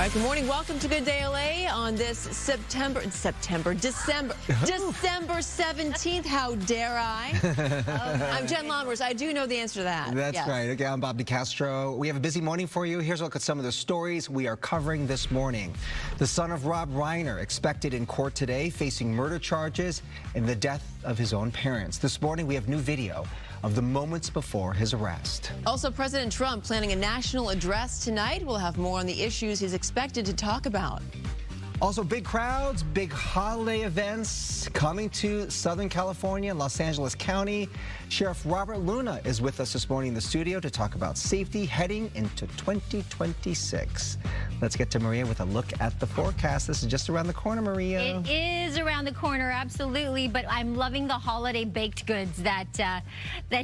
right, good morning. Welcome to Good Day LA on this December 17th. How dare I? I'm Jen Lomers. I do know the answer to that. That's right. Okay, I'm Bob DeCastro. We have a busy morning for you. Here's a look at some of the stories we are covering this morning. The son of Rob Reiner expected in court today, facing murder charges and the death of his own parents. This morning, we have new video of the moments before his arrest. Also, President Trump planning a national address tonight. We'll have more on the issues he's expected to talk about. Also, big crowds, big holiday events coming to Southern California and Los Angeles County. Sheriff Robert Luna is with us this morning in the studio to talk about safety heading into 2026. Let's get to Maria with a look at the forecast. This is just around the corner, Maria. It is around the corner, absolutely. But I'm loving the holiday baked goods that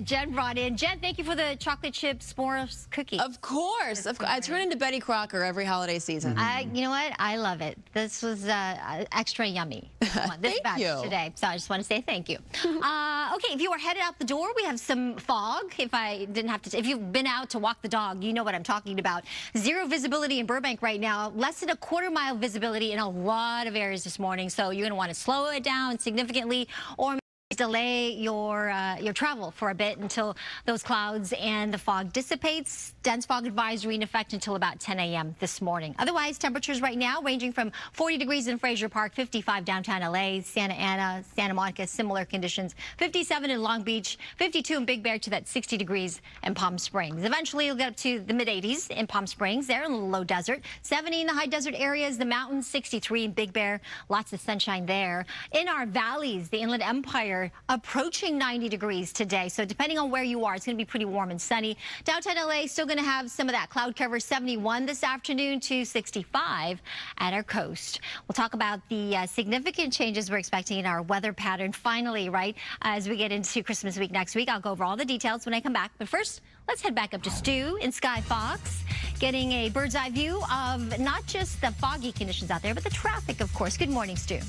Jen brought in. Jen, thank you for the chocolate chip s'mores cookie. Of course. I turn into Betty Crocker every holiday season. You know what? I love it. This was extra yummy. This batch today. So I just want to say thank you. Okay, if you are headed out the door, we have some fog. If you've been out to walk the dog, you know what I'm talking about. Zero visibility in Burbank right now. Less than a quarter-mile visibility in a lot of areas this morning. So you're going to want to slow it down significantly, or delay your travel for a bit until those clouds and the fog dissipates. Dense fog advisory in effect until about 10 a.m. this morning. Otherwise, temperatures right now ranging from 40 degrees in Fraser Park, 55 downtown LA, Santa Ana, Santa Monica, similar conditions, 57 in Long Beach, 52 in Big Bear to that 60 degrees in Palm Springs. Eventually, you'll get up to the mid-80s in Palm Springs, there in the low desert, 70 in the high desert areas, the mountains, 63 in Big Bear, lots of sunshine there. In our valleys, the Inland Empire approaching 90 degrees today. So depending on where you are, it's going to be pretty warm and sunny. Downtown LA still going to have some of that cloud cover, 71 this afternoon to 65 at our coast. We'll talk about the significant changes we're expecting in our weather pattern finally, right, as we get into Christmas week next week. I'll go over all the details when I come back. But first, let's head back up to Stu in Sky Fox, getting a bird's eye view of not just the foggy conditions out there, but the traffic, of course. Good morning, Stu.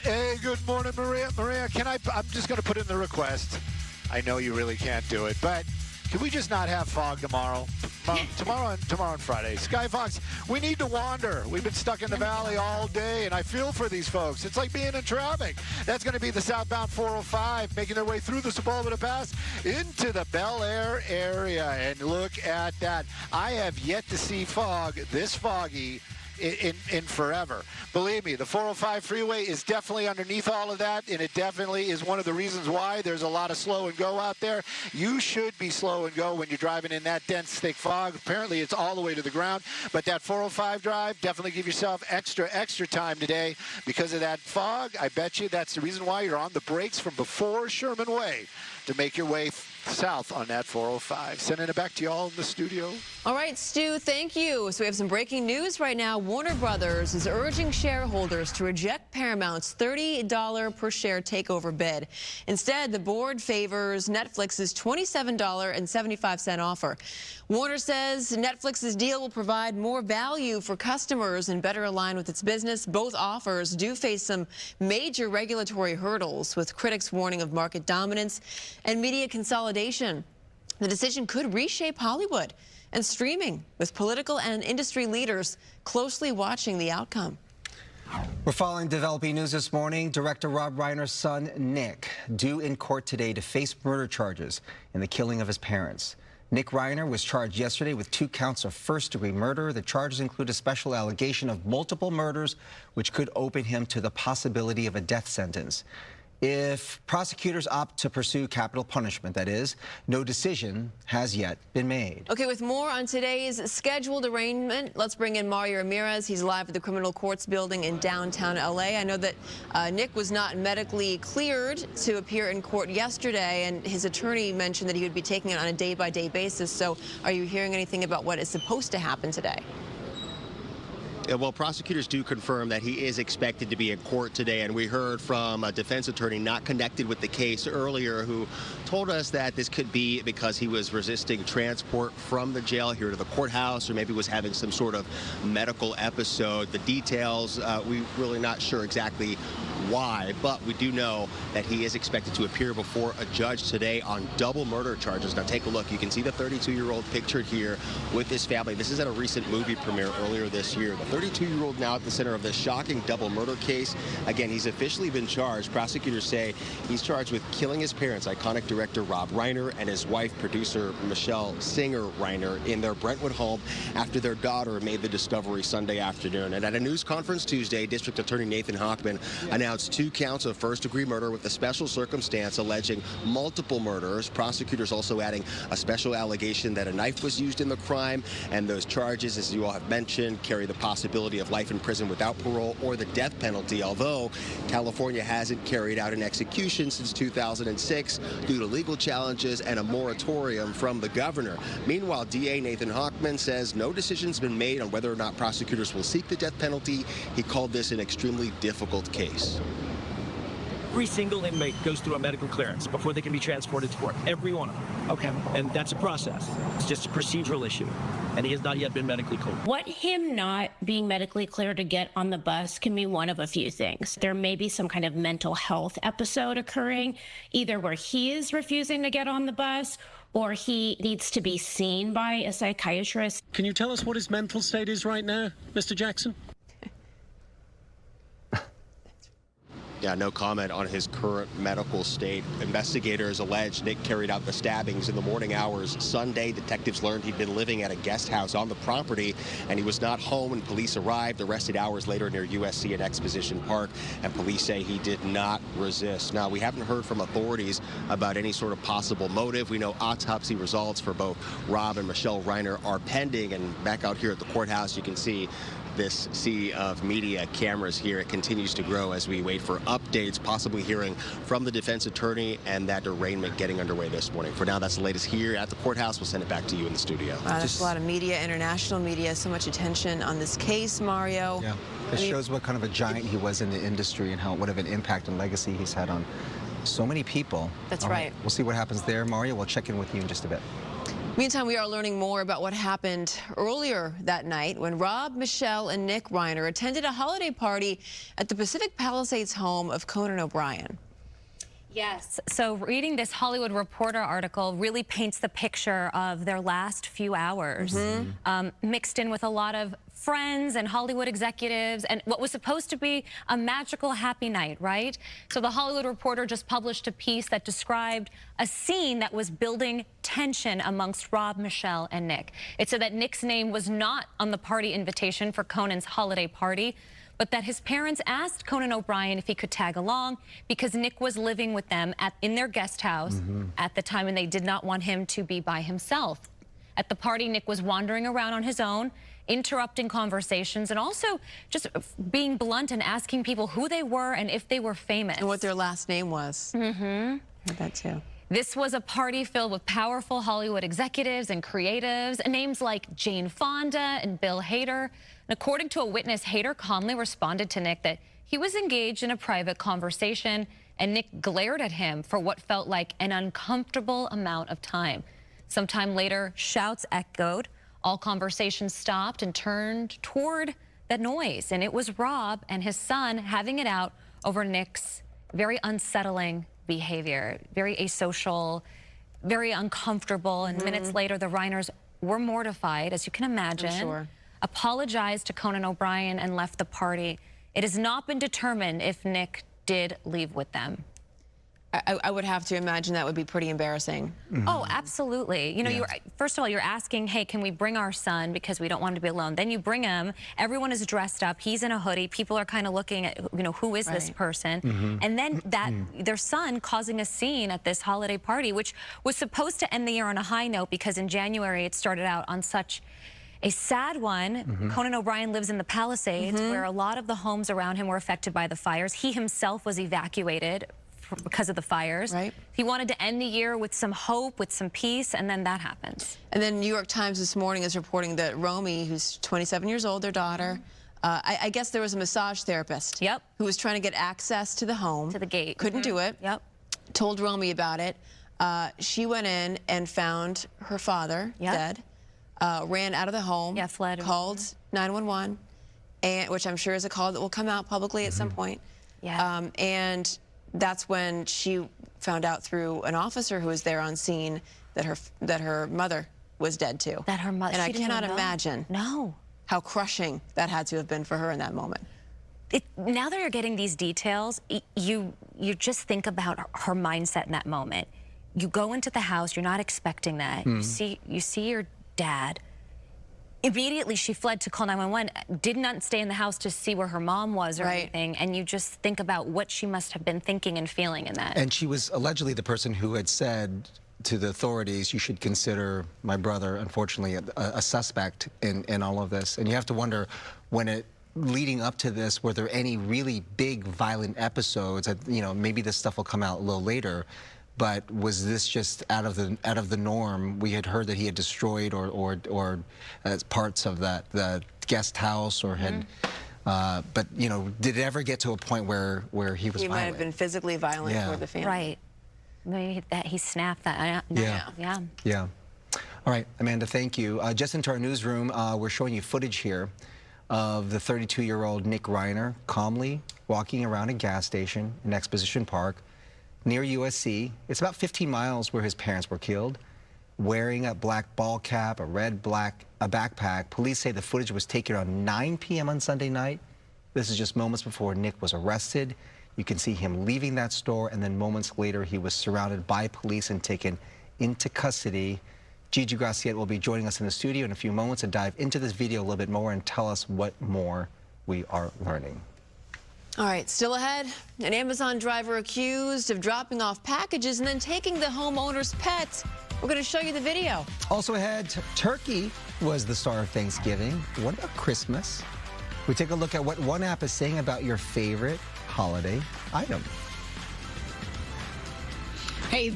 Hey, good morning, Maria. Maria, I'm just going to put in the request. I know you really can't do it, but can we just not have fog tomorrow? Tomorrow and Friday. Sky Fox, we need to wander. We've been stuck in the valley all day, and I feel for these folks. It's like being in traffic. That's going to be the southbound 405, making their way through the Sepulveda Pass into the Bel Air area. And look at that. I have yet to see fog this foggy in forever. Believe me, the 405 freeway is definitely underneath all of that, and it definitely is one of the reasons why there's a lot of slow and go out there. You should be slow and go when you're driving in that dense, thick fog. Apparently, it's all the way to the ground, but that 405 drive, definitely give yourself extra time today because of that fog. I bet you that's the reason why you're on the brakes from before Sherman Way to make your way south on that 405. Sending it back to y'all in the studio. All right, Stu, thank you. So we have some breaking news right now. Warner Brothers is urging shareholders to reject Paramount's $30 per share takeover bid. Instead, the board favors Netflix's $27.75 offer. Warner says Netflix's deal will provide more value for customers and better align with its business. Both offers do face some major regulatory hurdles, with critics warning of market dominance and media consolidation. The decision could reshape Hollywood and streaming, with political and industry leaders closely watching the outcome. We're following developing news this morning. Director Rob Reiner's son, Nick, due in court today to face murder charges in the killing of his parents. Nick Reiner was charged yesterday with 2 counts of first-degree murder. The charges include a special allegation of multiple murders, which could open him to the possibility of a death sentence. If prosecutors opt to pursue capital punishment, that is, no decision has yet been made. Okay, with more on today's scheduled arraignment, let's bring in Mario Ramirez. He's live at the Criminal Courts building in downtown LA. I know that Nick was not medically cleared to appear in court yesterday, and his attorney mentioned that he would be taking it on a day-by-day basis. So are you hearing anything about what is supposed to happen today? Well, prosecutors do confirm that he is expected to be in court today, and we heard from a defense attorney not connected with the case earlier who told us that this could be because he was resisting transport from the jail here to the courthouse, or maybe was having some sort of medical episode. The details, we're really not sure exactly why, but we do know that he is expected to appear before a judge today on double murder charges. Now take a look. You can see the 32-year-old pictured here with his family. This is at a recent movie premiere earlier this year. The 32-year-old now at the center of this shocking double murder case. Again, he's officially been charged. Prosecutors say he's charged with killing his parents, iconic director Rob Reiner, and his wife, producer Michele Reiner, in their Brentwood home after their daughter made the discovery Sunday afternoon. And at a news conference Tuesday, District Attorney Nathan Hochman announced 2 counts of first-degree murder with a special circumstance alleging multiple murders. Prosecutors also adding a special allegation that a knife was used in the crime, and those charges, as you all have mentioned, carry the possibility of life in prison without parole or the death penalty, although California hasn't carried out an execution since 2006 due to legal challenges and a moratorium from the governor. Meanwhile, DA Nathan Hochman says no decision's been made on whether or not prosecutors will seek the death penalty. He called this an extremely difficult case. Every single inmate goes through a medical clearance before they can be transported to court. Every one of them. Okay. And that's a process. It's just a procedural issue. And he has not yet been medically cleared. What him not being medically cleared to get on the bus can mean one of a few things. There may be some kind of mental health episode occurring, either where he is refusing to get on the bus or he needs to be seen by a psychiatrist. Can you tell us what his mental state is right now, Mr. Jackson? Yeah, no comment on his current medical state. Investigators allege Nick carried out the stabbings in the morning hours Sunday. Detectives learned he'd been living at a guest house on the property, and he was not home when police arrived, arrested hours later near USC at Exposition Park, and police say he did not resist. Now, we haven't heard from authorities about any sort of possible motive. We know autopsy results for both Rob and Michele Reiner are pending, and back out here at the courthouse, you can see this sea of media cameras here. It continues to grow as we wait for updates, possibly hearing from the defense attorney and that arraignment getting underway this morning. For now, that's the latest here at the courthouse. We'll send it back to you in the studio. Wow, that's a lot of media, international media, so much attention on this case, Mario. Yeah, this shows what kind of a giant he was in the industry and what of an impact and legacy he's had on so many people. That's right. We'll see what happens there, Mario. We'll check in with you in just a bit. Meantime, we are learning more about what happened earlier that night when Rob, Michele, and Nick Reiner attended a holiday party at the Pacific Palisades home of Conan O'Brien. Yes, so reading this Hollywood Reporter article really paints the picture of their last few hours, mixed in with a lot of friends and Hollywood executives and what was supposed to be a magical happy night, right? So the Hollywood Reporter just published a piece that described a scene that was building tension amongst Rob, Michele, and Nick. It said that Nick's name was not on the party invitation for Conan's holiday party, but that his parents asked Conan O'Brien if he could tag along because Nick was living with them in their guest house at the time, and they did not want him to be by himself. At the party, Nick was wandering around on his own, interrupting conversations, and also just being blunt and asking people who they were and if they were famous. And what their last name was. Heard that too. This was a party filled with powerful Hollywood executives and creatives, names like Jane Fonda and Bill Hader. And according to a witness, Hader calmly responded to Nick that he was engaged in a private conversation, and Nick glared at him for what felt like an uncomfortable amount of time. Sometime later, shouts echoed. All conversations stopped and turned toward that noise, and it was Rob and his son having it out over Nick's very unsettling behavior, very asocial, very uncomfortable. And minutes later, the Reiners were mortified, as you can imagine, apologized to Conan O'Brien and left the party. It has not been determined if Nick did leave with them. I would have to imagine that would be pretty embarrassing. Oh, absolutely. You know, first of all, you're asking, hey, can we bring our son because we don't want him to be alone? Then you bring him. Everyone is dressed up. He's in a hoodie. People are kind of looking at, you know, who is this person? And then their son causing a scene at this holiday party, which was supposed to end the year on a high note because in January it started out on such a sad one. Conan O'Brien lives in the Palisades where a lot of the homes around him were affected by the fires. He himself was evacuated because of the fires. He wanted to end the year with some hope, with some peace, and then that happens. And then New York Times this morning is reporting that Romy, who's 27 years old, their daughter, I guess there was a massage therapist who was trying to get access to the home. To the gate. Couldn't do it. Told Romy about it. She went in and found her father dead, ran out of the home, fled. Called 911, and, which I'm sure is a call that will come out publicly at some point. Yeah. And that's when she found out through an officer who was there on scene that her mother was dead too. That her mother. And I cannot imagine No. how crushing that had to have been for her in that moment. Now that you're getting these details, you just think about her mindset in that moment. You go into the house, you're not expecting that. You see your dad. Immediately she fled to call 911, did not stay in the house to see where her mom was or anything, and you just think about what she must have been thinking and feeling in that. And she was allegedly the person who had said to the authorities, you should consider my brother, unfortunately, a suspect in all of this. And you have to wonder, leading up to this, were there any really big violent episodes? You know, maybe this stuff will come out a little later. But was this just out of the norm? We had heard that he had destroyed or parts of the guest house or had, but you know, did it ever get to a point where he was violent? He might have been physically violent toward the family. Right. Maybe that he snapped that. Yeah. All right, Amanda, thank you. Just into our newsroom, we're showing you footage here of the 32-year-old Nick Reiner calmly walking around a gas station in Exposition Park near USC. It's about 15 miles where his parents were killed. Wearing a black ball cap, a backpack. Police say the footage was taken around 9 p.m. on Sunday night. This is just moments before Nick was arrested. You can see him leaving that store, and then moments later he was surrounded by police and taken into custody. Gigi Graciette will be joining us in the studio in a few moments to dive into this video a little bit more and tell us what more we are learning. All right, still ahead, an Amazon driver accused of dropping off packages and then taking the homeowner's pet. We're going to show you the video. Also ahead, turkey was the star of Thanksgiving. What about Christmas? We take a look at what one app is saying about your favorite holiday item. Hey,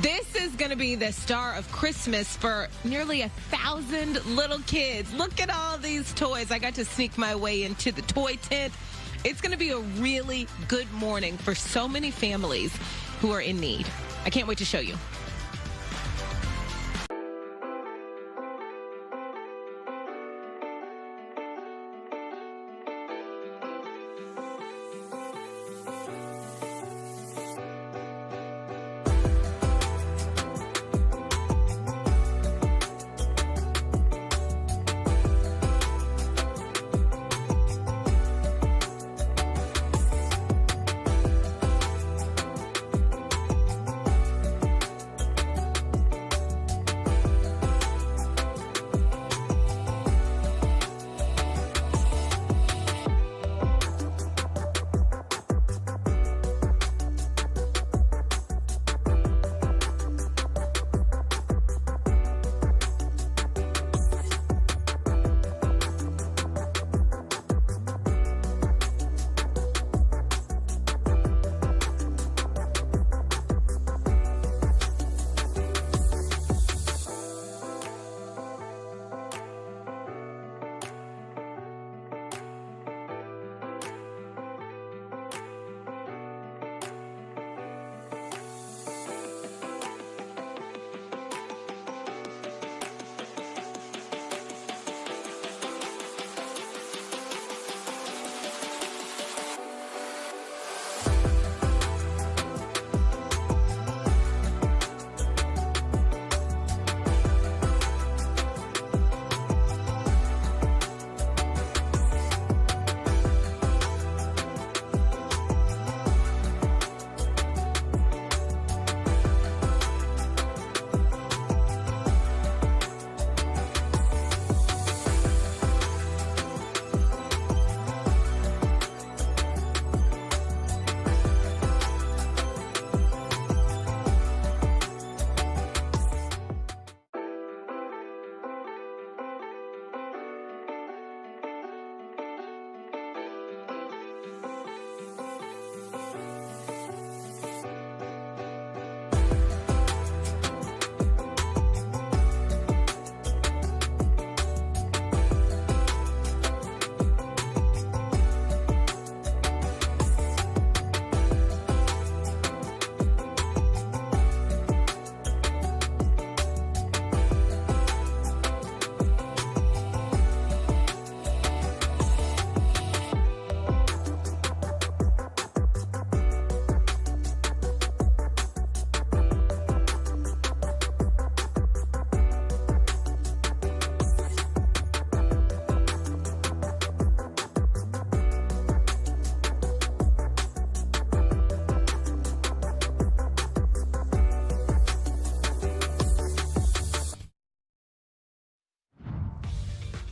this is going to be the star of Christmas for nearly 1,000 little kids. Look at all these toys. I got to sneak my way into the toy tent. It's going to be a really good morning for so many families who are in need. I can't wait to show you.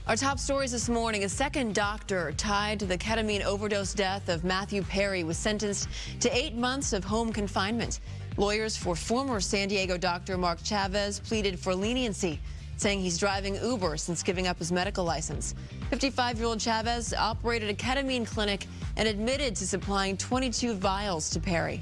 Our top stories this morning, a second doctor tied to the ketamine overdose death of Matthew Perry was sentenced to 8 months of home confinement. Lawyers for former San Diego doctor Mark Chavez pleaded for leniency, saying he's driving Uber since giving up his medical license. 55-year-old Chavez operated a ketamine clinic and admitted to supplying 22 vials to Perry.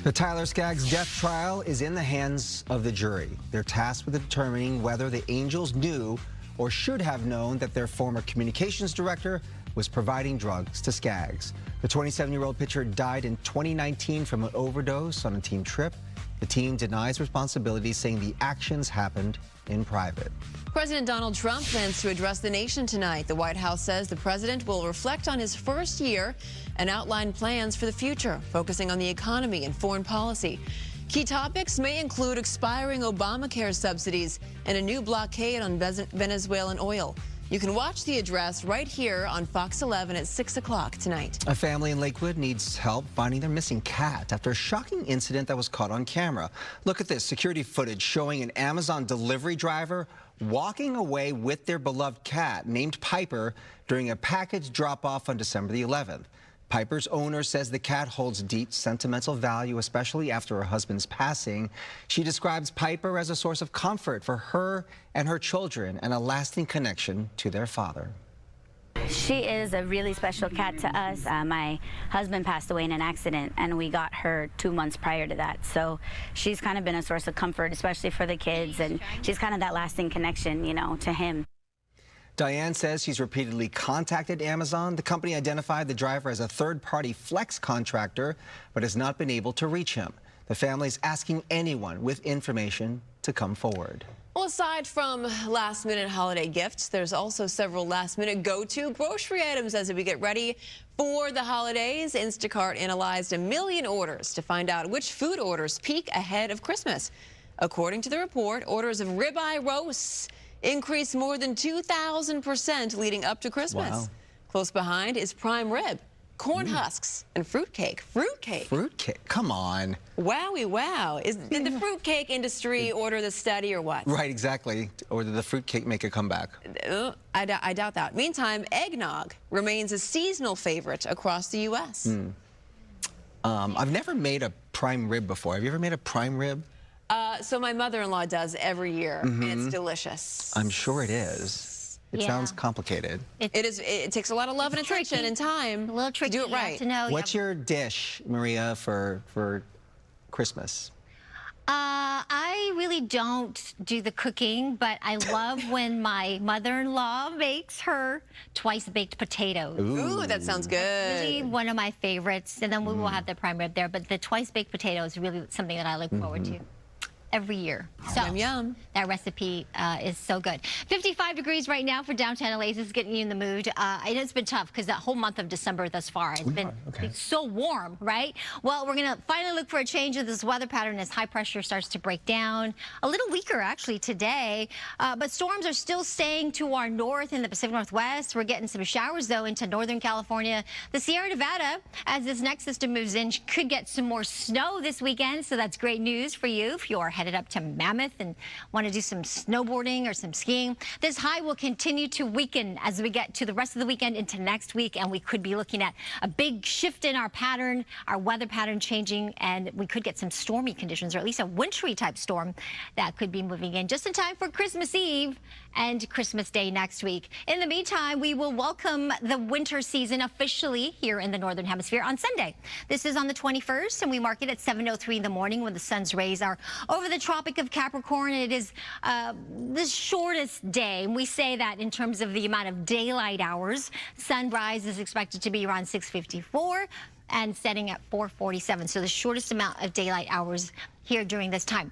The Tyler Skaggs death trial is in the hands of the jury. They're tasked with determining whether the Angels knew or should have known that their former communications director was providing drugs to Skaggs. The 27-year-old pitcher died in 2019 from an overdose on a team trip. The team denies responsibility, saying the actions happened in private. President Donald Trump plans to address the nation tonight. The White House says the president will reflect on his first year and outline plans for the future, focusing on the economy and foreign policy. Key topics may include expiring Obamacare subsidies and a new blockade on Venezuelan oil. You can watch the address right here on Fox 11 at 6 o'clock tonight. A family in Lakewood needs help finding their missing cat after a shocking incident that was caught on camera. Look at this security footage showing an Amazon delivery driver walking away with their beloved cat named Piper during a package drop-off on December the 11th. Piper's owner says the cat holds deep sentimental value, especially after her husband's passing. She describes Piper as a source of comfort for her and her children and a lasting connection to their father. She is a really special cat to us. My husband passed away in an accident, and we got her 2 months prior to that. So she's kind of been a source of comfort, especially for the kids, and she's kind of that lasting connection, you know, to him. Diane says she's repeatedly contacted Amazon. The company identified the driver as a third-party flex contractor, but has not been able to reach him. The family's asking anyone with information to come forward. Well, aside from last-minute holiday gifts, there's also several last-minute go-to grocery items as we get ready for the holidays. Instacart analyzed 1 million orders to find out which food orders peak ahead of Christmas. According to the report, orders of ribeye roasts increased more than 2,000% leading up to Christmas. Wow. Close behind is prime rib, corn husks, and fruitcake. Fruitcake? Come on. Wowie, wow. Did the fruitcake industry order the study or what? Right, exactly. Or did the fruitcake make a comeback? I doubt that. Meantime, eggnog remains a seasonal favorite across the U.S. I've never made a prime rib before. Have you ever made a prime rib? So my mother-in-law does every year, and it's delicious. I'm sure it is. It sounds complicated. It is. It takes a lot of love and attention and time a little tricky to do it right. To know. What's your dish, Maria, for Christmas? I really don't do the cooking, but I love when my mother-in-law makes her twice-baked potatoes. Ooh, that sounds good. That's really one of my favorites, and then we will have the prime rib there, but the twice-baked potato is really something that I look forward to every year. So Yum, yum. That recipe is so good. 55 degrees right now for downtown LA. This is getting you in the mood. And it's been tough because that whole month of December thus far has been so warm, right? Well, we're going to finally look for a change in this weather pattern as high pressure starts to break down. A little weaker, actually, today. But storms are still staying to our north in the Pacific Northwest. We're getting some showers, though, into Northern California. The Sierra Nevada, as this next system moves in, could get some more snow this weekend. So that's great news for you if you're headed up to Mammoth and want to do some snowboarding or some skiing. This high will continue to weaken as we get to the rest of the weekend into next week, and we could be looking at a big shift in our pattern, our weather pattern changing, and we could get some stormy conditions, or at least a wintry type storm that could be moving in just in time for Christmas Eve and Christmas Day next week. In the meantime, we will welcome the winter season officially here in the Northern Hemisphere on Sunday. This is on the 21st, and we mark it at 7:03 in the morning when the sun's rays are over the Tropic of Capricorn. It is the shortest day. And we say that in terms of the amount of daylight hours. Sunrise is expected to be around 6:54 and setting at 4:47. So the shortest amount of daylight hours here during this time.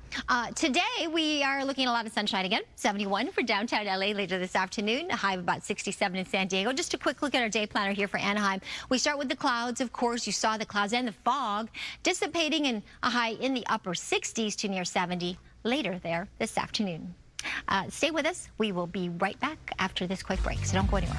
Today, we are looking at a lot of sunshine again. 71 for downtown LA later this afternoon, a high of about 67 in San Diego. Just a quick look at our day planner here for Anaheim. We start with the clouds, of course. You saw the clouds and the fog dissipating, in a high in the upper 60s to near 70 later there this afternoon. Stay with us. We will be right back after this quick break, so don't go anywhere.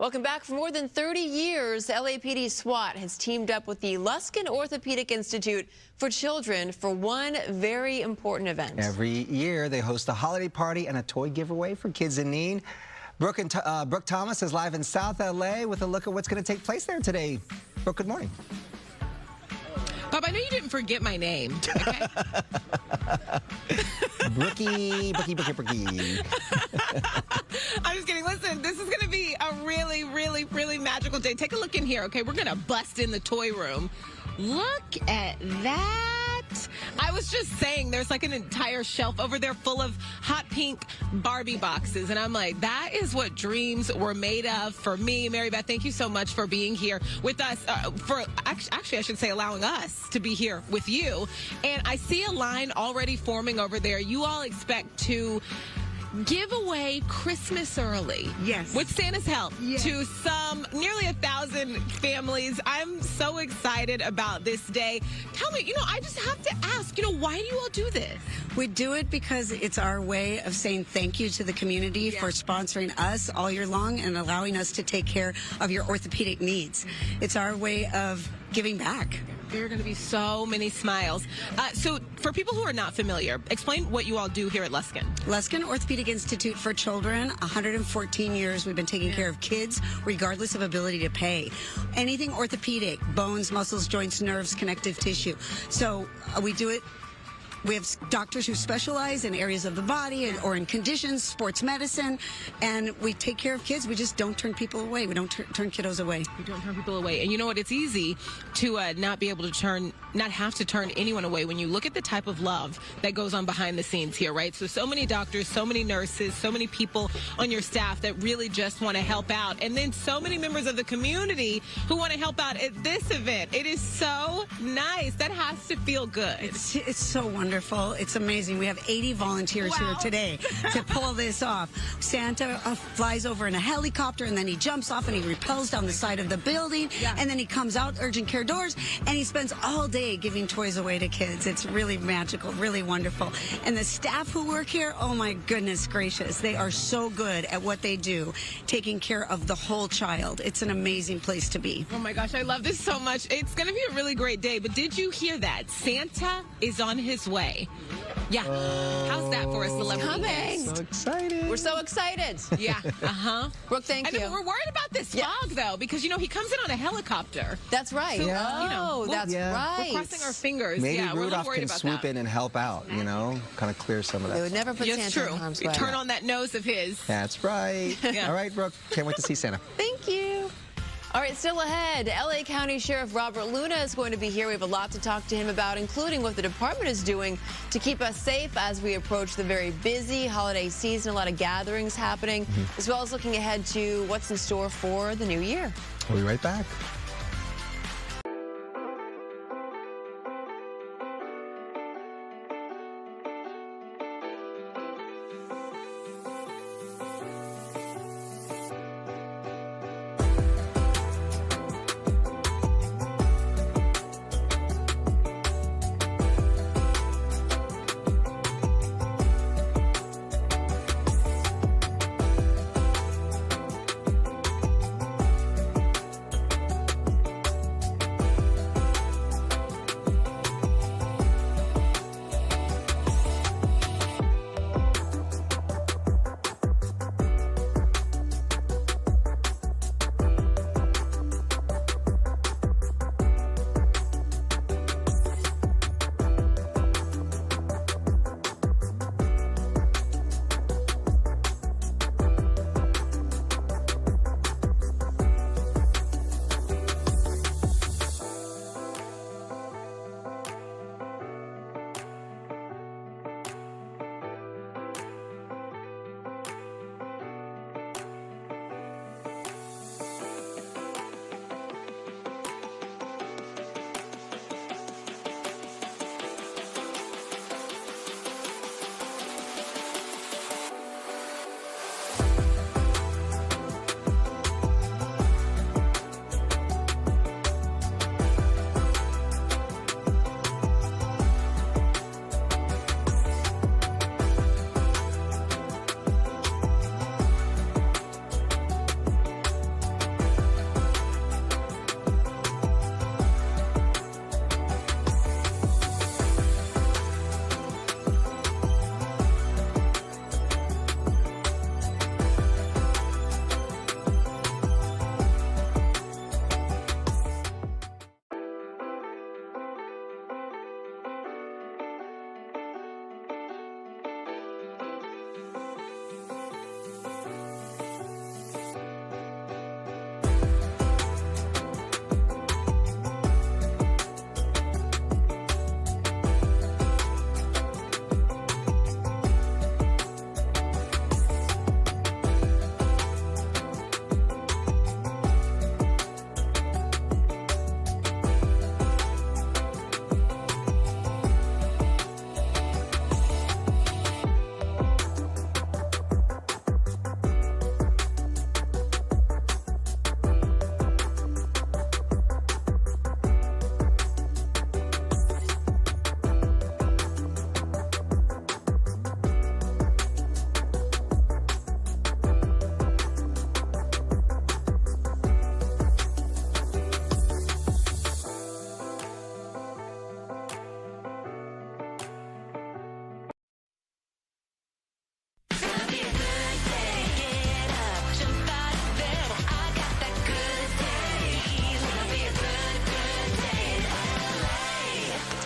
Welcome back. For more than 30 years, LAPD SWAT has teamed up with the Luskin Orthopedic Institute for Children for one very important event. Every year, they host a holiday party and a toy giveaway for kids in need. Brooke Thomas is live in South LA with a look at what's going to take place there today. Brooke, good morning. Bob, I know you didn't forget my name, okay? Brookie. I'm just kidding. Listen, this is going to be a really, really, really magical day. Take a look in here, okay? We're going to bust in the toy room. Look at that. I was just saying there's like an entire shelf over there full of hot pink Barbie boxes. And I'm like, that is what dreams were made of for me. Mary Beth, thank you so much for being here with us. Actually, I should say allowing us to be here with you. And I see a line already forming over there. You all expect to give away Christmas early. Yes. With Santa's help. Yes. To some nearly 1,000 families. I'm so excited about this day. Tell me, I just have to ask, why do you all do this? We do it because it's our way of saying thank you to the community for sponsoring us all year long and allowing us to take care of your orthopedic needs. It's our way of giving back. There are going to be so many smiles. So for people who are not familiar, explain what you all do here at Luskin. Luskin Orthopedic Institute for Children, 114 years we've been taking care of kids regardless of ability to pay. Anything orthopedic, bones, muscles, joints, nerves, connective tissue. So we do it. We have doctors who specialize in areas of the body or in conditions, sports medicine, and we take care of kids. We just don't turn people away. We don't turn kiddos away. We don't turn people away. And you know what? It's easy to not have to turn anyone away when you look at the type of love that goes on behind the scenes here, right? So many doctors, so many nurses, so many people on your staff that really just want to help out. And then so many members of the community who want to help out at this event. It is so nice. That has to feel good. It's so wonderful. It's amazing. We have 80 volunteers here today to pull this off. Santa flies over in a helicopter, and then he jumps off and he rappels down the side of the building, and then he comes out urgent care doors, and he spends all day giving toys away to kids. It's really magical, really wonderful. And the staff who work here, oh my goodness gracious, they are so good at what they do, taking care of the whole child. It's an amazing place to be. Oh my gosh, I love this so much. It's going to be a really great day, but did you hear that? Santa is on his way. Yeah. How's that for a celebrity? Coming. So excited. We're so excited. Yeah. Brooke, thank you. We're worried about this fog, though, because, he comes in on a helicopter. That's right. So, that's right. We're crossing our fingers. Maybe we're Rudolph worried can about swoop that. in and help out, kind of clear some of that. They would never put That's Santa true. in harm's way. Turn on that nose of his. That's right. Yeah. All right, Brooke. Can't wait to see Santa. Thank you. All right, still ahead, LA County Sheriff Robert Luna is going to be here. We have a lot to talk to him about, including what the department is doing to keep us safe as we approach the very busy holiday season. A lot of gatherings happening, as well as looking ahead to what's in store for the new year. We'll be right back.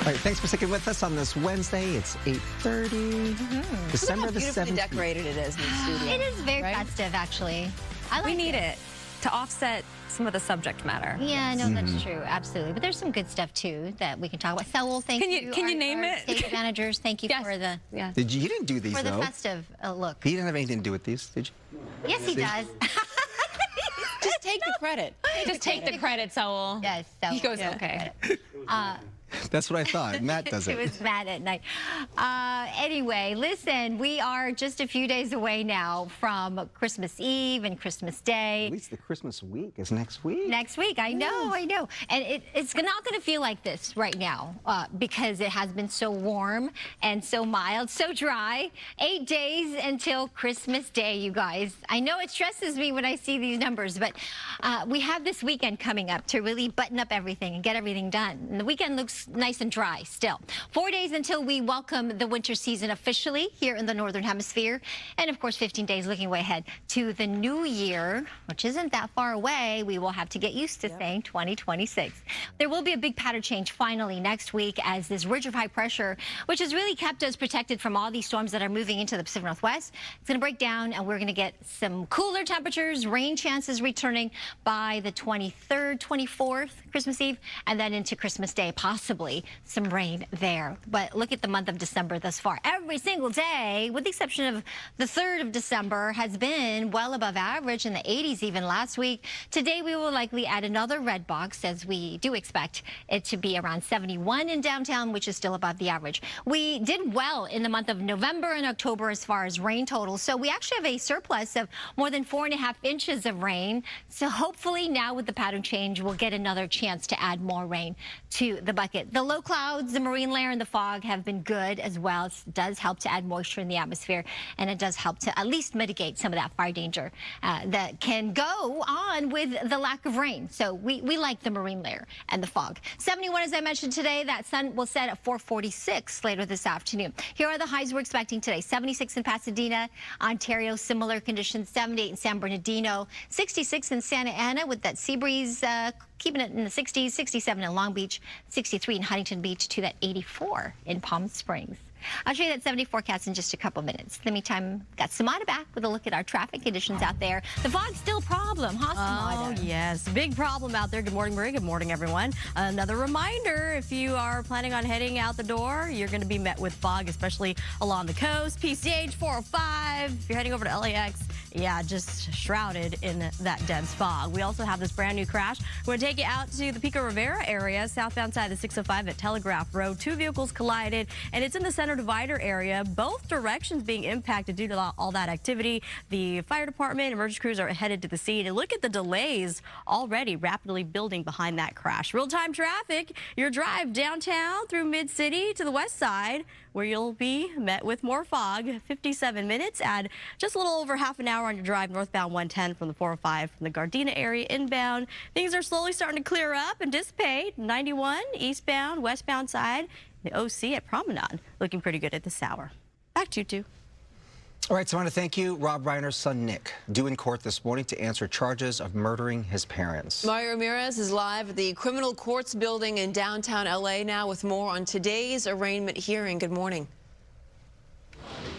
All right, thanks for sticking with us on this Wednesday. It's 8:30, December the 7th. Beautifully decorated it is in the studio. It is very festive, actually. We need it to offset some of the subject matter. Yeah, no, that's true. Absolutely. But there's some good stuff, too, that we can talk about. Saul, thank you. Can you name it? Stage managers, thank you for the... Yeah. You didn't do these, For the though. festive look. He didn't have anything to do with these, did you? Yes, he does. Just take the credit. Just take the credit, Saul. Yes, Saul. He goes, okay. That's what I thought. Matt does it. It was Matt at night. Anyway, listen, we are just a few days away now from Christmas Eve and Christmas Day. At least the Christmas week is next week. Next week, I know. And it's not going to feel like this right now because it has been so warm and so mild, so dry. 8 days until Christmas Day, you guys. I know it stresses me when I see these numbers, but we have this weekend coming up to really button up everything and get everything done. And the weekend looks nice and dry still. 4 days until we welcome the winter season officially here in the Northern Hemisphere. And of course, 15 days looking way ahead to the new year, which isn't that far away. We will have to get used to saying 2026. There will be a big pattern change finally next week as this ridge of high pressure, which has really kept us protected from all these storms that are moving into the Pacific Northwest. It's going to break down and we're going to get some cooler temperatures, rain chances returning by the 23rd, 24th, Christmas Eve, and then into Christmas Day, possibly some rain there. But look at the month of December thus far. Every single day, with the exception of the 3rd of December, has been well above average in the 80s even last week. Today, we will likely add another red box as we do expect it to be around 71 in downtown, which is still above the average. We did well in the month of November and October as far as rain totals. So we actually have a surplus of more than 4.5 inches of rain. So hopefully now with the pattern change, we'll get another chance to add more rain to the bucket. The low clouds, the marine layer, and the fog have been good as well. It does help to add moisture in the atmosphere, and it does help to at least mitigate some of that fire danger that can go on with the lack of rain. So we like the marine layer and the fog. 71, as I mentioned today, that sun will set at 4:46 later this afternoon. Here are the highs we're expecting today. 76 in Pasadena, Ontario, similar conditions. 78 in San Bernardino, 66 in Santa Ana with that sea breeze keeping it in the 60s, 67 in Long Beach, 63 in Huntington Beach, to that 84 in Palm Springs. I'll show you that 70 forecast in just a couple minutes. In the meantime, got Samada back with a look at our traffic conditions out there. The fog's still a problem, huh, Samada? Oh, yes. Big problem out there. Good morning, Marie. Good morning, everyone. Another reminder, if you are planning on heading out the door, you're going to be met with fog, especially along the coast. PCH 405. If you're heading over to LAX, yeah, just shrouded in that dense fog. We also have this brand new crash. We're going to take you out to the Pico Rivera area, southbound side of the 605 at Telegraph Road. 2 vehicles collided, and it's in the center divider area. Both directions being impacted due to all that activity. The fire department, emergency crews are headed to the scene. And look at the delays already rapidly building behind that crash. Real-time traffic, your drive downtown through Mid-City to the west side, where you'll be met with more fog. 57 minutes, add just a little over half an hour on your drive northbound 110 from the 405 from the Gardena area inbound. Things are slowly starting to clear up and dissipate. 91 eastbound, westbound side. The OC at Promenade looking pretty good at this hour. Back to you two. All right, so I want to thank you. Rob Reiner's son, Nick, due in court this morning to answer charges of murdering his parents. Mario Ramirez is live at the Criminal Courts building in downtown L.A. now with more on today's arraignment hearing. Good morning.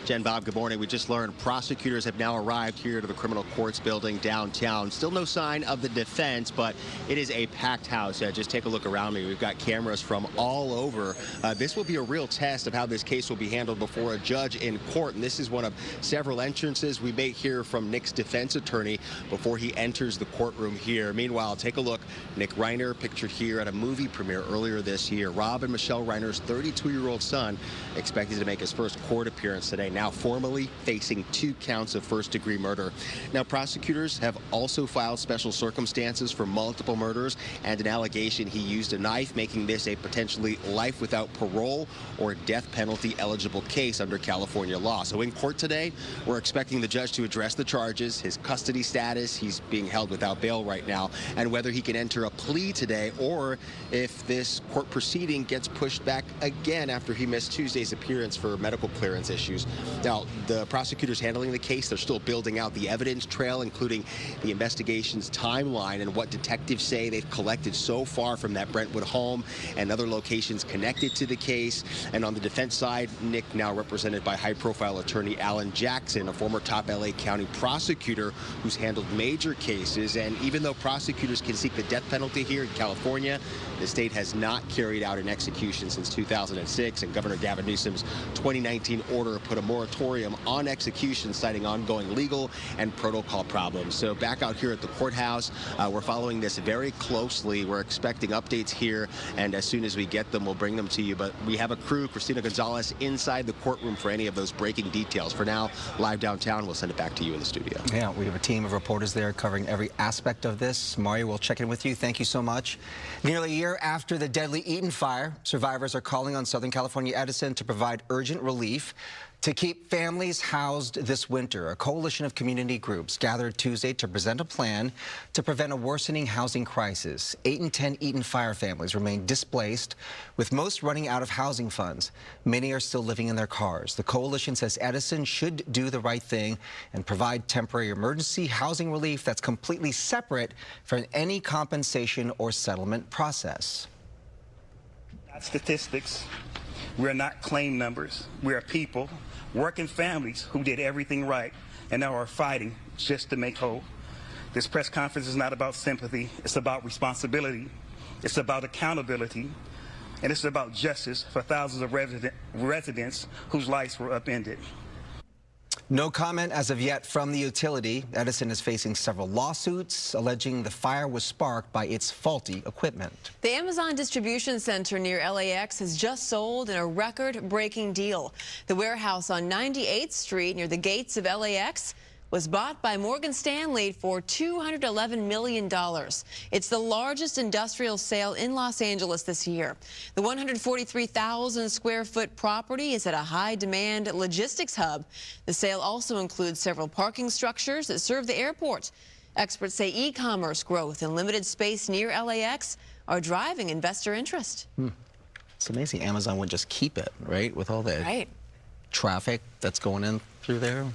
Jen, Bob, good morning. We just learned prosecutors have now arrived here to the Criminal Courts building downtown. Still no sign of the defense, but it is a packed house. Just take a look around me. We've got cameras from all over. This will be a real test of how this case will be handled before a judge in court. And this is one of several entrances. We may hear from Nick's defense attorney before he enters the courtroom here. Meanwhile, take a look. Nick Reiner pictured here at a movie premiere earlier this year. Rob and Michele Reiner's 32-year-old son expected to make his first court appearance today, now formally facing 2 counts of first-degree murder. Now, prosecutors have also filed special circumstances for multiple murders and an allegation he used a knife, making this a potentially life without parole or death penalty eligible case under California law. So in court today, we're expecting the judge to address the charges, his custody status, he's being held without bail right now, and whether he can enter a plea today or if this court proceeding gets pushed back again after he missed Tuesday's appearance for medical clearance issues. Now, the prosecutors handling the case, they're still building out the evidence trail, including the investigation's timeline and what detectives say they've collected so far from that Brentwood home and other locations connected to the case. And on the defense side, Nick, now represented by high-profile attorney Alan Jackson, a former top LA County prosecutor who's handled major cases. And even though prosecutors can seek the death penalty here in California, the state has not carried out an execution since 2006, and Governor Gavin Newsom's 2019 order put a moratorium on execution, citing ongoing legal and protocol problems. So back out here at the courthouse, we're following this very closely. We're expecting updates here, and as soon as we get them, we'll bring them to you. But we have a crew, Christina Gonzalez, inside the courtroom for any of those breaking details. For now, live downtown, we'll send it back to you in the studio. Yeah, we have a team of reporters there covering every aspect of this. Mario, we'll check in with you. Thank you so much. Nearly a year after the deadly Eaton fire, survivors are calling on Southern California Edison to provide urgent relief to keep families housed this winter. A coalition of community groups gathered Tuesday to present a plan to prevent a worsening housing crisis. 8 in 10 Eaton fire families remain displaced, with most running out of housing funds. Many are still living in their cars. The coalition says Edison should do the right thing and provide temporary emergency housing relief that's completely separate from any compensation or settlement process. Not statistics. We're not claim numbers. We are people, working families who did everything right and now are fighting just to make whole. This press conference is not about sympathy. It's about responsibility. It's about accountability. And it's about justice for thousands of residents whose lives were upended. No comment as of yet from the utility. Edison is facing several lawsuits alleging the fire was sparked by its faulty equipment. The Amazon distribution center near LAX has just sold in a record-breaking deal. The warehouse on 98th Street near the gates of LAX was bought by Morgan Stanley for $211 million. It's the largest industrial sale in Los Angeles this year. The 143,000 square foot property is at a high-demand logistics hub. The sale also includes several parking structures that serve the airport. Experts say e-commerce growth and limited space near LAX are driving investor interest. It's amazing Amazon would just keep it, right, with all the traffic that's going in through there.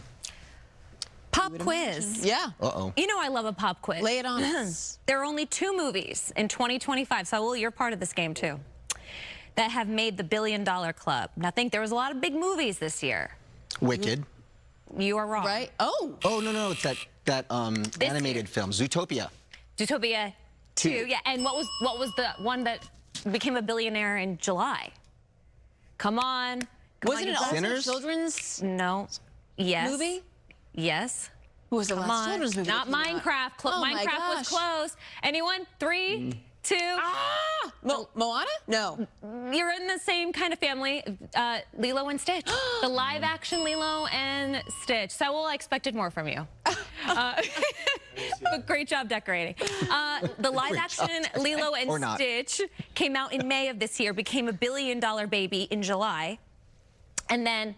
Pop quiz. Yeah. Uh-oh. You know I love a pop quiz. Lay it on us. There are only 2 movies in 2025, so you're part of this game too, that have made the $1 billion club. Now, I think there was a lot of big movies this year. Wicked. You are wrong. Right? Oh. Oh, no, it's that animated film, Zootopia. Zootopia 2. Yeah, and what was the one that became a billionaire in July? Come on. Wasn't it also Sinners? Children's? No. Yes. Movie? Yes. Who was the last children's movie? Not Minecraft. Minecraft was close. Anyone? 3, 2. Moana? No. You're in the same kind of family. Lilo and Stitch. The live-action Lilo and Stitch. Saul, I expected more from you. But great job decorating. The live-action Lilo and Stitch came out in May of this year, became a $1 billion baby in July, and then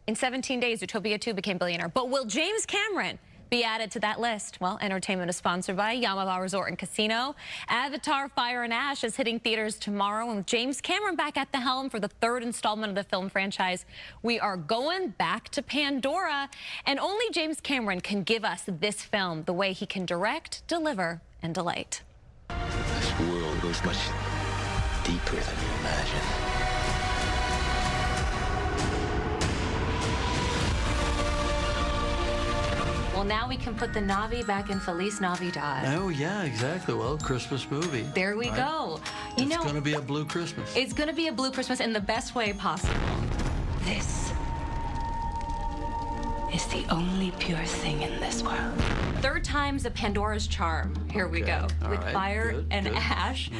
in 17 days, Zootopia 2 became billionaire. But will James Cameron be added to that list? Well, entertainment is sponsored by Yamaha Resort and Casino. Avatar Fire and Ash is hitting theaters tomorrow, and with James Cameron back at the helm for the 3rd installment of the film franchise, we are going back to Pandora, and only James Cameron can give us this film the way he can direct, deliver, and delight. This world goes much deeper than you imagine. Well, now we can put the Navi back in Feliz Navidad. Oh, yeah, exactly. Well, Christmas movie. There we go. It's going to be a blue Christmas. It's going to be a blue Christmas in the best way possible. This is the only pure thing in this world. 3rd time's a Pandora's charm. Here we go. With fire and ash.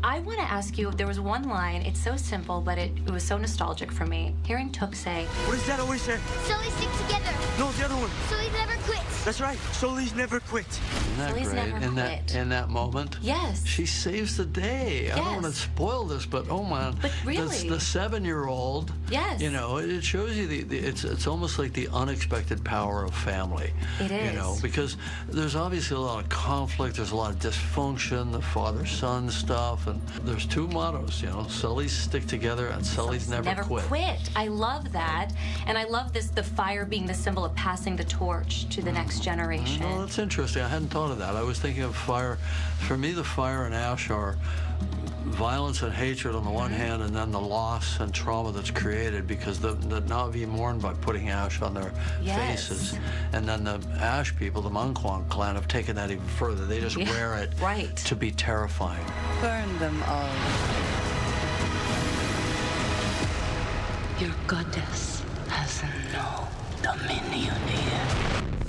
I want to ask you, there was one line, it's so simple, but it was so nostalgic for me. Hearing Took say, What does that always say? So we stick together. No, the other one. So we never quit. That's right. Sully's never quit. Isn't that Sully's great? never quit. In that moment, Yes. she saves the day. I don't want to spoil this, but oh man, But really. the 7-year-old. Yes. You know, it shows you it's almost like the unexpected power of family. It is. You know, because there's obviously a lot of conflict. There's a lot of dysfunction, the father-son stuff, and there's 2 mottos. You know, Sully's stick together and Sully's never quit. I love that, and I love this. The fire being the symbol of passing the torch to the next generation. Well, that's interesting. I hadn't thought of that. I was thinking of fire. For me, the fire and ash are violence and hatred on the one hand, and then the loss and trauma that's created because the Na'vi mourn by putting ash on their faces. And then the ash people, the Munkwang clan, have taken that even further. They just wear it to be terrifying. Burn them all. Your goddess has no dominion here.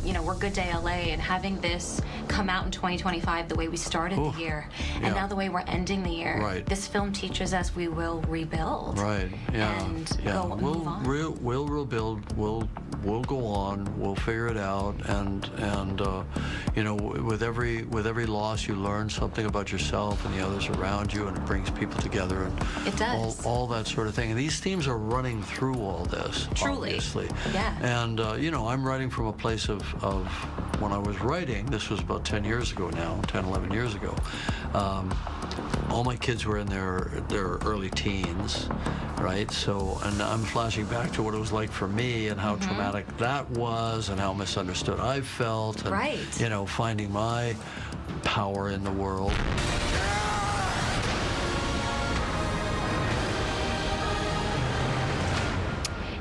You know, we're Good Day LA, and having this come out in 2025 the way we started the year, and now the way we're ending the year, this film teaches us we will rebuild. Right. Yeah. And We'll rebuild. We'll go on. We'll figure it out. And you know, with every loss, you learn something about yourself and the others around you, and it brings people together. And it does. All that sort of thing. And these themes are running through all this. Truly. Obviously. Yeah. And you know, I'm writing from a place of when I was writing, this was about 10 years ago now, 10, 11 years ago, all my kids were in their early teens, right? So, and I'm flashing back to what it was like for me and how traumatic that was and how misunderstood I felt and, you know, finding my power in the world.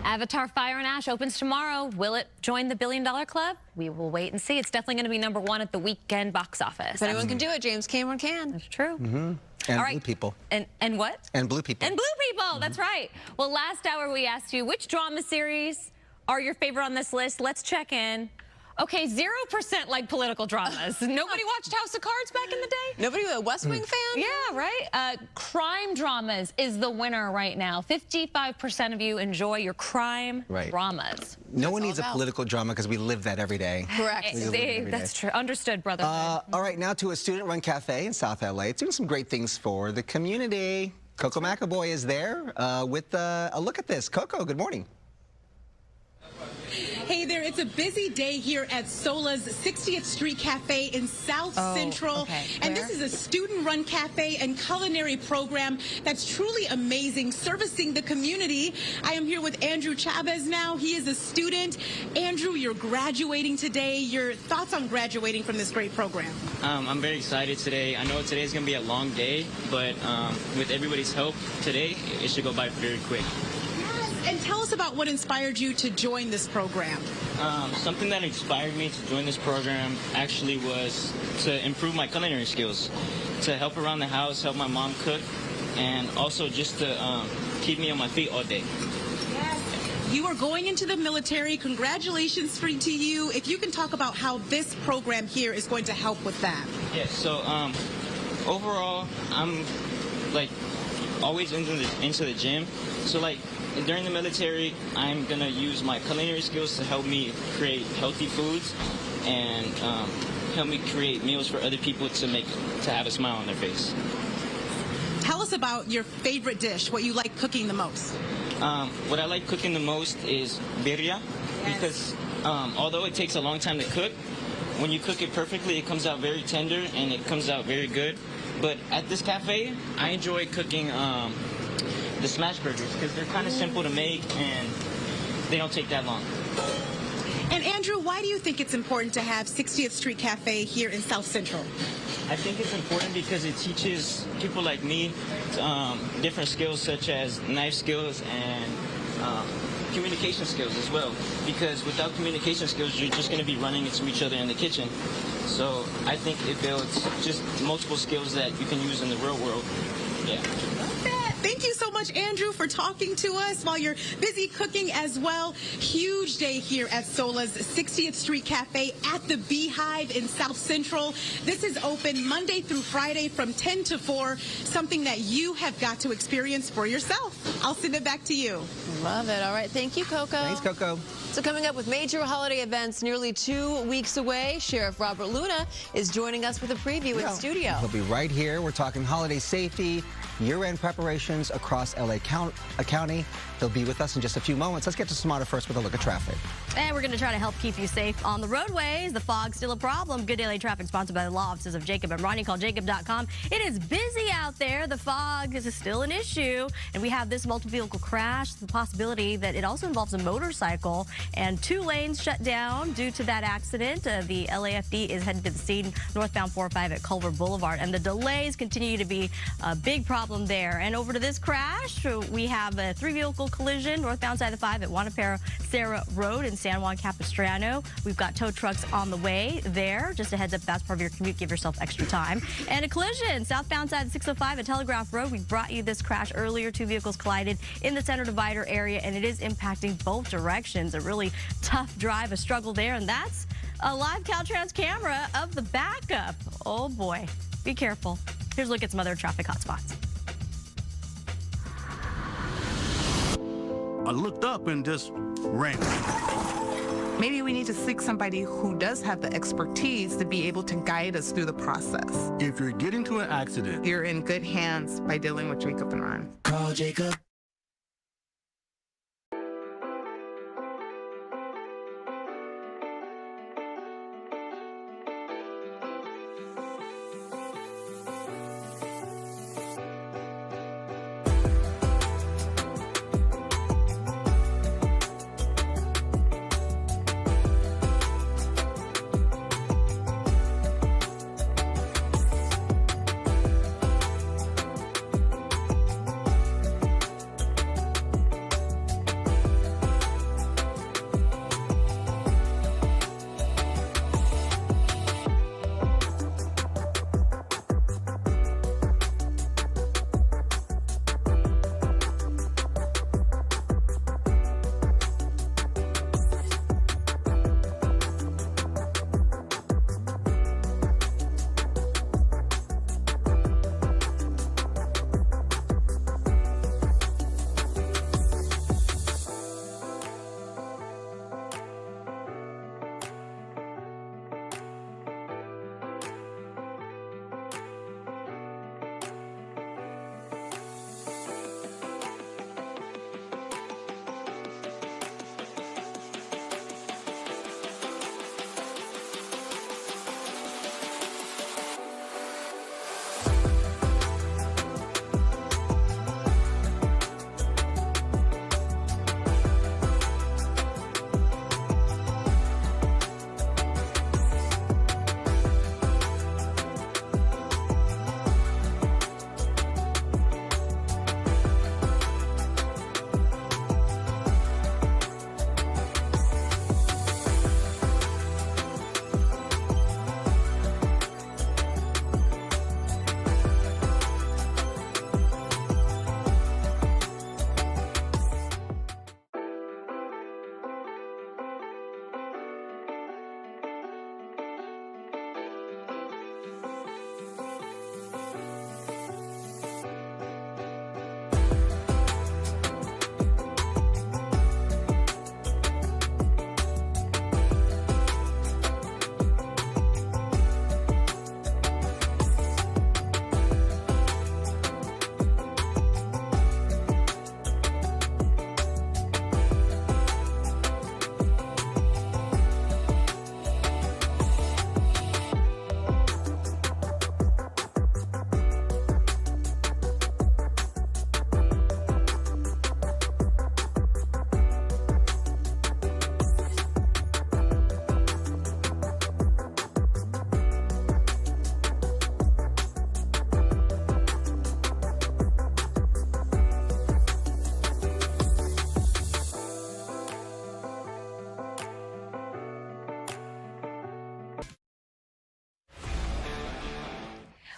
Avatar Fire and Ash opens tomorrow. Will it join the $1 billion club? We will wait and see. It's definitely going to be #1 at the weekend box office. If anyone can do it, James Cameron can. That's true. And blue people. And what? And blue people. And blue people. That's right. Well, last hour we asked you which drama series are your favorite on this list. Let's check in. Okay, 0% like political dramas. Nobody watched House of Cards back in the day? Nobody a West Wing fan? Yeah, right? Crime dramas is the winner right now. 55% of you enjoy your crime dramas. No one needs a political drama because we live that every day. Correct. That's true. Understood, brother. All right, now to a student-run cafe in South LA. It's doing some great things for the community. Coco McAvoy is there with a look at this. Coco, good morning. Hey there, it's a busy day here at Sola's 60th Street Cafe in South Central. And this is a student-run cafe and culinary program that's truly amazing, servicing the community. I am here with Andrew Chavez now. He is a student. Andrew, you're graduating today. Your thoughts on graduating from this great program? I'm very excited today. I know today's going to be a long day, but with everybody's help today, it should go by very quick. And tell us about what inspired you to join this program. Something that inspired me to join this program actually was to improve my culinary skills, to help around the house, help my mom cook, and also just to keep me on my feet all day. You are going into the military. Congratulations to you. If you can talk about how this program here is going to help with that. Yeah, so overall, I'm like always into the gym. So like during the military, I'm gonna use my culinary skills to help me create healthy foods and help me create meals for other people to have a smile on their face. Tell us about your favorite dish, what you like cooking the most. What I like cooking the most is birria, because although it takes a long time to cook, when you cook it perfectly, it comes out very tender and it comes out very good. But at this cafe, I enjoy cooking the smash burgers because they're kind of simple to make and they don't take that long. And Andrew, why do you think it's important to have 60th Street Cafe here in South Central? I think it's important because it teaches people like me different skills such as knife skills and communication skills as well. Because without communication skills, you're just going to be running into each other in the kitchen. So I think it builds just multiple skills that you can use in the real world. Yeah. Thank you so much. much, Andrew, for talking to us while you're busy cooking as well. Huge day here at Sola's 60th Street Cafe at the Beehive in South Central. This is open Monday through Friday from 10 to 4, something that you have got to experience for yourself. I'll send it back to you. Love it. All right. Thank you, Coco. Thanks, Coco. So coming up with major holiday events nearly 2 weeks away, Sheriff Robert Luna is joining us with a preview in studio. He'll be right here. We're talking holiday safety, year-end preparations across LA County. He'll be with us in just a few moments. Let's get to Samara first with a look at traffic. And we're going to try to help keep you safe on the roadways. The fog's still a problem. Good Daily Traffic sponsored by the law offices of Jacob and Ronnie. Call jacob.com. It is busy out there. The fog is still an issue. And we have this multi-vehicle crash, the possibility that it also involves a motorcycle, and 2 lanes shut down due to that accident. The LAFD is headed to the scene northbound 405 at Culver Boulevard, and the delays continue to be a big problem there. And over to this crash, we have a 3-vehicle collision northbound side of the 5 at Wanapara Sarah Road in San Juan Capistrano. We've got tow trucks on the way there. Just a heads up, that's part of your commute. Give yourself extra time. And a collision southbound side of 605 at Telegraph Road. We brought you this crash earlier. 2 vehicles collided in the center divider area, and it is impacting both directions. A really tough drive, a struggle there, and that's a live Caltrans camera of the backup. Oh boy, be careful. Here's a look at some other traffic hotspots. I looked up and just ran. Maybe we need to seek somebody who does have the expertise to be able to guide us through the process. If you're getting to an accident, you're in good hands by dealing with Jacob and Ron. Call Jacob.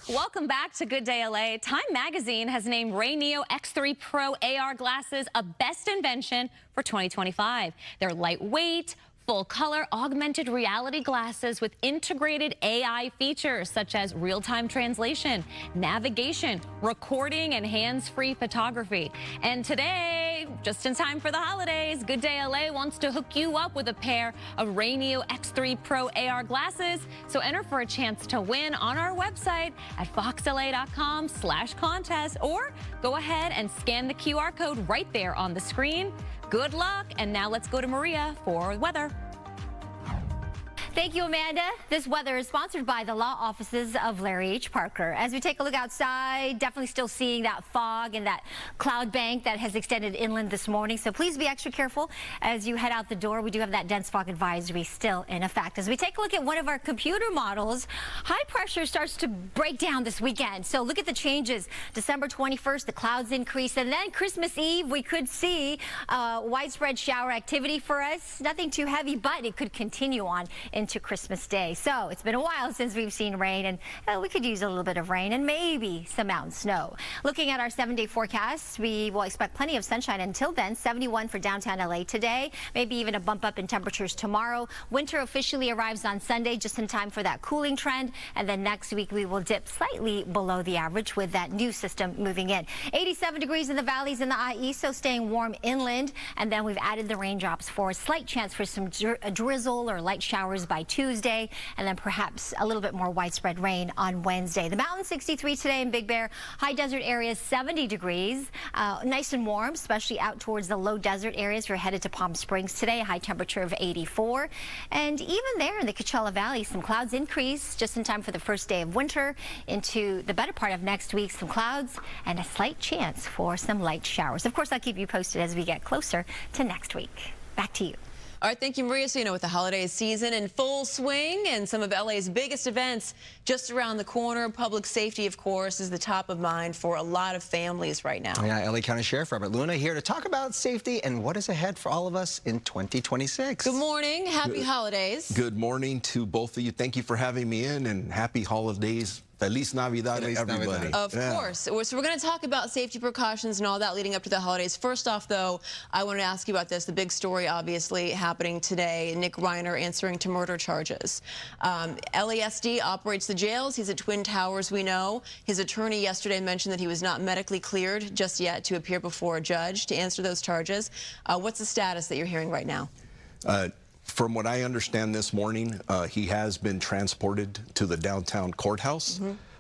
Welcome back to Good Day LA. Time Magazine has named Rayneo X3 Pro AR glasses a best invention for 2025. They're lightweight, full-color augmented reality glasses with integrated AI features such as real-time translation, navigation, recording, and hands-free photography. And today, just in time for the holidays, Good Day LA wants to hook you up with a pair of Rayneo X3 Pro AR glasses. So enter for a chance to win on our website at foxla.com/contest, or go ahead and scan the QR code right there on the screen. Good luck, and now let's go to Maria for weather. Thank you, Amanda. This weather is sponsored by the law offices of Larry H. Parker. As we take a look outside, definitely still seeing that fog and that cloud bank that has extended inland this morning. So please be extra careful as you head out the door. We do have that dense fog advisory still in effect. As we take a look at one of our computer models, high pressure starts to break down this weekend. So look at the changes. December 21st, the clouds increase, and then Christmas Eve, we could see widespread shower activity for us. Nothing too heavy, but it could continue on into Christmas Day. So it's been a while since we've seen rain, and we could use a little bit of rain and maybe some mountain snow. Looking at our 7-day forecast, we will expect plenty of sunshine until then. 71 for downtown LA today, maybe even a bump up in temperatures tomorrow. Winter officially arrives on Sunday, just in time for that cooling trend, and then next week we will dip slightly below the average with that new system moving in. 87 degrees in the valleys in the IE, so staying warm inland, and then we've added the raindrops for a slight chance for some drizzle or light showers by Tuesday, and then perhaps a little bit more widespread rain on Wednesday. The mountains 63 today in Big Bear. High desert areas 70 degrees. Nice and warm, especially out towards the low desert areas. We're headed to Palm Springs today, a high temperature of 84. And even there in the Coachella Valley, some clouds increase just in time for the first day of winter. Into the better part of next week, some clouds and a slight chance for some light showers. Of course, I'll keep you posted as we get closer to next week. Back to you. All right, thank you, Maria. So, with the holiday season in full swing and some of LA's biggest events just around the corner, public safety, of course, is the top of mind for a lot of families right now. Yeah, LA County Sheriff Robert Luna here to talk about safety and what is ahead for all of us in 2026. Good morning. Happy holidays. Good morning to both of you. Thank you for having me in, and happy holidays. Feliz Navidad to everybody. Of course. So we're going to talk about safety precautions and all that leading up to the holidays. First off, though, I want to ask you about this. The big story, obviously, happening today. Nick Reiner answering to murder charges. LASD operates the jails. He's at Twin Towers, we know. His attorney yesterday mentioned that he was not medically cleared just yet to appear before a judge to answer those charges. What's the status that you're hearing right now? From what I understand this morning, he has been transported to the downtown courthouse.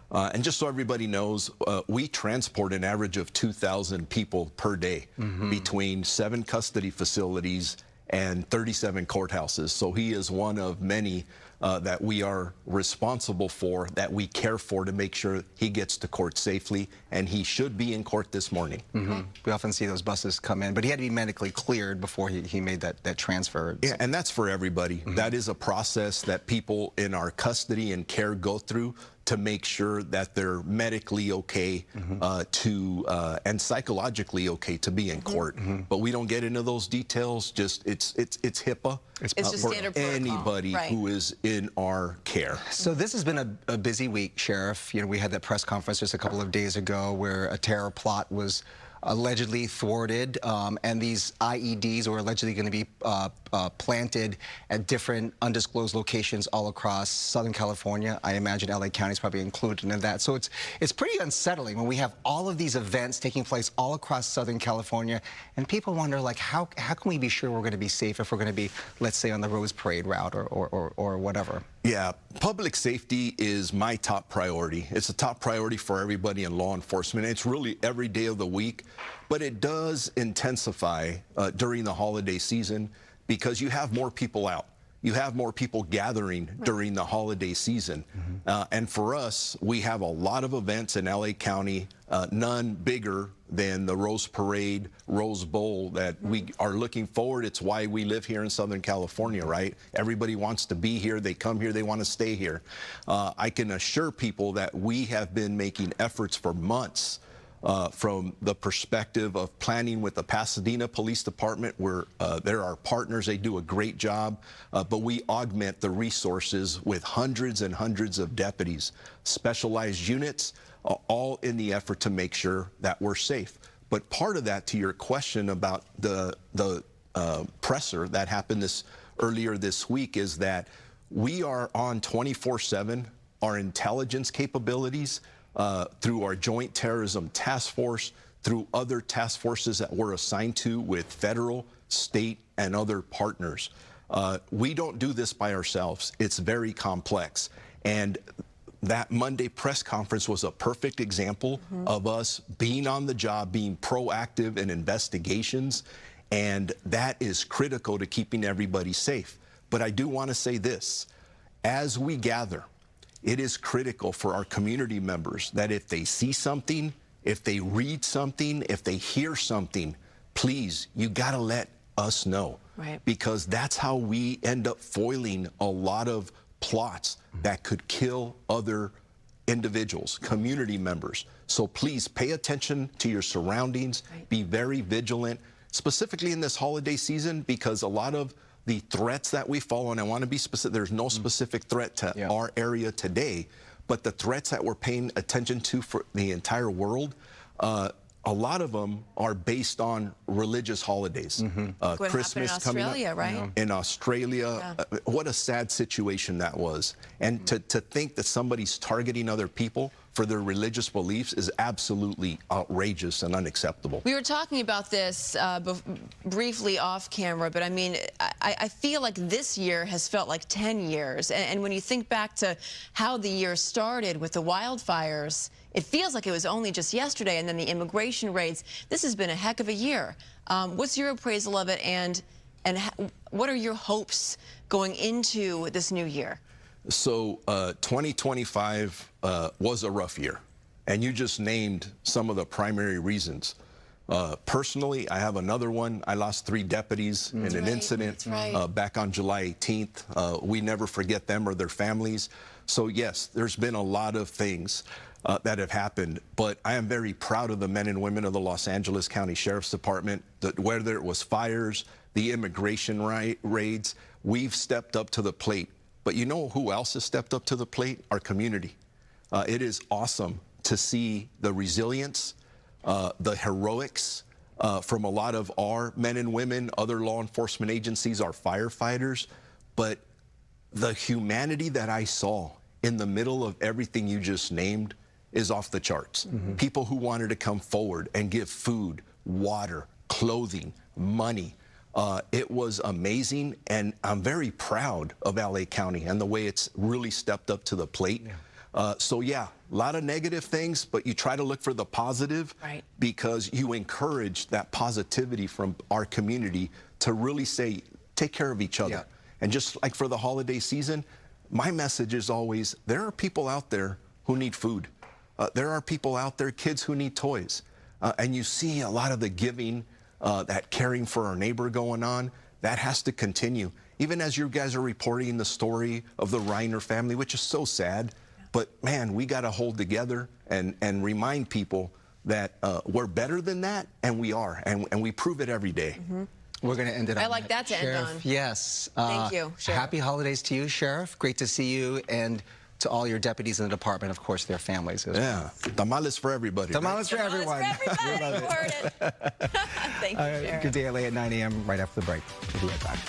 And just so everybody knows, we transport an average of 2,000 people per day between 7 custody facilities and 37 courthouses. So he is one of many that we are responsible for, that we care for to make sure he gets to court safely, and he should be in court this morning. We often see those buses come in, but he had to be medically cleared before he made that transfer. Yeah, and that's for everybody. That is a process that people in our custody and care go through to make sure that they're medically okay and psychologically okay to be in court. But we don't get into those details. Just it's HIPAA. It's just for standard protocol. Anybody who is in our care. So this has been a busy week, Sheriff. You know, we had that press conference just a couple of days ago where a terror plot was allegedly thwarted, and these IEDs were allegedly going to be planted at different undisclosed locations all across Southern California. I imagine LA County is probably included in that. So it's pretty unsettling when we have all of these events taking place all across Southern California, and people wonder, like, how can we be sure we're going to be safe if we're going to be, let's say, on the Rose Parade route or whatever? Yeah, public safety is my top priority. It's a top priority for everybody in law enforcement. It's really every day of the week, but it does intensify during the holiday season because you have more people out. You have more people gathering during the holiday season. And for us, we have a lot of events in LA County, none bigger than the Rose Parade, Rose Bowl that we are looking forward. It's why we live here in Southern California, right? Everybody wants to be here. They come here. They want to stay here. I can assure people that we have been making efforts for months from the perspective of planning with the Pasadena Police Department, where they're our partners. They do a great job, but we augment the resources with hundreds and hundreds of deputies, specialized units, all in the effort to make sure that we're safe. But part of that, to your question about the presser that happened earlier this week, is that we are on 24/7. Our intelligence capabilities, through our Joint Terrorism Task Force, through other task forces that we're assigned to with federal, state, and other partners. We don't do this by ourselves. It's very complex. And that Monday press conference was a perfect example of us being on the job, being proactive in investigations, and that is critical to keeping everybody safe. But I do want to say this. As we gather, it is critical for our community members that if they see something, if they read something, if they hear something, please, you got to let us know. Right. Because that's how we end up foiling a lot of plots that could kill other individuals, community members. So please pay attention to your surroundings, be very vigilant, specifically in this holiday season, because a lot of the threats that we follow, and I want to be specific, there's no specific threat to our area today, but the threats that we're paying attention to for the entire world, a lot of them are based on religious holidays. Christmas coming up. Right? In Australia, what a sad situation that was. And to think that somebody's targeting other people for their religious beliefs is absolutely outrageous and unacceptable. We were talking about this briefly off camera, but I mean, I feel like this year has felt like 10 years. And when you think back to how the year started with the wildfires, it feels like it was only just yesterday, and then the immigration raids. This has been a heck of a year. What's your appraisal of it, and what are your hopes going into this new year? So 2025 was a rough year, and you just named some of the primary reasons. Personally, I have another one. I lost 3 deputies in an incident back on July 18th. We never forget them or their families. So yes, there's been a lot of things that have happened, but I am very proud of the men and women of the Los Angeles County Sheriff's Department, that whether it was fires, the immigration raids, we've stepped up to the plate. But you know who else has stepped up to the plate? Our community. It is awesome to see the resilience, the heroics from a lot of our men and women, other law enforcement agencies, our firefighters, but the humanity that I saw in the middle of everything you just named is off the charts. People who wanted to come forward and give food, water, clothing, money. It was amazing, and I'm very proud of LA County and the way it's really stepped up to the plate. So yeah, a lot of negative things, but you try to look for the positive, because you encourage that positivity from our community to really say, take care of each other. And just like for the holiday season, my message is always, there are people out there who need food. There are people out there, kids who need toys. And you see a lot of the giving, that caring for our neighbor going on, that has to continue. Even as you guys are reporting the story of the Reiner family, which is so sad, but man, we got to hold together and remind people that we're better than that, and we are, and we prove it every day. We're going to end it on I like that to end on. Yes. Thank you, Sheriff. Happy holidays to you, Sheriff. Great to see you, and to all your deputies in the department, of course, their families as well. Tamales for everybody. Tamales for everyone. We love it. Thank you, Sheriff. Good day, LA at 9 a.m. right after the break. We'll be right back.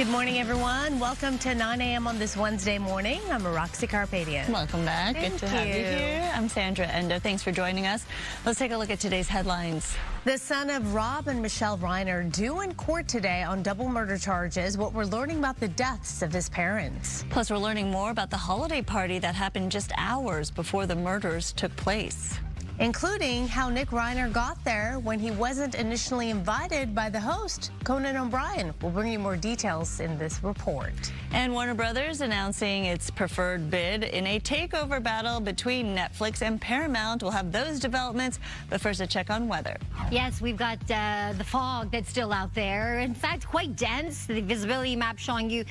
Good morning, everyone. Welcome to 9 a.m. on this Wednesday morning. I'm Roxy Carpadian. Welcome back. Thank Good to have you you. here. I'm Sandra Endo. Thanks for joining us. Let's take a look at today's headlines. The son of Rob and Michele Reiner due in court today on double murder charges. What we're learning about the deaths of his parents. Plus, we're learning more about the holiday party that happened just hours before the murders took place. Including how Nick Reiner got there when he wasn't initially invited by the host, Conan O'Brien. We'll bring you more details in this report. And Warner Brothers announcing its preferred bid in a takeover battle between Netflix and Paramount. We'll have those developments, but first a check on weather. Yes, we've got the fog that's still out there. In fact, quite dense. The visibility map showing you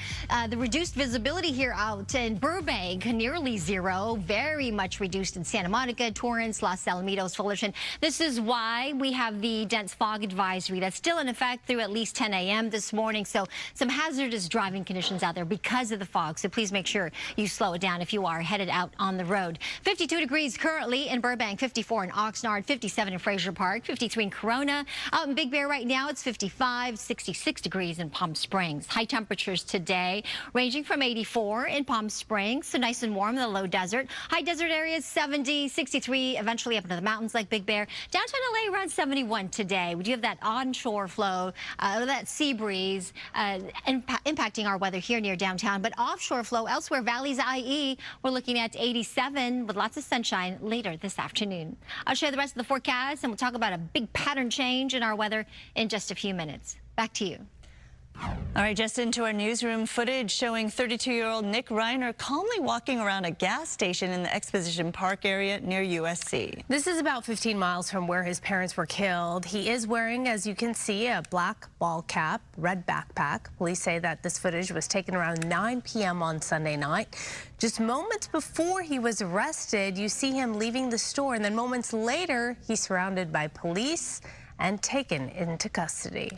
the reduced visibility here out in Burbank, nearly zero. Very much reduced in Santa Monica, Torrance, Los Alamitos, Fullerton. This is why we have the dense fog advisory that's still in effect through at least 10 a.m. this morning. So some hazardous driving conditions out there because of the fog. So please make sure you slow it down if you are headed out on the road. 52 degrees currently in Burbank, 54 in Oxnard, 57 in Fraser Park, 53 in Corona. Out in Big Bear right now, it's 55, 66 degrees in Palm Springs. High temperatures today ranging from 84 in Palm Springs, so nice and warm in the low desert. High desert areas 70, 63, eventually up into the mountains like Big Bear. Downtown LA around 71 today. We do have that onshore flow, that sea breeze impacting our weather here near downtown, but offshore flow elsewhere, valleys, IE, we're looking at 87 with lots of sunshine later this afternoon. I'll share the rest of the forecast and we'll talk about a big pattern change in our weather in just a few minutes. Back to you. All right, just into our newsroom footage showing 32-year-old Nick Reiner calmly walking around a gas station in the Exposition Park area near USC. This is about 15 miles from where his parents were killed. He is wearing, as you can see, a black ball cap, red backpack. Police say that this footage was taken around 9 p.m. on Sunday night. Just moments before he was arrested, you see him leaving the store, and then moments later, he's surrounded by police and taken into custody.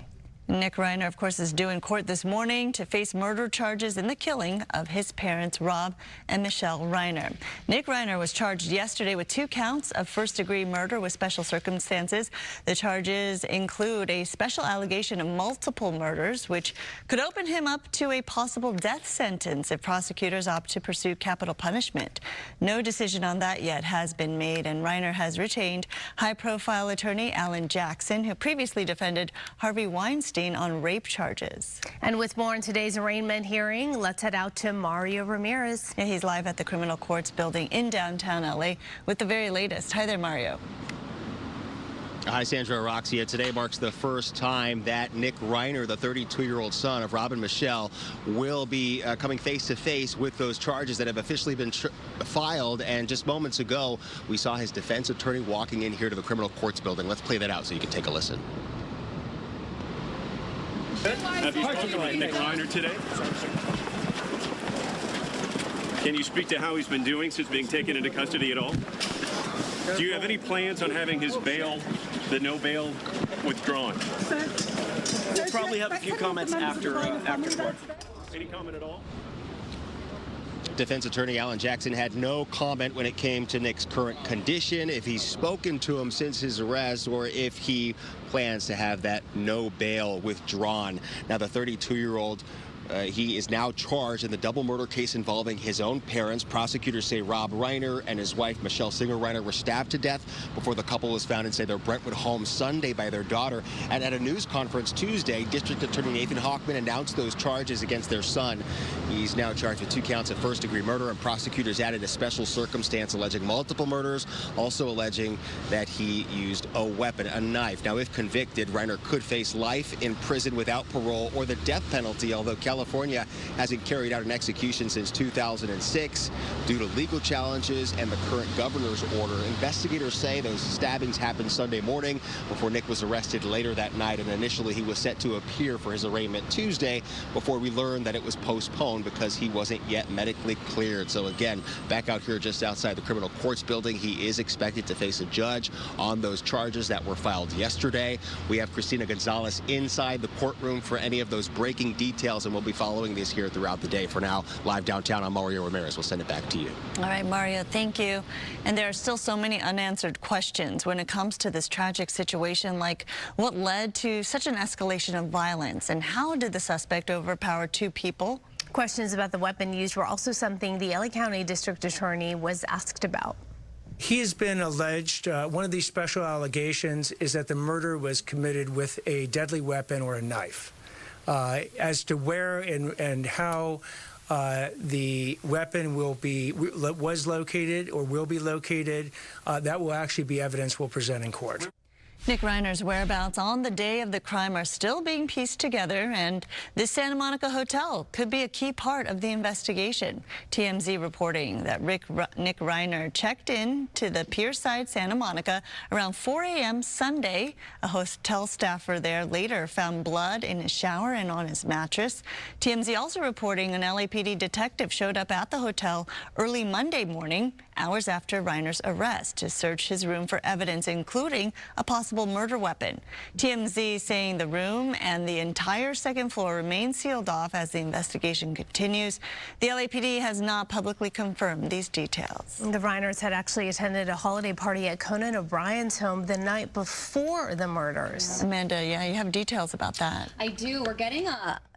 Nick Reiner, of course, is due in court this morning to face murder charges in the killing of his parents, Rob and Michele Reiner. Nick Reiner was charged yesterday with 2 counts of first-degree murder with special circumstances. The charges include a special allegation of multiple murders, which could open him up to a possible death sentence if prosecutors opt to pursue capital punishment. No decision on that yet has been made, and Reiner has retained high-profile attorney Alan Jackson, who previously defended Harvey Weinstein on rape charges. And with more on today's arraignment hearing, let's head out to Mario Ramirez. Yeah, he's live at the criminal courts building in downtown LA with the very latest. Hi there, Mario. Hi, Sandra, Roxy. Today marks the first time that Nick Reiner, the 32-year-old son of Rob and Michele, will be coming face-to-face with those charges that have officially been filed. And just moments ago, we saw his defense attorney walking in here to the criminal courts building. Let's play that out so you can take a listen. Have you spoken with Nick Reiner today? Can you speak to how he's been doing since being taken into custody at all? Do you have any plans on having his bail, the no bail, withdrawn? We'll probably have a few comments after court. Any comment at all? Defense attorney Alan Jackson had no comment when it came to Nick's current condition, if he's spoken to him since his arrest, or if he plans to have that no bail withdrawn. Now, the 32-year-old he is now charged in the double murder case involving his own parents. Prosecutors say Rob Reiner and his wife, Michele Reiner, were stabbed to death before the couple was found inside their Brentwood home Sunday by their daughter. And at a news conference Tuesday, District Attorney Nathan Hochman announced those charges against their son. He's now charged with 2 counts of first-degree murder, and prosecutors added a special circumstance alleging multiple murders, also alleging that he used a weapon, a knife. Now, if convicted, Reiner could face life in prison without parole or the death penalty, although California hasn't carried out an execution since 2006 due to legal challenges and the current governor's order. Investigators say those stabbings happened Sunday morning before Nick was arrested later that night, and initially he was set to appear for his arraignment Tuesday before we learned that it was postponed because he wasn't yet medically cleared. So again, back out here just outside the criminal courts building, he is expected to face a judge on those charges that were filed yesterday. We have Christina Gonzalez inside the courtroom for any of those breaking details, and we'll be be following this here throughout the day. For now, live downtown, I'm Mario Ramirez. We'll send it back to you. All right, Mario, thank you. And there are still so many unanswered questions when it comes to this tragic situation, like what led to such an escalation of violence, and how did the suspect overpower two people? Questions about the weapon used were also something the LA County District Attorney was asked about. He has been alleged, one of these special allegations is that the murder was committed with a deadly weapon or a knife. As to where and how the weapon was located or will be located, that will actually be evidence we'll present in court. Nick Reiner's whereabouts on the day of the crime are still being pieced together, and this Santa Monica hotel could be a key part of the investigation. TMZ reporting that Nick Reiner checked in to the Pierside Santa Monica around 4 a.m. Sunday. A hotel staffer there later found blood in his shower and on his mattress. TMZ also reporting an LAPD detective showed up at the hotel early Monday morning, hours after Reiner's arrest, to search his room for evidence, including a possible murder weapon. TMZ saying the room and the entire second floor remain sealed off as the investigation continues. The LAPD has not publicly confirmed these details. The Reiners had actually attended a holiday party at Conan O'Brien's home the night before the murders. Amanda, yeah, you have details about that. I do. We're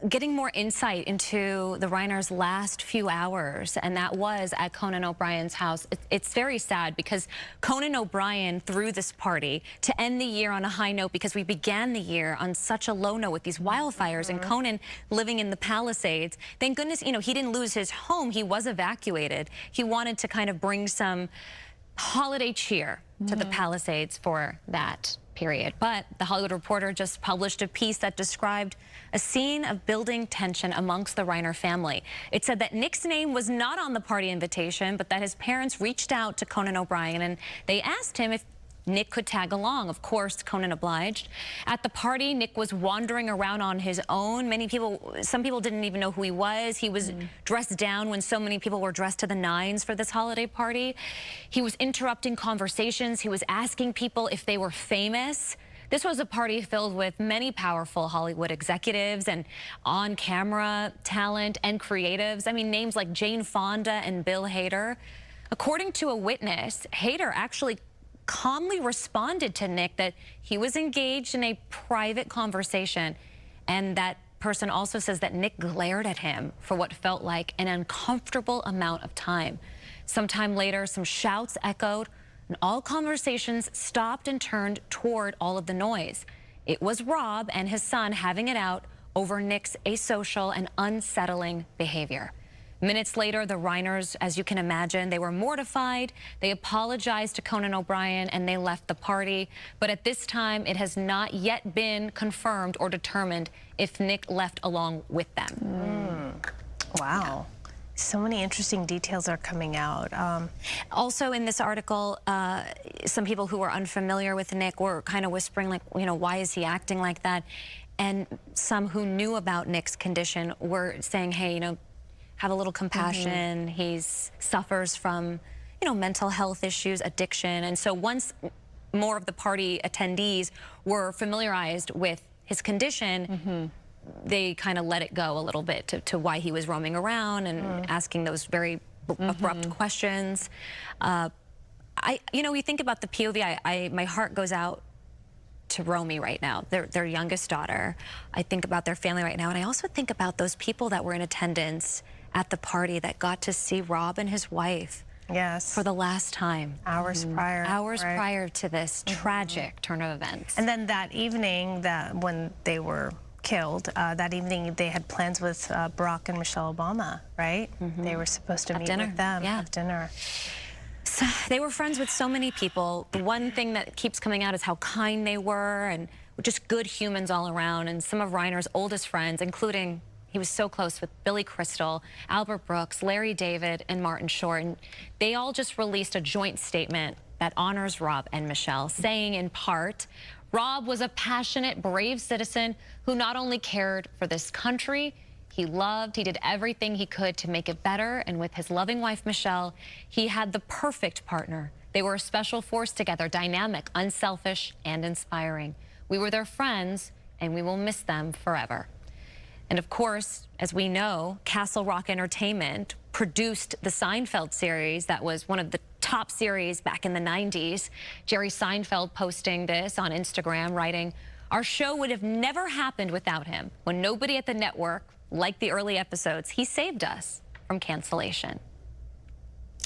getting more insight into the Reiners' last few hours, and that was at Conan O'Brien's house. It's very sad because Conan O'Brien threw this party to end the year on a high note, because we began the year on such a low note with these wildfires, and Conan living in the Palisades. Thank goodness, you know, he didn't lose his home. He was evacuated. He wanted to kind of bring some holiday cheer to the Palisades for that period. But the Hollywood Reporter just published a piece that described a scene of building tension amongst the Reiner family. It said that Nick's name was not on the party invitation, but that his parents reached out to Conan O'Brien and they asked him if Nick could tag along. Of course, Conan obliged. At the party, Nick was wandering around on his own. Some people didn't even know who he was. He was dressed down when so many people were dressed to the nines for this holiday party. He was interrupting conversations. He was asking people if they were famous. This was a party filled with many powerful Hollywood executives and on-camera talent and creatives. I mean, names like Jane Fonda and Bill Hader. According to a witness, Hader actually calmly responded to Nick that he was engaged in a private conversation, and that person also says that Nick glared at him for what felt like an uncomfortable amount of time. Sometime later, some shouts echoed, and all conversations stopped and turned toward all of the noise. It was Rob and his son having it out over Nick's asocial and unsettling behavior. Minutes later, the Reiners, as you can imagine, they were mortified. They apologized to Conan O'Brien and they left the party. But at this time, it has not yet been confirmed or determined if Nick left along with them. Wow. So many interesting details are coming out. Also in this article, some people who were unfamiliar with Nick were kind of whispering, like, you know, why is he acting like that? And some who knew about Nick's condition were saying, hey, you know, have a little compassion. He suffers from, you know, mental health issues, addiction. And so once more of the party attendees were familiarized with his condition, they kind of let it go a little bit to why he was roaming around and asking those very abrupt questions. You know, you think about the POV, my heart goes out to Romy right now, their youngest daughter. I think about their family right now, and I also think about those people that were in attendance at the party that got to see Rob and his wife for the last time. Hours prior. Hours prior to this tragic turn of events. And then that evening, when they were killed, that evening they had plans with Barack and Michelle Obama, right? They were supposed to meet with them, have dinner. So they were friends with so many people. The one thing that keeps coming out is how kind they were and just good humans all around. And some of Reiner's oldest friends, including, he was so close with Billy Crystal, Albert Brooks, Larry David, and Martin Short. And they all just released a joint statement that honors Rob and Michele, saying in part, Rob was a passionate, brave citizen who not only cared for this country, he did everything he could to make it better. And with his loving wife, Michele, he had the perfect partner. They were a special force together, dynamic, unselfish, and inspiring. We were their friends, and we will miss them forever. And of course, as we know, Castle Rock Entertainment produced the Seinfeld series that was one of the top series back in the 90s. Jerry Seinfeld posting this on Instagram, writing, "Our show would have never happened without him. When nobody at the network liked the early episodes, he saved us from cancellation."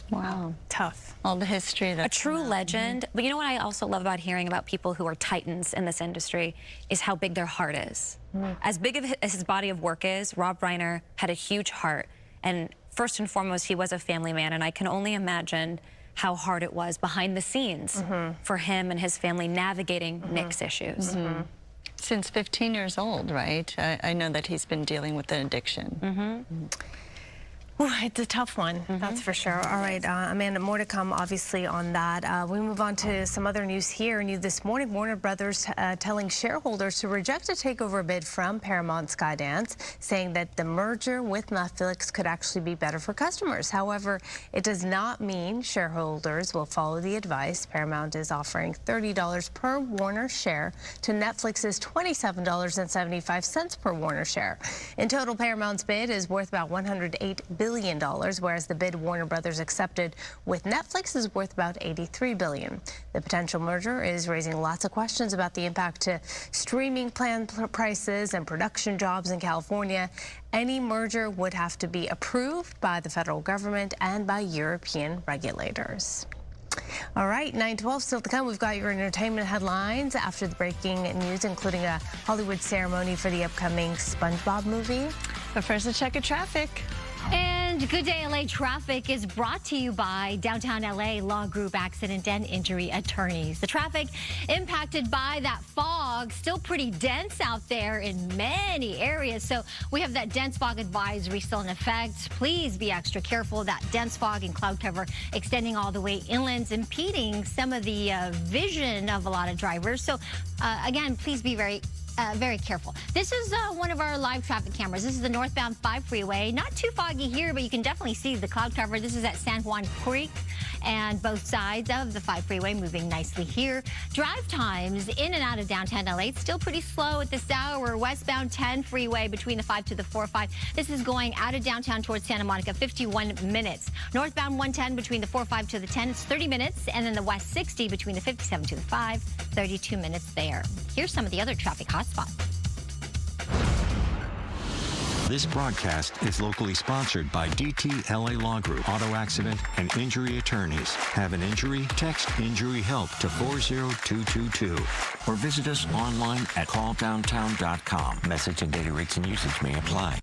Wow. Tough. All the history. A true legend. But you know what I also love about hearing about people who are titans in this industry is how big their heart is. As big as his body of work is, Rob Reiner had a huge heart. And first and foremost, he was a family man. And I can only imagine how hard it was behind the scenes for him and his family navigating Nick's issues. Since 15 years old, right? I know that he's been dealing with an addiction. Ooh, it's a tough one, that's for sure. All right, Amanda, more to come, obviously, on that. We move on to some other news here. New this morning, Warner Brothers telling shareholders to reject a takeover bid from Paramount Skydance, saying that the merger with Netflix could actually be better for customers. However, it does not mean shareholders will follow the advice. Paramount is offering $30 per Warner share to Netflix's $27.75 per Warner share. In total, Paramount's bid is worth about $108 billion, whereas the bid Warner Brothers accepted with Netflix is worth about $83 billion. The potential merger is raising lots of questions about the impact to streaming plan prices and production jobs in California. Any merger would have to be approved by the federal government and by European regulators. All right, 9:12 still to come. We've got your entertainment headlines after the breaking news, including a Hollywood ceremony for the upcoming SpongeBob movie. But first, let's check your traffic. And Good Day LA Traffic is brought to you by Downtown LA Law Group Accident and Injury Attorneys. The traffic impacted by that fog, still pretty dense out there in many areas. So we have that dense fog advisory still in effect. Please be extra careful. That dense fog and cloud cover extending all the way inland, impeding some of the vision of a lot of drivers. So again, please be very careful. This is one of our live traffic cameras. This is the northbound 5 freeway. Not too foggy here, but you can definitely see the cloud cover. This is at San Juan Creek, and both sides of the 5 freeway moving nicely here. Drive times in and out of downtown LA, it's still pretty slow at this hour. Westbound 10 freeway between the 5 to the 405. This is going out of downtown towards Santa Monica, 51 minutes. Northbound 110 between the 405 to the 10, it's 30 minutes. And then the West 60 between the 57 to the 5, 32 minutes there. Here's some of the other traffic hotspots. This broadcast is locally sponsored by DT LA Law Group, Auto Accident and Injury Attorneys. Have an injury? Text Injury Help to 40222 or visit us online at calldowntown.com. Message and data rates and usage may apply.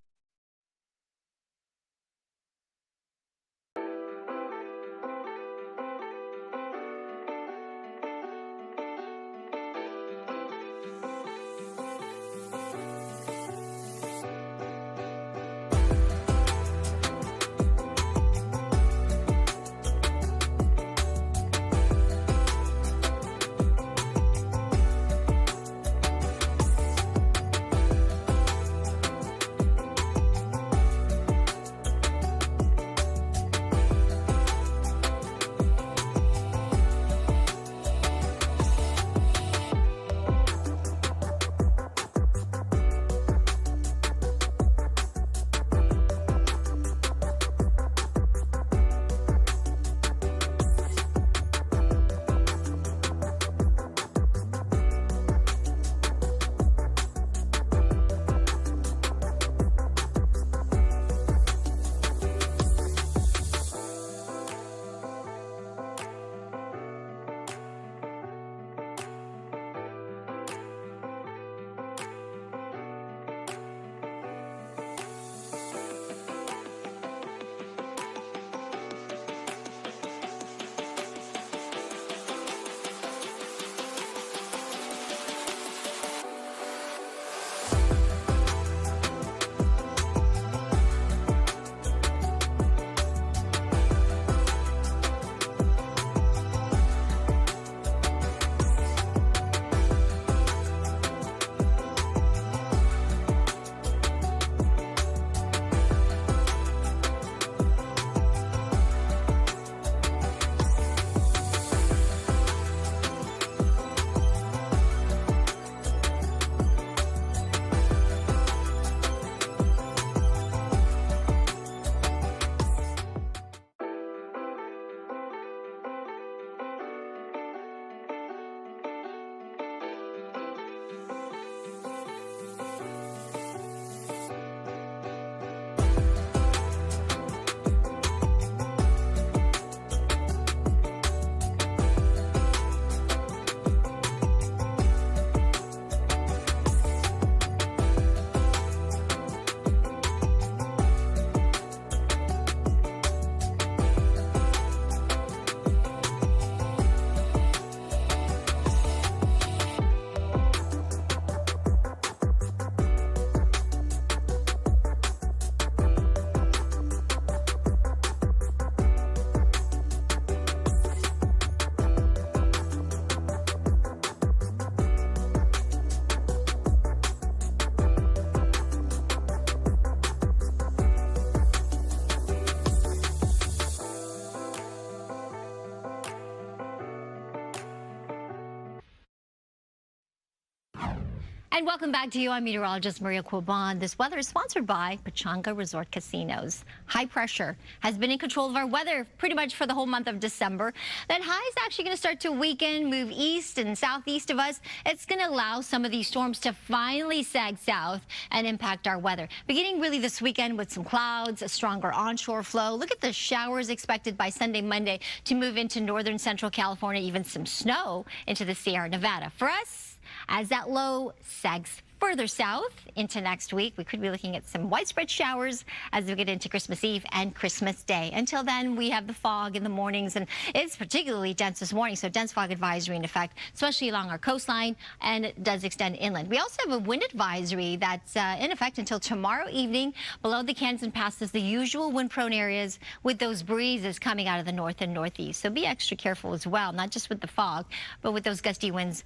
And welcome back to you. I'm meteorologist Maria Quaban. This weather is sponsored by Pechanga Resort Casinos. High pressure has been in control of our weather pretty much for the whole month of December. That high is actually going to start to weaken, move east and southeast of us. It's going to allow some of these storms to finally sag south and impact our weather. Beginning really this weekend with some clouds, a stronger onshore flow. Look at the showers expected by Sunday, Monday to move into northern central California, even some snow into the Sierra Nevada. For us, as that low sags further south into next week, we could be looking at some widespread showers as we get into Christmas Eve and Christmas Day. Until then, we have the fog in the mornings, and it's particularly dense this morning, so dense fog advisory in effect, especially along our coastline, and it does extend inland. We also have a wind advisory that's in effect until tomorrow evening below the canyons and passes the usual wind-prone areas with those breezes coming out of the north and northeast. So be extra careful as well, not just with the fog, but with those gusty winds,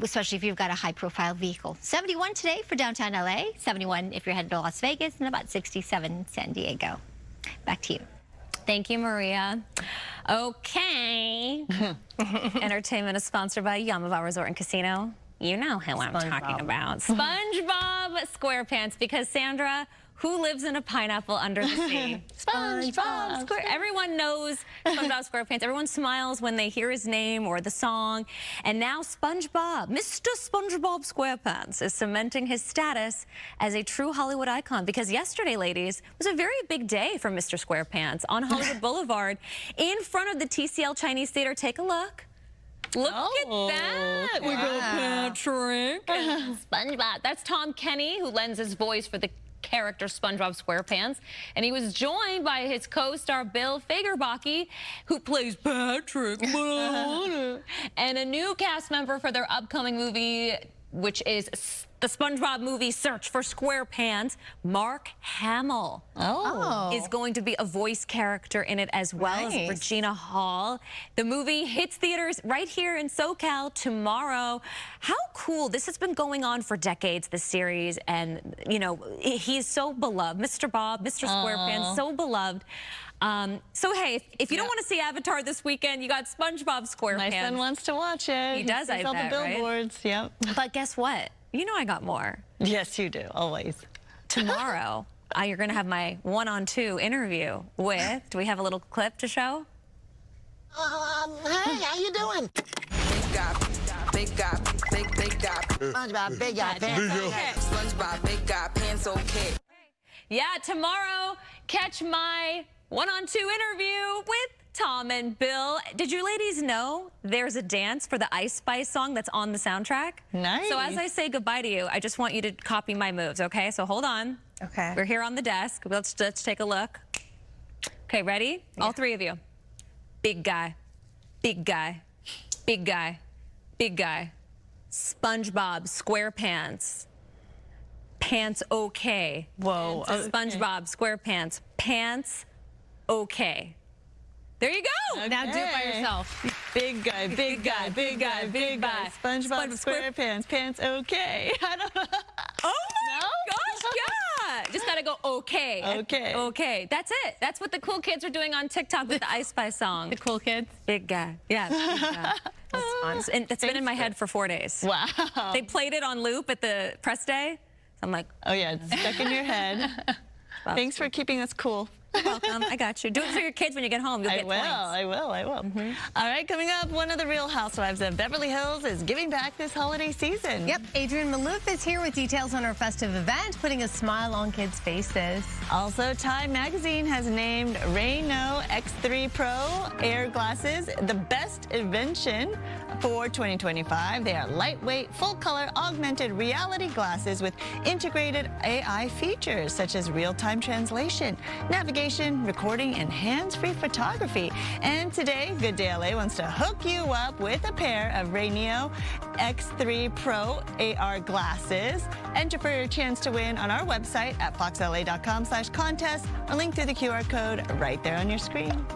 especially if you've got a high-profile vehicle. 71 today for downtown LA, 71 if you're headed to Las Vegas, and about 67 in San Diego. Back to you. Thank you, Maria. Okay. Entertainment is sponsored by Yamava Resort and Casino. You know who I'm talking about. SpongeBob SquarePants, because Sandra, who lives in a pineapple under the sea? SpongeBob SquarePants. Everyone knows SpongeBob SquarePants. Everyone smiles when they hear his name or the song. And now SpongeBob, Mr. SpongeBob SquarePants, is cementing his status as a true Hollywood icon. Because yesterday, ladies, was a very big day for Mr. SquarePants on Hollywood Boulevard in front of the TCL Chinese Theater. Take a look. Look at that. We go Patrick and SpongeBob. That's Tom Kenny, who lends his voice for the character SpongeBob SquarePants, and he was joined by his co-star Bill Fagerbakke, who plays Patrick, and a new cast member for their upcoming movie, which is the SpongeBob movie Search for SquarePants. Mark Hamill is going to be a voice character in it, as well as Regina Hall. The movie hits theaters right here in SoCal tomorrow. How cool. This has been going on for decades, this series, and, you know, he's so beloved. Mr. Bob, Mr. SquarePants, so beloved. So, hey, if you don't want to see Avatar this weekend, you got SpongeBob SquarePants. My son wants to watch it. He does, I bet, all the billboards, right? Yep. But guess what? You know I got more. Yes, you do, always. Tomorrow, you're going to have my one-on-two interview with, do we have a little clip to show? Hey, how you doing? Big guy, big guy, big guy. SpongeBob, big guy, pants okay. SpongeBob, big guy, pants okay. Yeah, tomorrow, catch my one-on-two interview with Tom and Bill. Did you ladies know there's a dance for the Ice Spice song that's on the soundtrack? Nice. So as I say goodbye to you, I just want you to copy my moves, okay? So hold on. Okay. We're here on the desk. Let's take a look. Okay, ready? Yeah. All three of you. Big guy, big guy, big guy, big guy. SpongeBob SquarePants. Pants okay. Whoa. SpongeBob SquarePants. Pants okay. There you go. Okay. Now do it by yourself. Big guy, big guy, big guy, big guy. SpongeBob SquarePants, pants okay. I don't know. Oh my gosh, yeah. Just gotta go okay. Okay. Okay. That's it. That's what the cool kids are doing on TikTok with the Ice Spice song. The cool kids? Big guy. Yeah. Big guy. That's fun. And it's been in my head for 4 days. Wow. They played it on loop at the press day. I'm like, oh yeah, it's stuck in your head. Thanks for keeping us cool. You're welcome. I got you. Do it for your kids when you get home. You'll get points. I will. All right, coming up, one of the Real Housewives of Beverly Hills is giving back this holiday season. Yep, Adrienne Maloof is here with details on her festive event, putting a smile on kids' faces. Also, Time Magazine has named Reno X3 Pro Air glasses the best invention for 2025. They are lightweight, full-color, augmented reality glasses with integrated AI features such as real-time translation, navigation, recording, and hands-free photography. And today, Good Day LA wants to hook you up with a pair of Reno X3 Pro AR glasses. Enter for your chance to win on our website at foxla.com/contest or link through the QR code right there on your screen.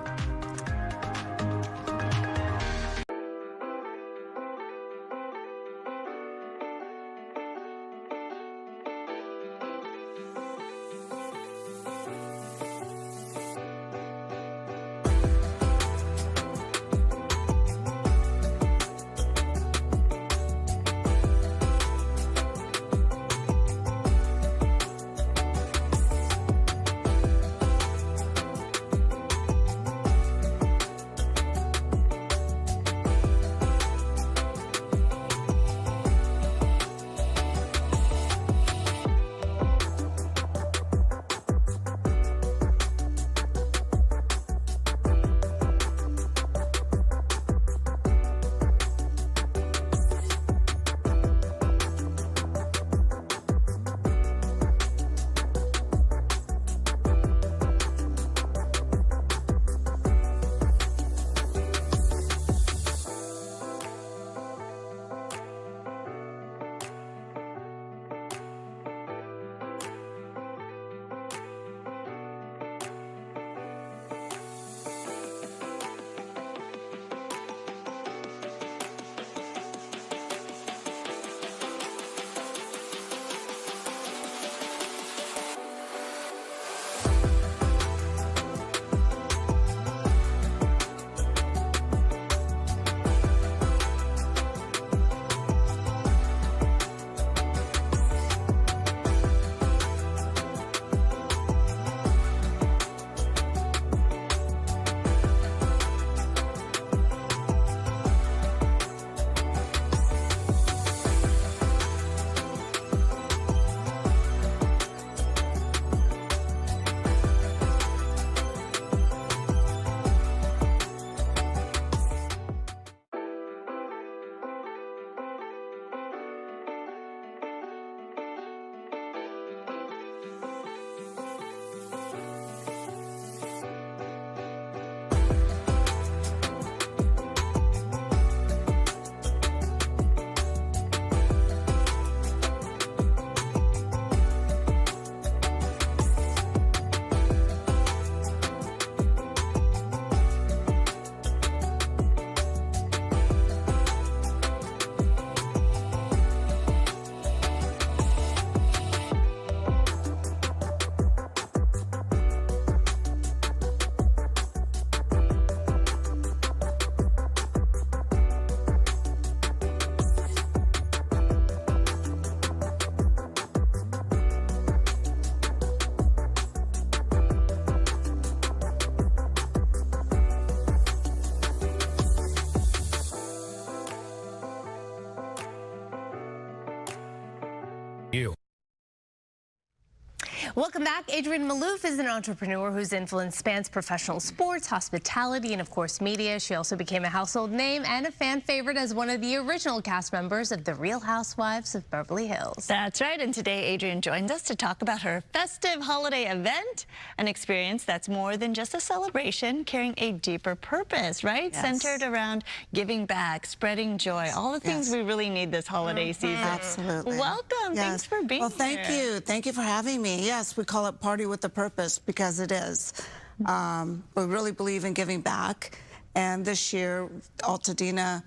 Welcome back. Adrienne Maloof is an entrepreneur whose influence spans professional sports, hospitality, and of course media. She also became a household name and a fan favorite as one of the original cast members of The Real Housewives of Beverly Hills. That's right, and today Adrienne joins us to talk about her festive holiday event, an experience that's more than just a celebration, carrying a deeper purpose, right? Yes. Centered around giving back, spreading joy, all the things we really need this holiday season. Absolutely. Welcome. Yes. Thanks for being Well, here. thank you. Thank you for having me. Yes, we call it Party with a Purpose because it is. We really believe in giving back. And this year, Altadena,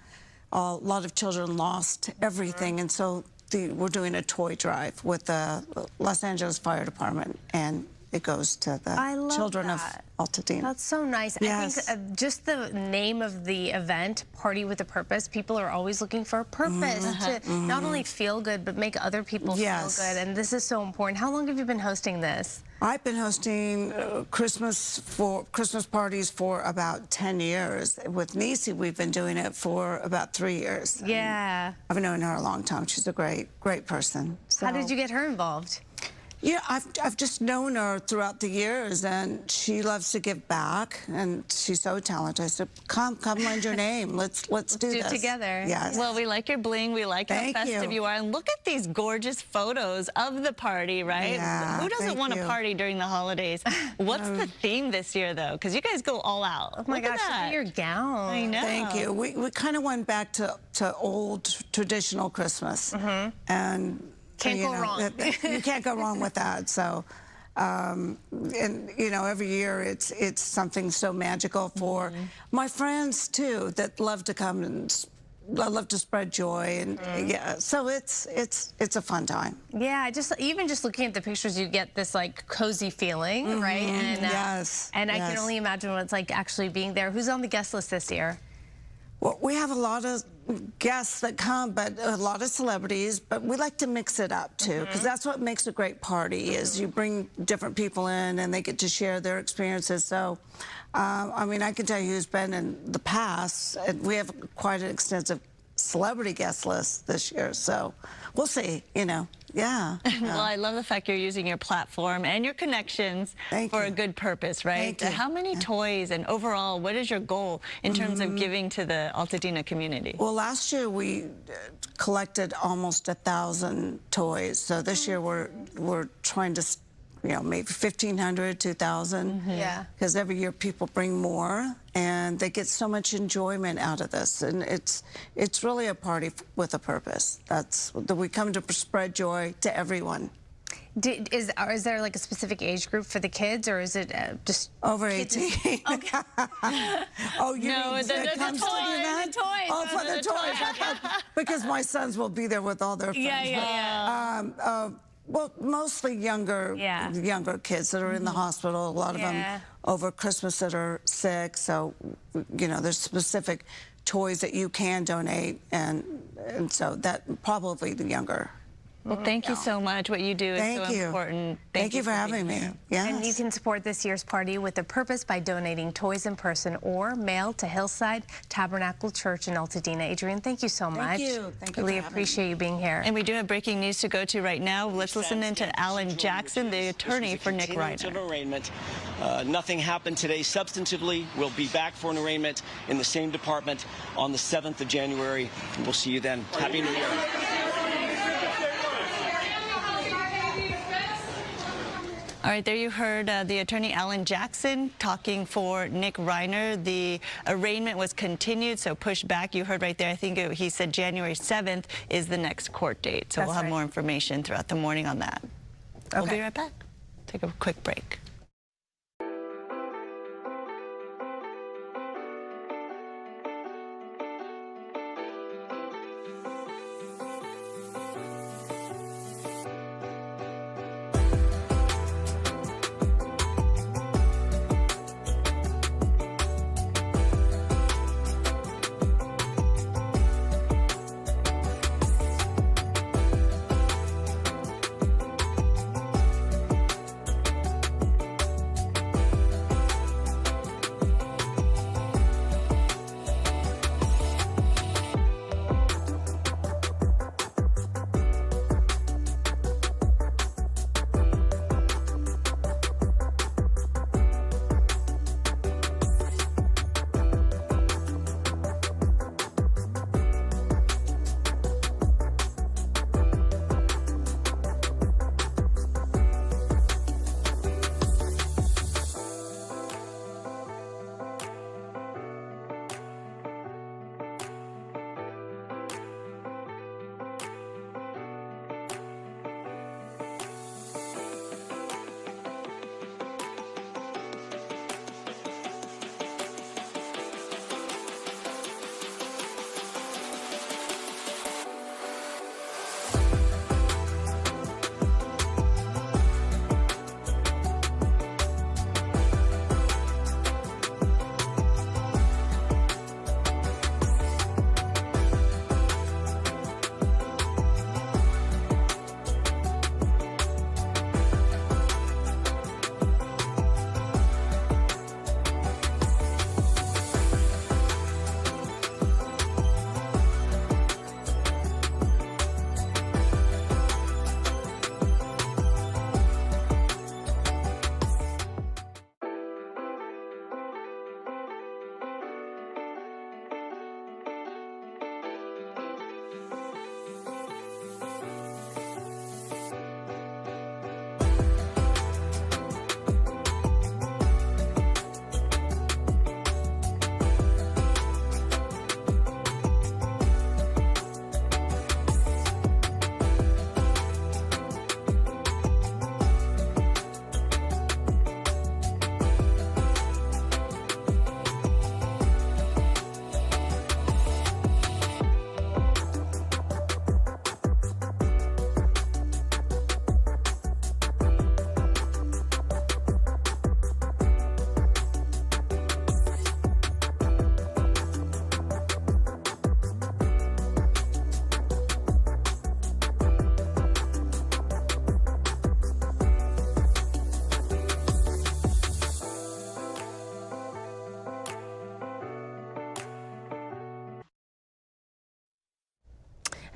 a lot of children lost everything. And so we're doing a toy drive with the Los Angeles Fire Department. And it goes to the children of Altadena. That's so nice. Yes. I think just the name of the event, Party with a Purpose, people are always looking for a purpose to not only feel good, but make other people feel good. And this is so important. How long have you been hosting this? I've been hosting Christmas parties for about 10 years. With Nisi, we've been doing it for about 3 years. Yeah. I've known her a long time. She's a great person. So. How did you get her involved? Yeah, I've just known her throughout the years, and she loves to give back, and she's so talented. I said, come lend your name. Let's do this it together. Yes. Well, we like your bling. We like how festive you are. And look at these gorgeous photos of the party, right? Yeah, who doesn't want to party during the holidays? What's the theme this year, though? Because you guys go all out. Oh, my gosh, look at your gown. I know. Thank you. We kind of went back to old traditional Christmas. And can't go wrong. You can't go wrong with that. So, and you know, every year it's something so magical for my friends too that love to come and love to spread joy, and yeah. So it's a fun time. Yeah, even just looking at the pictures, you get this like cozy feeling, right? And yes. And I can only imagine what it's like actually being there. Who's on the guest list this year? Well, we have a lot of guests that come, but a lot of celebrities, but we like to mix it up too, because that's what makes a great party, is you bring different people in and they get to share their experiences. So, I mean, I can tell you who's been in the past, and we have quite an extensive celebrity guest list this year, so we'll see, you know. Yeah. Well, I love the fact you're using your platform and your connections for a good purpose, right? How many toys, and overall, what is your goal in terms of giving to the Altadena community? Well, last year we collected almost 1,000 toys. So this year we're trying to, you know, maybe 1,500, 2,000. Yeah. Because every year people bring more, and they get so much enjoyment out of this, and it's really a party with a purpose. We come to spread joy to everyone. Is there like a specific age group for the kids, or is it just over 18? Okay. Oh, you know, mean the toys. Oh, for the toys. Because my sons will be there with all their friends. Yeah. Well, mostly younger kids that are in the hospital. A lot of them over Christmas that are sick. So, you know, there's specific toys that you can donate, and so that probably the younger. Well, thank you so much. What you do is so important. Thank you for having me. Yes. And you can support this year's party with a purpose by donating toys in person or mail to Hillside Tabernacle Church in Altadena. Adrienne, thank you so much. Thank you. Thank you. Really appreciate you being here. And we do have breaking news to go to right now. Let's listen in to Alan Jackson, the attorney for Nick Reiner. Arraignment. Nothing happened today substantively. We'll be back for an arraignment in the same department on the 7th of January. We'll see you then. Happy New Year. All right, there you heard the attorney Alan Jackson talking for Nick Reiner. The arraignment was continued, so pushed back. You heard right there, I think he said January 7th is the next court date. So we'll have more information throughout the morning on that. We'll be right back. Take a quick break.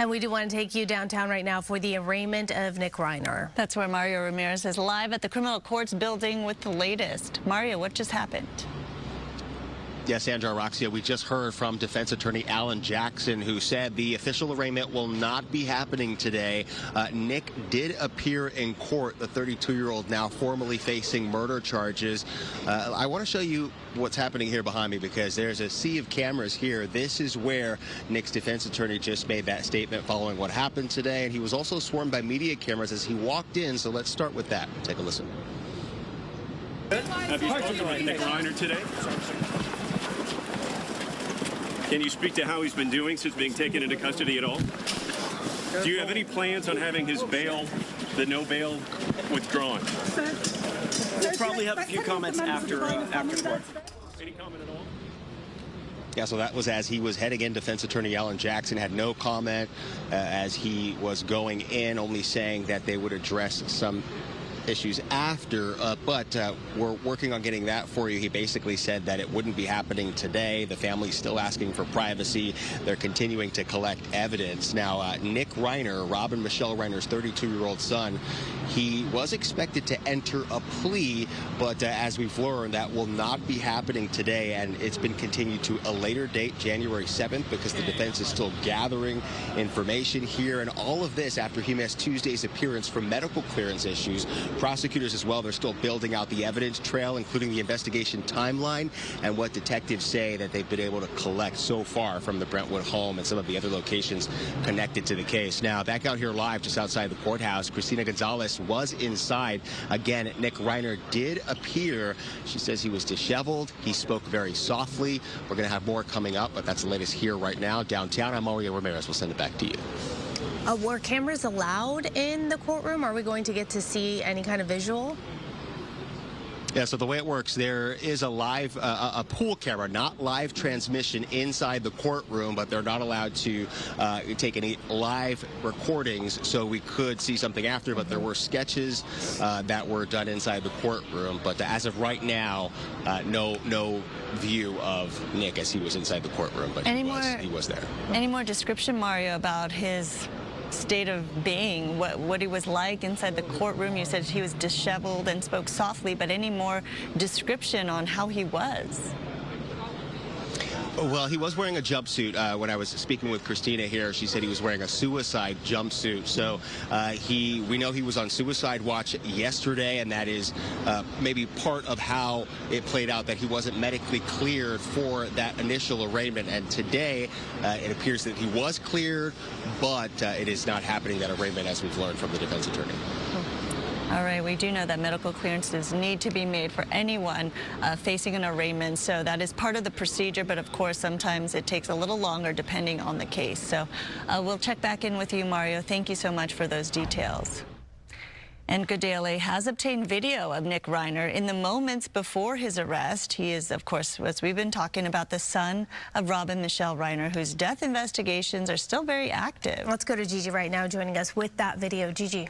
And we do want to take you downtown right now for the arraignment of Nick Reiner. That's where Mario Ramirez is live at the criminal courts building with the latest. Mario, what just happened? Yes, Sandra Roxia, we just heard from defense attorney Alan Jackson, who said the official arraignment will not be happening today. Nick did appear in court, the 32-year-old now formally facing murder charges. I want to show you what's happening here behind me because there's a sea of cameras here. This is where Nick's defense attorney just made that statement following what happened today, and he was also swarmed by media cameras as he walked in, so let's start with that. Take a listen. Have you spoken to Nick Reiner today? Can you speak to how he's been doing since being taken into custody at all? Do you have any plans on having his bail, the no bail, withdrawn? We'll probably have a few comments after court. Any comment at all? Yeah, so that was as he was heading in. Defense attorney Alan Jackson had no comment as he was going in, only saying that they would address some issues after, but we're working on getting that for you. He basically said that it wouldn't be happening today. The family's still asking for privacy. They're continuing to collect evidence. Now, Nick Reiner, Rob and Michele Reiner's 32-year-old son, he was expected to enter a plea, but as we've learned, that will not be happening today, and it's been continued to a later date, January 7th, because the defense is still gathering information here, and all of this after he missed Tuesday's appearance for medical clearance issues. Prosecutors as well, they're still building out the evidence trail, including the investigation timeline and what detectives say that they've been able to collect so far from the Brentwood home and some of the other locations connected to the case. Now, back out here live just outside the courthouse, Christina Gonzalez was inside. Again, Nick Reiner did appear. She says he was disheveled. He spoke very softly. We're going to have more coming up, but that's the latest here right now. Downtown, I'm Mario Ramirez. We'll send it back to you. Were cameras allowed in the courtroom? Are we going to get to see any kind of visual? Yeah, so the way it works, there is a live, a pool camera, not live transmission inside the courtroom, but they're not allowed to take any live recordings, so we could see something after, but there were sketches that were done inside the courtroom. But as of right now, no view of Nick as he was inside the courtroom, but he was there. Any more description, Mario, about his state of being, what he was like inside the courtroom? You said he was disheveled and spoke softly, but any more description on how he was? Well, he was wearing a jumpsuit. When I was speaking with Christina here, she said he was wearing a suicide jumpsuit. So we know he was on suicide watch yesterday, and that is maybe part of how it played out, that he wasn't medically cleared for that initial arraignment. And today, it appears that he was cleared, but it is not happening, that arraignment, as we've learned from the defense attorney. All right, we do know that medical clearances need to be made for anyone facing an arraignment, so that is part of the procedure, but of course sometimes it takes a little longer depending on the case. So we'll check back in with you, Mario. Thank you so much for those details. And Good Day LA has obtained video of Nick Reiner in the moments before his arrest. He is, of course, as we've been talking about, the son of Rob and Michele Reiner, whose death investigations are still very active. Let's go to Gigi right now, joining us with that video. Gigi.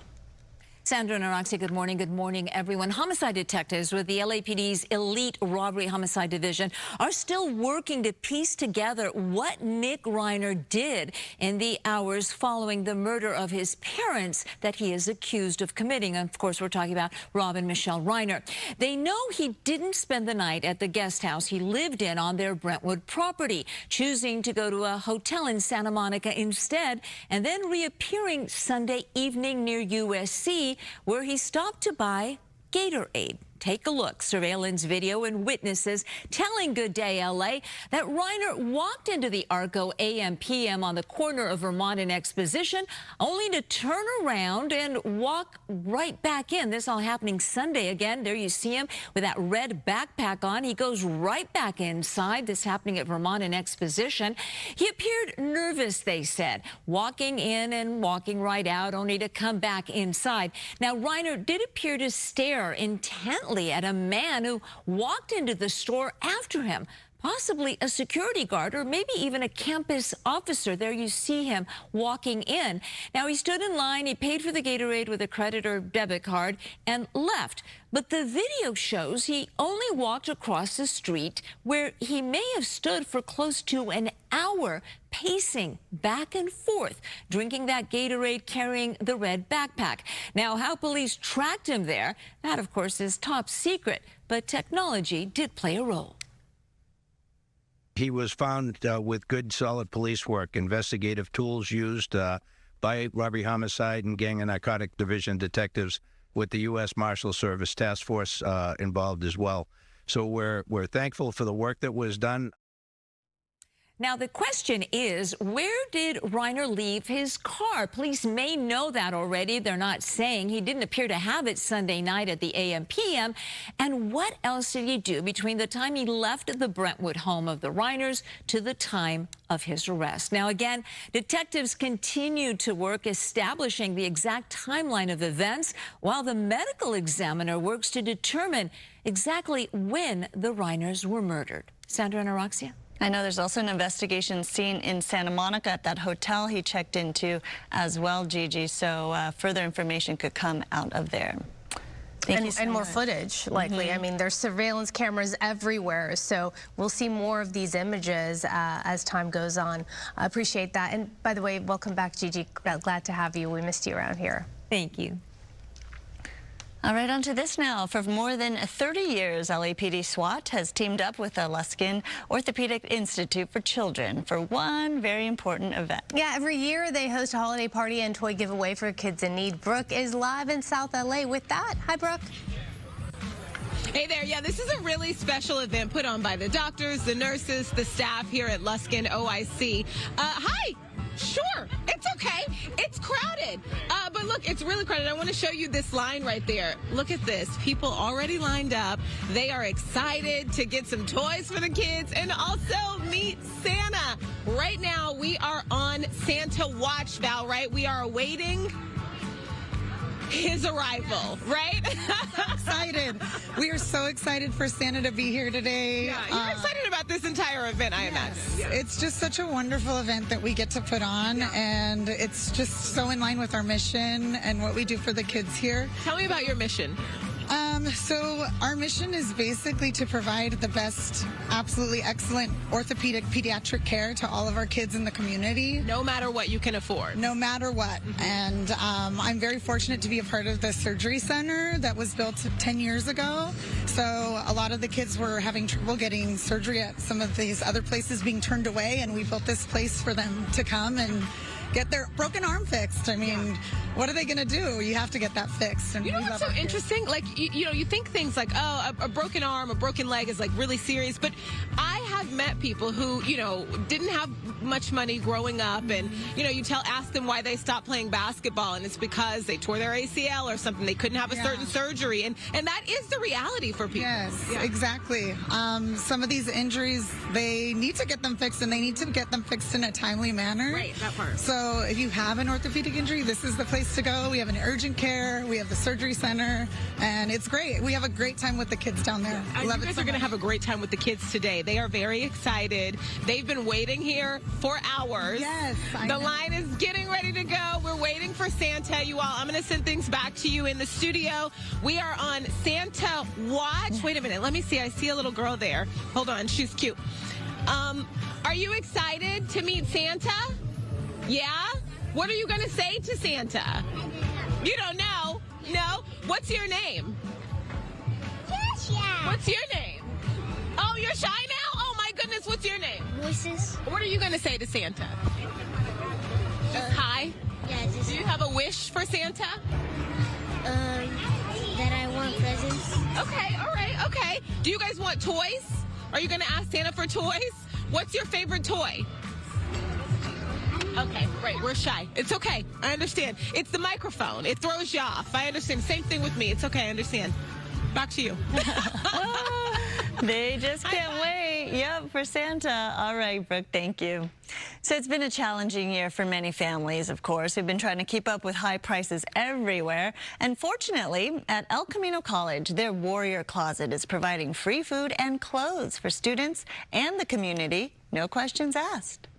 Sandra and Roxy, good morning. Good morning, everyone. Homicide detectives with the LAPD's elite robbery homicide division are still working to piece together what Nick Reiner did in the hours following the murder of his parents that he is accused of committing. Of course, we're talking about Rob and Michele Reiner. They know he didn't spend the night at the guest house he lived in on their Brentwood property, choosing to go to a hotel in Santa Monica instead, and then reappearing Sunday evening near USC, where he stopped to buy Gatorade. Take a look. Surveillance video and witnesses telling Good Day LA that Reiner walked into the Arco AM/PM on the corner of Vermont and Exposition, only to turn around and walk right back in. This all happening Sunday again. There you see him with that red backpack on. He goes right back inside. This happening at Vermont and Exposition. He appeared nervous, they said, walking in and walking right out, only to come back inside. Now, Reiner did appear to stare intently at a man who walked into the store after him, possibly a security guard or maybe even a campus officer. There you see him walking in. Now, he stood in line, he paid for the Gatorade with a credit or debit card and left. But the video shows he only walked across the street, where he may have stood for close to an hour, pacing back and forth, drinking that Gatorade, carrying the red backpack. Now, how police tracked him there, that, of course, is top secret, but technology did play a role. He was found with good, solid police work, investigative tools used by robbery, homicide, and gang and narcotic division detectives with the U.S. Marshal Service Task Force involved as well. So we're thankful for the work that was done. Now, the question is, where did Reiner leave his car? Police may know that already. They're not saying. He didn't appear to have it Sunday night at the AM/PM. And what else did he do between the time he left the Brentwood home of the Reiners to the time of his arrest? Now, again, detectives continue to work establishing the exact timeline of events, while the medical examiner works to determine exactly when the Reiners were murdered. Sandra and Araxia? I know there's also an investigation scene in Santa Monica at that hotel he checked into as well, Gigi, so further information could come out of there. Thank you so and more much. footage, likely. I mean, there's surveillance cameras everywhere, so we'll see more of these images as time goes on. I appreciate that. And by the way, welcome back, Gigi. Glad to have you. We missed you around here. Thank you. All right, on to this now. For more than 30 years, LAPD SWAT has teamed up with the Luskin Orthopedic Institute for Children for one very important event. Yeah, every year they host a holiday party and toy giveaway for kids in need. Brooke is live in South LA with that. Hi, Brooke. Hey there. Yeah, this is a really special event put on by the doctors, the nurses, the staff here at Luskin OIC. Hi. Sure, it's okay. It's crowded. But look, it's really crowded. I want to show you this line right there. Look at this. People already lined up. They are excited to get some toys for the kids and also meet Santa. Right now, we are on Santa watch, Val, right? We are awaiting his arrival, right? So excited. We are so excited for Santa to be here today. Yeah, you're excited about this entire event, I imagine. Yeah. It's just such a wonderful event that we get to put on, and it's just so in line with our mission and what we do for the kids here. Tell me about your mission. So our mission is basically to provide the best, absolutely excellent orthopedic pediatric care to all of our kids in the community. No matter what you can afford. No matter what. Mm-hmm. And I'm very fortunate to be a part of the surgery center that was built 10 years ago. So a lot of the kids were having trouble getting surgery at some of these other places being turned away, and we built this place for them to come and get their broken arm fixed. I mean, what are they going to do? You have to get that fixed. And you know what's so interesting? Like, you know, you think things like, oh, a broken arm, a broken leg is like really serious. But I have met people who, you know, didn't have much money growing up. And, you know, ask them why they stopped playing basketball. And it's because they tore their ACL or something. They couldn't have a certain surgery. And that is the reality for people. Yes, exactly. Some of these injuries, they need to get them fixed, and they need to get them fixed in a timely manner. Right, that part. So if you have an orthopedic injury, this is the place to go. We have an urgent care, we have the surgery center, and it's great. We have a great time with the kids down there. You guys are going to have a great time with the kids today. They are very excited. They've been waiting here for hours. Yes, I know. The line is getting ready to go. We're waiting for Santa, you all. I'm going to send things back to you in the studio. We are on Santa Watch. Wait a minute. Let me see. I see a little girl there. Hold on. She's cute. Are you excited to meet Santa? Yeah? What are you going to say to Santa? You don't know? No? What's your name? Yeah. What's your name? Oh, you're shy now? Oh, my goodness. What's your name? Voices. What are you going to say to Santa? Just hi? Yeah, just Do you have a wish for Santa? That I want presents. Okay, all right, okay. Do you guys want toys? Are you going to ask Santa for toys? What's your favorite toy? Okay, right, we're shy. It's okay, I understand. It's the microphone. It throws you off. I understand. Same thing with me. It's okay, I understand. Back to you. They just can't wait. Yep, for Santa. All right, Brooke, thank you. So it's been a challenging year for many families, of course, who've been trying to keep up with high prices everywhere. And fortunately, at El Camino College, their Warrior Closet is providing free food and clothes for students and the community. No questions asked.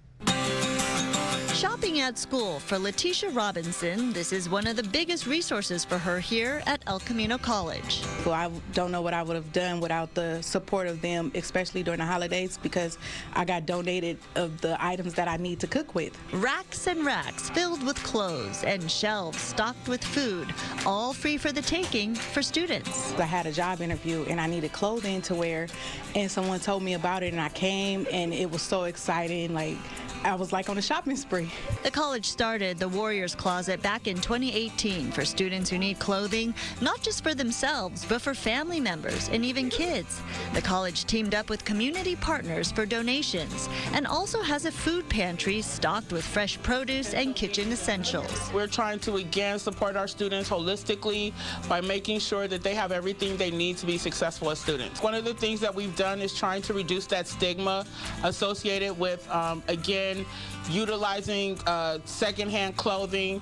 Shopping at school for Letitia Robinson, this is one of the biggest resources for her here at El Camino College. Well, I don't know what I would have done without the support of them, especially during the holidays, because I got donated of the items that I need to cook with. Racks and racks filled with clothes and shelves stocked with food, all free for the taking for students. I had a job interview and I needed clothing to wear, and someone told me about it and I came, and it was so exciting. Like, I was like on a shopping spree. The college started the Warriors Closet back in 2018 for students who need clothing, not just for themselves, but for family members and even kids. The college teamed up with community partners for donations and also has a food pantry stocked with fresh produce and kitchen essentials. We're trying to again support our students holistically by making sure that they have everything they need to be successful as students. One of the things that we've done is trying to reduce that stigma associated with, again, utilizing secondhand clothing.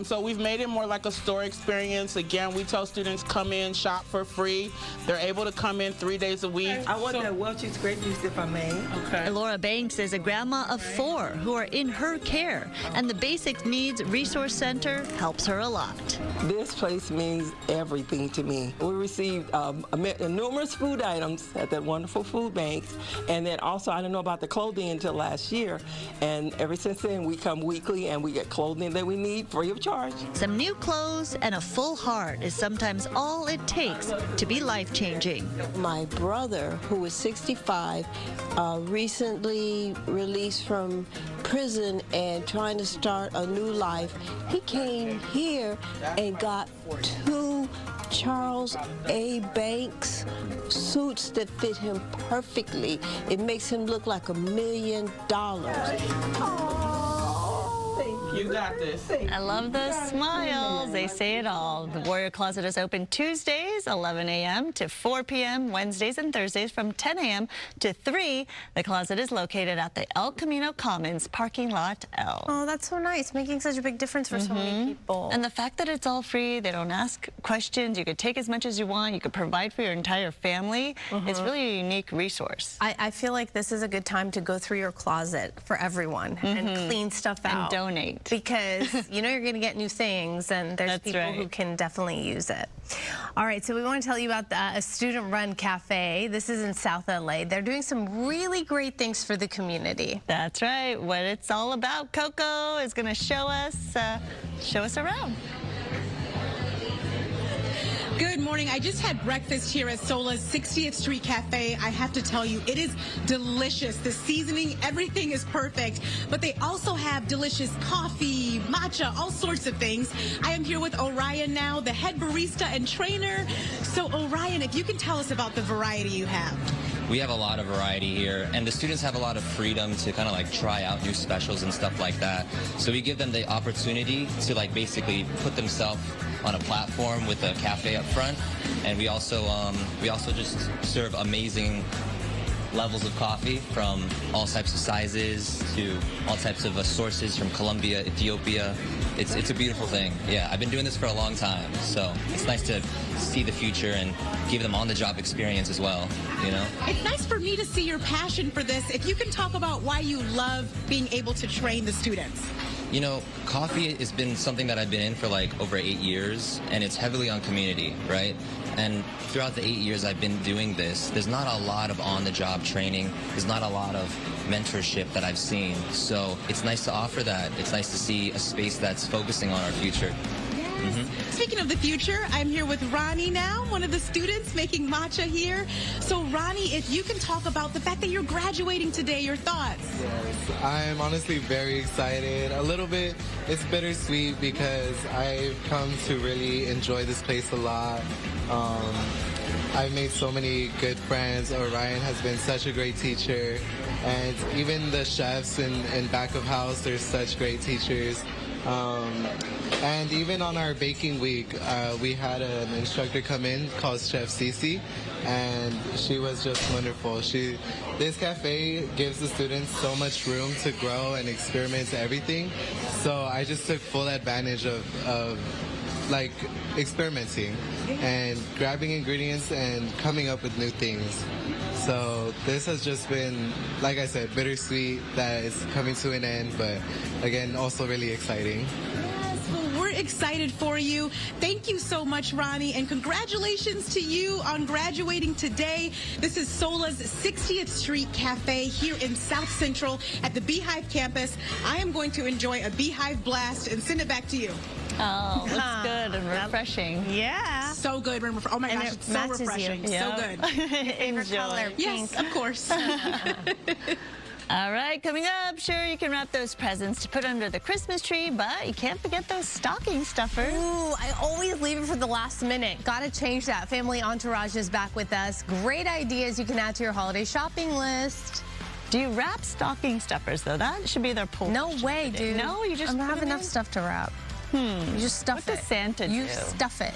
So we've made it more like a store experience. Again, we tell students come in, shop for free. They're able to come in 3 days a week. I want that Welch's grape juice if I may. Okay. Laura Banks is a grandma of 4 who are in her care, and the Basic Needs Resource Center helps her a lot. This place means everything to me. We received numerous food items at that wonderful food banks, and then also I didn't know about the clothing until last year. And ever since then, we come weekly and we get clothing that we need free of charge. Some new clothes and a full heart is sometimes all it takes to be life-changing. My brother, who is 65, recently released from prison and trying to start a new life, he came here and got 2 Charles A. Banks suits that fit him perfectly. It makes him look like $1 million. You got this. I love those smiles. They say it all. The Warrior Closet is open Tuesdays, 11 a.m. to 4 p.m., Wednesdays and Thursdays from 10 a.m. to 3. The closet is located at the El Camino Commons parking lot L. Oh, that's so nice, making such a big difference for so many people. And the fact that it's all free, they don't ask questions, you could take as much as you want, you could provide for your entire family. It's really a unique resource. I feel like this is a good time to go through your closet for everyone and clean stuff out. And donate. Because you know you're going to get new things, and there's people who can definitely use it. All right, so we want to tell you about a student-run cafe. This is in South LA. They're doing some really great things for the community. That's right. What it's all about, Coco is going to show us around. Good morning. I just had breakfast here at Sola's 60th Street Cafe. I have to tell you, it is delicious. The seasoning, everything is perfect. But they also have delicious coffee, matcha, all sorts of things. I am here with Orion now, the head barista and trainer. So Orion, if you can tell us about the variety you have. We have a lot of variety here, and the students have a lot of freedom to kind of like try out new specials and stuff like that. So we give them the opportunity to like basically put themselves on a platform with a cafe up front, and we also just serve amazing levels of coffee from all types of sizes to all types of sources from Colombia, Ethiopia. It's a beautiful thing. Yeah, I've been doing this for a long time, so it's nice to see the future and give them on-the-job experience as well, you know? It's nice for me to see your passion for this. If you can talk about why you love being able to train the students. You know, coffee has been something that I've been in for like over 8 years, and it's heavily on community, right? And throughout the 8 years I've been doing this, there's not a lot of on-the-job training. There's not a lot of mentorship that I've seen. So it's nice to offer that. It's nice to see a space that's focusing on our future. Speaking of the future, I'm here with Ronnie now, one of the students making matcha here. So Ronnie, if you can talk about the fact that you're graduating today, your thoughts. Yes, I'm honestly very excited. A little bit, it's bittersweet because I've come to really enjoy this place a lot. I've made so many good friends. Orion has been such a great teacher. And even the chefs in back of house, they're such great teachers. And even on our baking week, we had an instructor come in called Chef Cece, and she was just wonderful. This cafe gives the students so much room to grow and experiment everything. So I just took full advantage of like experimenting and grabbing ingredients and coming up with new things. So this has just been, like I said, bittersweet that it's coming to an end, but again, also really exciting. We're excited for you. Thank you so much, Ronnie, and congratulations to you on graduating today. This is SOLA's 60th Street Cafe here in South Central at the Beehive campus. I am going to enjoy a Beehive blast and send it back to you. Oh, looks good and refreshing. Yeah. So good. Oh my gosh, it's so refreshing. So good. Enjoy. Yes, of course. All right, coming up, sure, you can wrap those presents to put under the Christmas tree, but you can't forget those stocking stuffers. Ooh, I always leave it for the last minute. Gotta change that. Family Entourage is back with us. Great ideas you can add to your holiday shopping list. Do you wrap stocking stuffers, though? That should be their poll. No way, dude. No, you just I don't have enough stuff to wrap. You just stuff it. What does Santa do? You stuff it.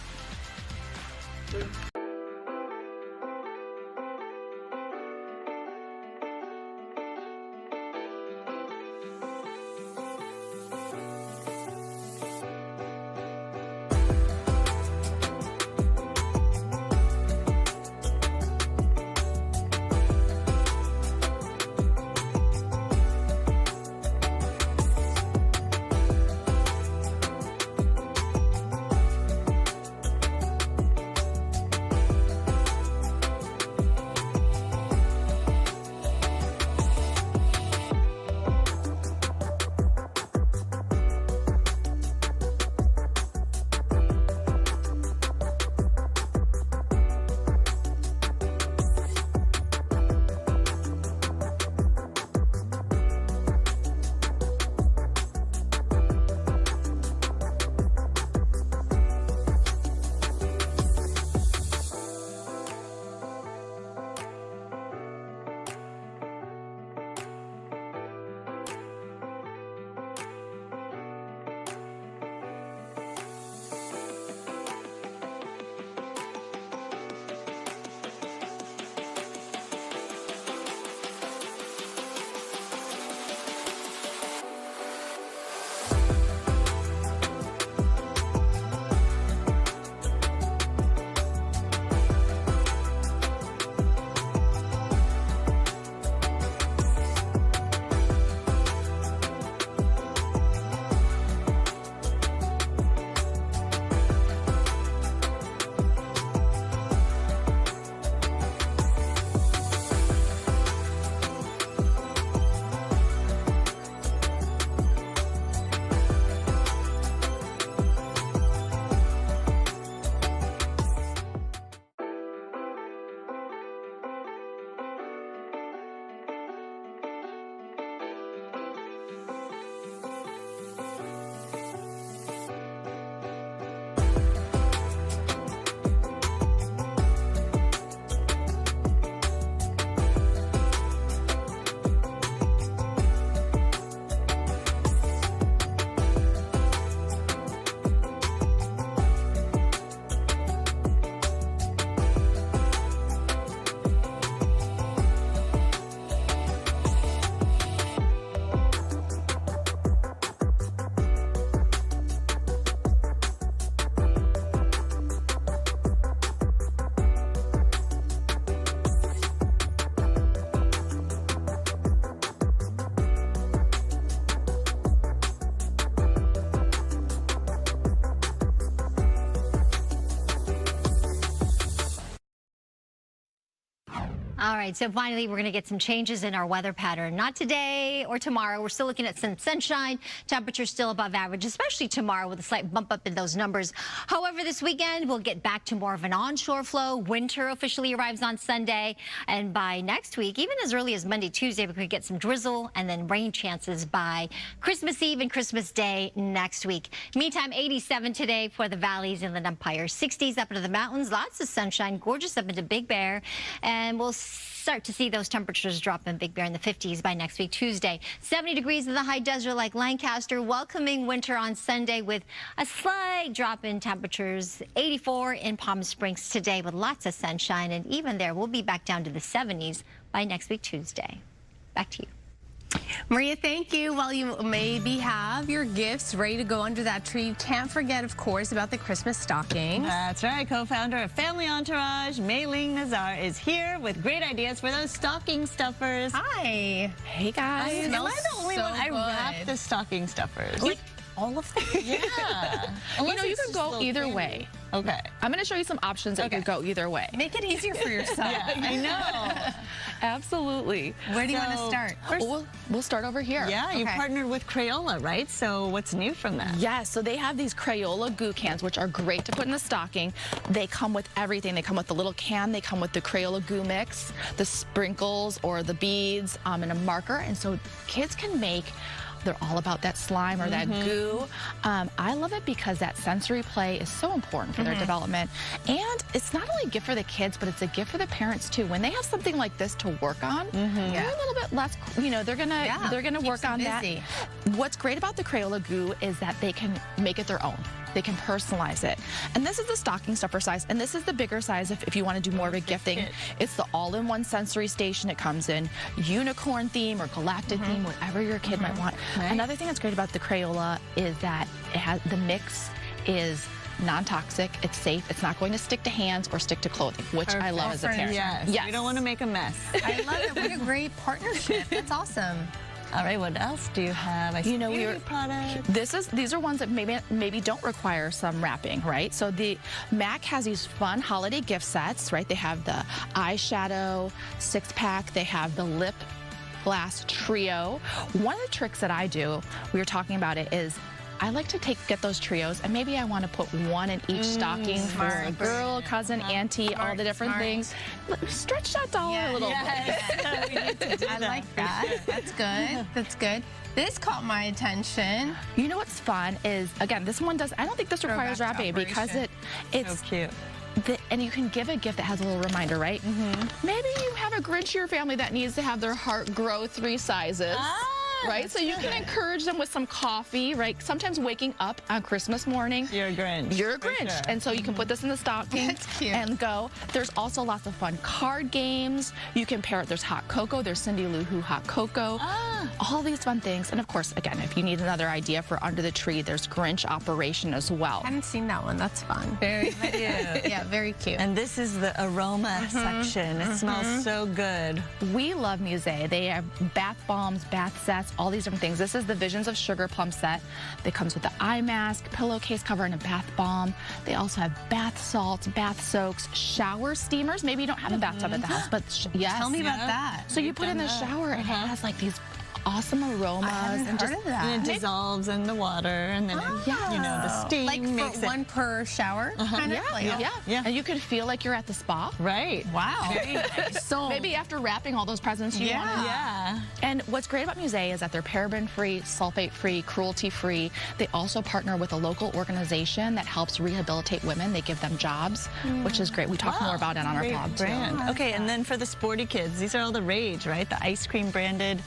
All right, so finally we're going to get some changes in our weather pattern. Not today or tomorrow. We're still looking at some sunshine. Temperatures still above average, especially tomorrow with a slight bump up in those numbers. However, this weekend we'll get back to more of an onshore flow. Winter officially arrives on Sunday. And by next week, even as early as Monday, Tuesday, we could get some drizzle and then rain chances by Christmas Eve and Christmas Day next week. Meantime, 87 today for the valleys Inland Empire. 60s up into the mountains. Lots of sunshine. Gorgeous up into Big Bear. And we'll start to see those temperatures drop in Big Bear in the 50s by next week, Tuesday. 70 degrees in the high desert like Lancaster, welcoming winter on Sunday with a slight drop in temperatures. 84 in Palm Springs today with lots of sunshine, and even there, we'll be back down to the 70s by next week, Tuesday. Back to you. Maria, thank you. While you maybe have your gifts ready to go under that tree, you can't forget, of course, about the Christmas stockings. That's right. Co-founder of Family Entourage, Mei-Ling Nazar, is here with great ideas for those stocking stuffers. Hi. Hey, guys. Am I the only one? I good. wrapped the stocking stuffers. Like all of them? Yeah. You know, you can go either way. Okay. I'm going to show you some options that could go either way. Make it easier for yourself. Yeah, I know. Absolutely. Where do you want to start? We'll start over here. Yeah, you partnered with Crayola, right? So what's new from that? Yeah, so they have these Crayola goo cans, which are great to put in the stocking. They come with everything. They come with the little can. They come with the Crayola goo mix, the sprinkles or the beads, and a marker. And so kids can make, they're all about that slime or that goo. I love it because that sensory play is so important for their development. And it's not only a gift for the kids, but it's a gift for the parents too. When they have something like this to work on, they're a little bit less, you know, they're gonna work on that. What's great about the Crayola goo is that they can make it their own. They can personalize it. And this is the stocking stuffer size, and this is the bigger size if you want to do more of a gifting. It's the all-in-one sensory station. It comes in unicorn theme or galactic theme, whatever your kid might want. Nice. Another thing that's great about the Crayola is that it has the mix is non-toxic, it's safe, it's not going to stick to hands or stick to clothing, which I love as a parent. Yes. You don't want to make a mess. I love it. What a great partnership. That's awesome. All right, what else do you have? I see products. These are ones that maybe don't require some wrapping, right? So the MAC has these fun holiday gift sets, right? They have the eyeshadow 6-pack. They have the lip glass trio. One of the tricks that I do, we were talking about it, is I like to get those trios, and maybe I want to put one in each stocking for a girl, cousin, auntie, all the different things. Stretch that dollar a little bit. We need to do I like that. That's good. That's good. This caught my attention. You know what's fun is, again, this one does, I don't think this requires wrapping because it's so cute. And you can give a gift that has a little reminder, right? Maybe you have a Grinch in your family that needs to have their heart grow 3 sizes. Right? So you can encourage them with some coffee, right? Sometimes waking up on Christmas morning. You're a Grinch. You're a Grinch. Sure. And so you can put this in the stocking and go. There's also lots of fun card games. You can pair it. There's hot cocoa. There's Cindy Lou Who hot cocoa. All these fun things. And of course, again, if you need another idea for under the tree, there's Grinch Operation as well. I haven't seen that one. That's fun. Very cute. Yeah, very cute. And this is the aroma section. It smells so good. We love Musée. They have bath bombs, bath sets, all these different things. This is the Visions of Sugar Plum set. That comes with the eye mask, pillowcase cover, and a bath bomb. They also have bath salts, bath soaks, shower steamers. Maybe you don't have a bathtub at the house, but yes. Tell me about that. So you put it in the shower, and it has like these awesome aromas. I haven't heard of that. And it dissolves in the water, and then you know, the steam like makes for one per shower, kind of. Yeah. And you can feel like you're at the spa. Right. Wow. Very nice. So maybe after wrapping all those presents, you want to. Yeah. And what's great about Musée is that they're paraben-free, sulfate-free, cruelty-free. They also partner with a local organization that helps rehabilitate women. They give them jobs, which is great. We talk more about it on our blog too. Okay, and then for the sporty kids, these are all the rage, right? The ice cream branded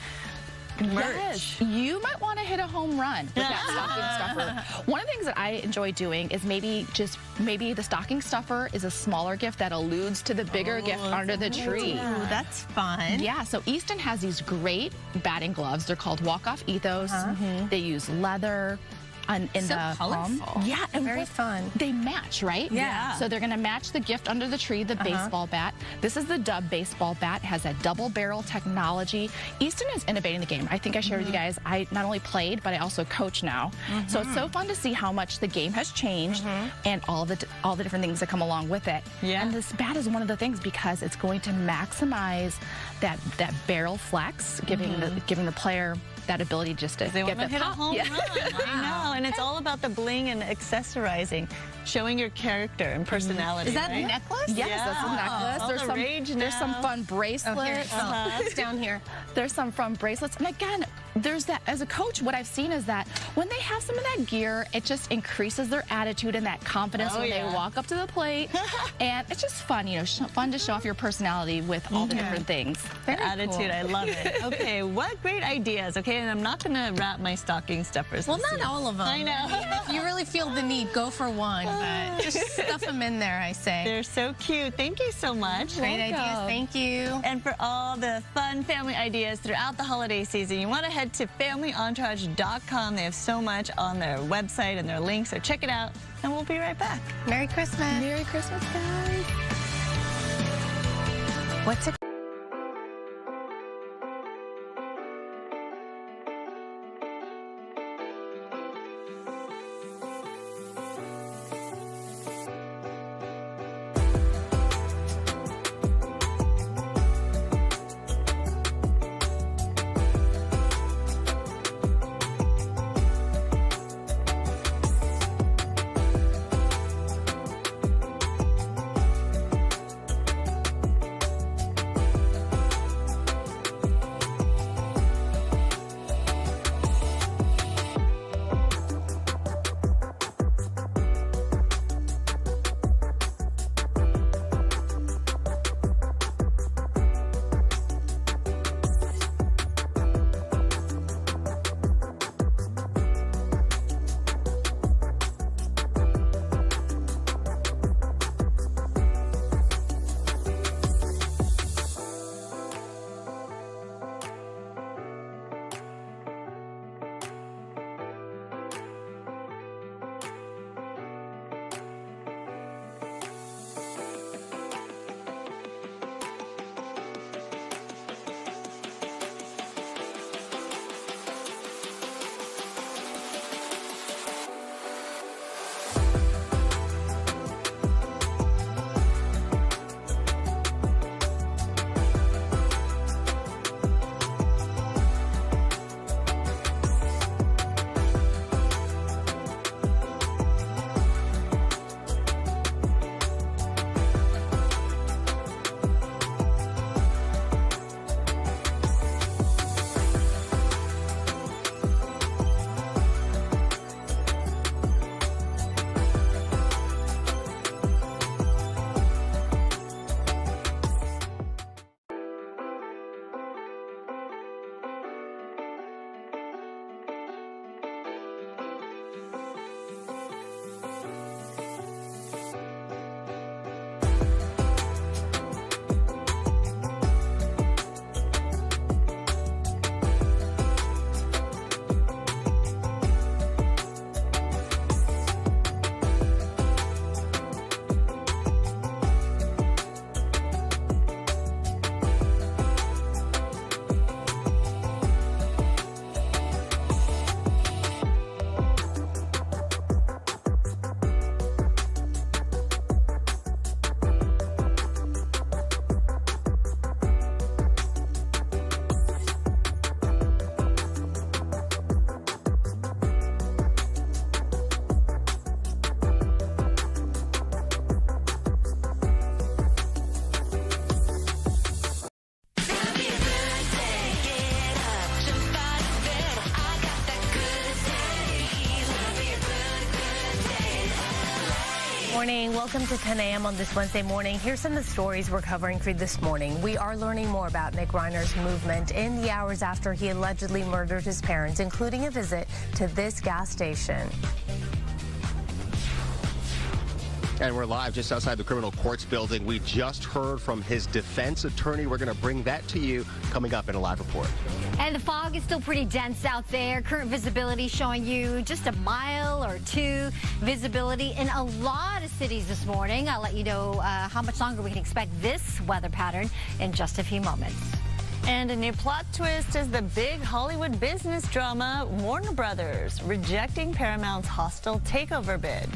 merch. Yes. You might want to hit a home run with that stocking stuffer. One of the things that I enjoy doing is maybe the stocking stuffer is a smaller gift that alludes to the bigger gift under the tree. Ooh, that's fun. Yeah, so Easton has these great batting gloves. They're called Walk-Off Ethos. They use leather. In the colorful. Yeah, and very fun. They match, right? Yeah. So they're going to match the gift under the tree, the baseball bat. This is the Dub baseball bat. It has a double barrel technology. Easton is innovating the game. I think I shared with you guys, I not only played, but I also coach now. So it's so fun to see how much the game has changed and all the different things that come along with it. Yeah. And this bat is one of the things because it's going to maximize that barrel flex, giving the player that ability just to get the hit pop. a home run. I know, and it's all about the bling and accessorizing, showing your character and personality. Is that right? a necklace? Yes, that's a necklace. There's some fun bracelets. It's down here. There's some fun bracelets. And again, there's that, as a coach, what I've seen is that when they have some of that gear, it just increases their attitude and that confidence when they walk up to the plate. And it's just fun, you know, fun to show off your personality with all the different things. The attitude, I love it. Okay, what great ideas. Okay, and I'm not going to wrap my stocking stuffers. Well, not all of them. I know. If you really feel the need, go for one, but just stuff them in there, I say. They're so cute. Thank you so much. Great ideas. Thank you. And for all the fun family ideas throughout the holiday season, you want to head to familyentourage.com. They have so much on their website and their links, so check it out, and we'll be right back. Merry Christmas. Merry Christmas, guys. What's it? Morning. Welcome to 10 a.m. on this Wednesday morning. Here's some of the stories we're covering for you this morning. We are learning more about Nick Reiner's movement in the hours after he allegedly murdered his parents, including a visit to this gas station. And we're live just outside the criminal courts building. We just heard from his defense attorney. We're going to bring that to you coming up in a live report. And the fog is still pretty dense out there. Current visibility showing you just a mile or two visibility in a lot of cities this morning. I'll let you know how much longer we can expect this weather pattern in just a few moments. And a new plot twist is the big Hollywood business drama, Warner Brothers rejecting Paramount's hostile takeover bid.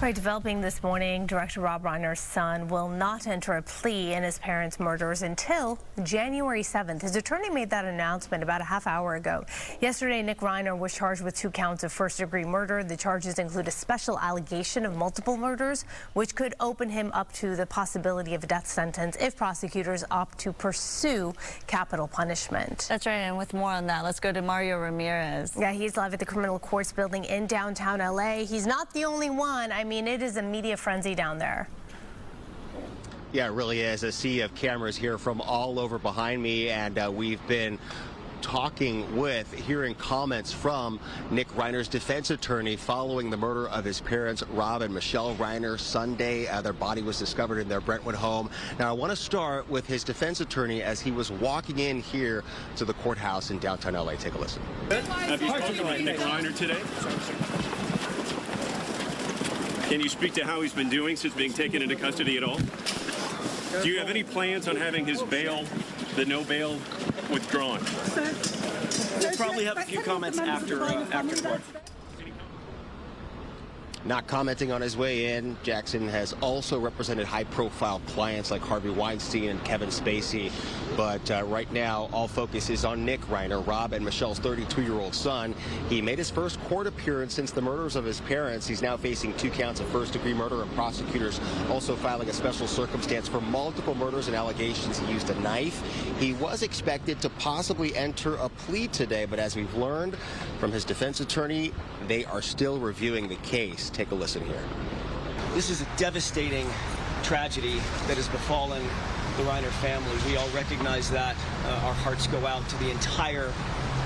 Right, developing this morning, Director Rob Reiner's son will not enter a plea in his parents' murders until January 7th. His attorney made that announcement about a half hour ago. Yesterday, Nick Reiner was charged with 2 counts of first-degree murder. The charges include a special allegation of multiple murders, which could open him up to the possibility of a death sentence if prosecutors opt to pursue capital punishment. That's right, and with more on that, let's go to Mario Ramirez. Yeah, he's live at the Criminal Courts building in downtown LA. He's not the only one. I mean, it is a media frenzy down there. Yeah, it really is. A sea of cameras here from all over behind me, and we've been hearing comments from Nick Reiner's defense attorney following the murder of his parents, Rob and Michele Reiner, Sunday. Their body was discovered in their Brentwood home. Now, I want to start with his defense attorney as he was walking in here to the courthouse in downtown LA. Take a listen. Have you spoken with Nick Reiner today? Can you speak to how he's been doing since being taken into custody at all? Do you have any plans on having his bail, the no bail, withdrawn? We'll probably have a few comments after court. Not commenting on his way in, Jackson has also represented high-profile clients like Harvey Weinstein and Kevin Spacey. But right now, all focus is on Nick Reiner, Rob and Michele's 32-year-old son. He made his first court appearance since the murders of his parents. He's now facing 2 counts of first-degree murder, and prosecutors also filing a special circumstance for multiple murders and allegations he used a knife. He was expected to possibly enter a plea today, but as we've learned from his defense attorney, they are still reviewing the case. Take a listen here. This is a devastating tragedy that has befallen the Reiner family. We all recognize that. Our hearts go out to the entire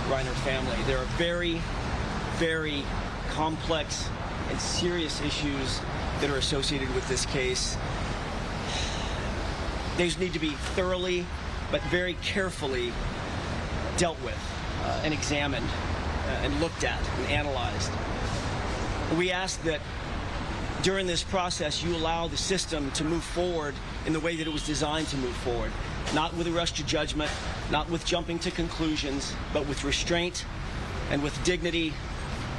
Reiner family. There are very, very complex and serious issues that are associated with this case. These need to be thoroughly but very carefully dealt with and examined and looked at and analyzed. We ask that during this process you allow the system to move forward in the way that it was designed to move forward, not with a rush to judgment, not with jumping to conclusions, but with restraint and with dignity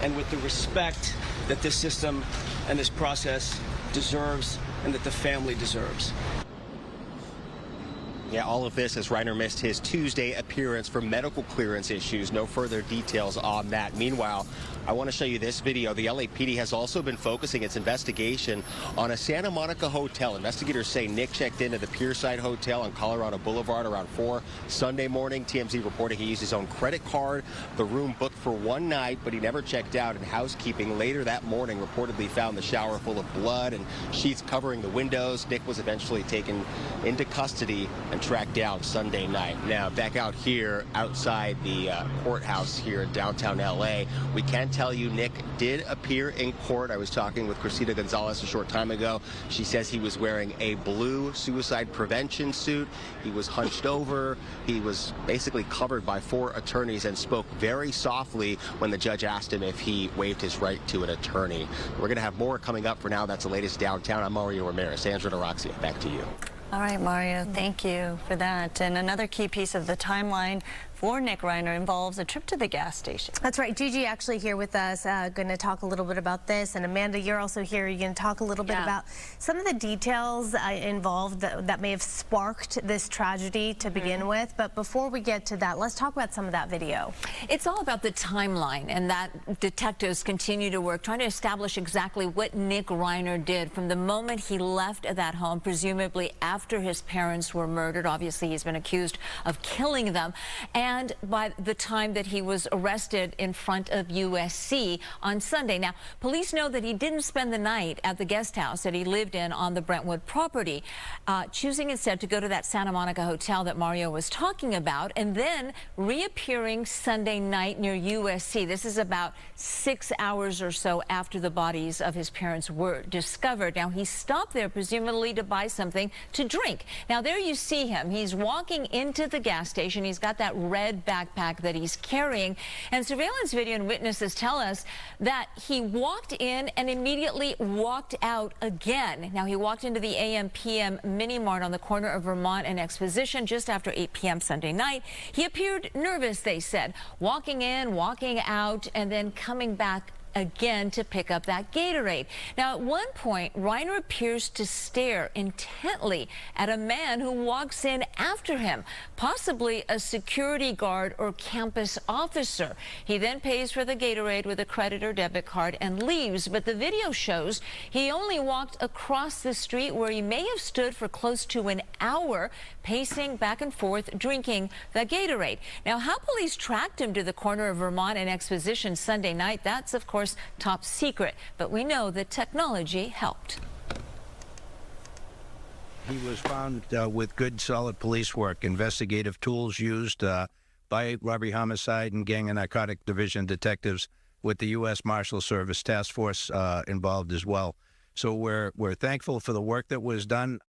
and with the respect that this system and this process deserves and that the family deserves. Yeah, all of this as Reiner missed his Tuesday appearance for medical clearance issues. No further details on that. Meanwhile, I want to show you this video. The LAPD has also been focusing its investigation on a Santa Monica hotel. Investigators say Nick checked into the Pierside Hotel on Colorado Boulevard around 4 Sunday morning. TMZ reporting he used his own credit card. The room booked for 1 night, but he never checked out, and housekeeping later that morning reportedly found the shower full of blood and sheets covering the windows. Nick was eventually taken into custody and tracked down Sunday night. Now, back out here outside the courthouse here in downtown LA, we can tell you Nick did appear in court. I was talking with Christina Gonzalez a short time ago. She says he was wearing a blue suicide prevention suit. He was hunched over. He was basically covered by 4 attorneys and spoke very softly when the judge asked him if he waived his right to an attorney. We're going to have more coming up. For now, that's the latest downtown. I'm Mario Ramirez. Sandra Naraxia, back to you. All right, Mario, thank you for that. And another key piece of the timeline for Nick Reiner involves a trip to the gas station. That's right. Gigi actually here with us, going to talk a little bit about this. And Amanda, you're also here. You're going to talk a little bit about some of the details involved that may have sparked this tragedy to begin with. But before we get to that, let's talk about some of that video. It's all about the timeline, and that detectives continue to work, trying to establish exactly what Nick Reiner did from the moment he left that home, presumably after his parents were murdered. Obviously, he's been accused of killing them. And by the time that he was arrested in front of USC on Sunday. Now, police know that he didn't spend the night at the guest house that he lived in on the Brentwood property, choosing instead to go to that Santa Monica hotel that Mario was talking about, and then reappearing Sunday night near USC. This is about 6 hours or so after the bodies of his parents were discovered. Now, he stopped there presumably to buy something to drink. Now, there you see him. He's walking into the gas station. He's got that red backpack that he's carrying, and surveillance video and witnesses tell us that he walked in and immediately walked out again. Now, he walked into the AM/PM mini mart on the corner of Vermont and Exposition just after 8 p.m. Sunday night. He appeared nervous, they said, walking in, walking out, and then coming back again to pick up that Gatorade. Now, at one point, Reiner appears to stare intently at a man who walks in after him, possibly a security guard or campus officer. He then pays for the Gatorade with a credit or debit card and leaves, but the video shows he only walked across the street where he may have stood for close to an hour, pacing back and forth, drinking the Gatorade. Now, how police tracked him to the corner of Vermont and Exposition Sunday night, that's, of course, top secret, but we know that technology helped. He was found with good, solid police work, investigative tools used by robbery, homicide, and gang and narcotic division detectives with the U.S. Marshal Service Task Force involved as well. So we're thankful for the work that was done.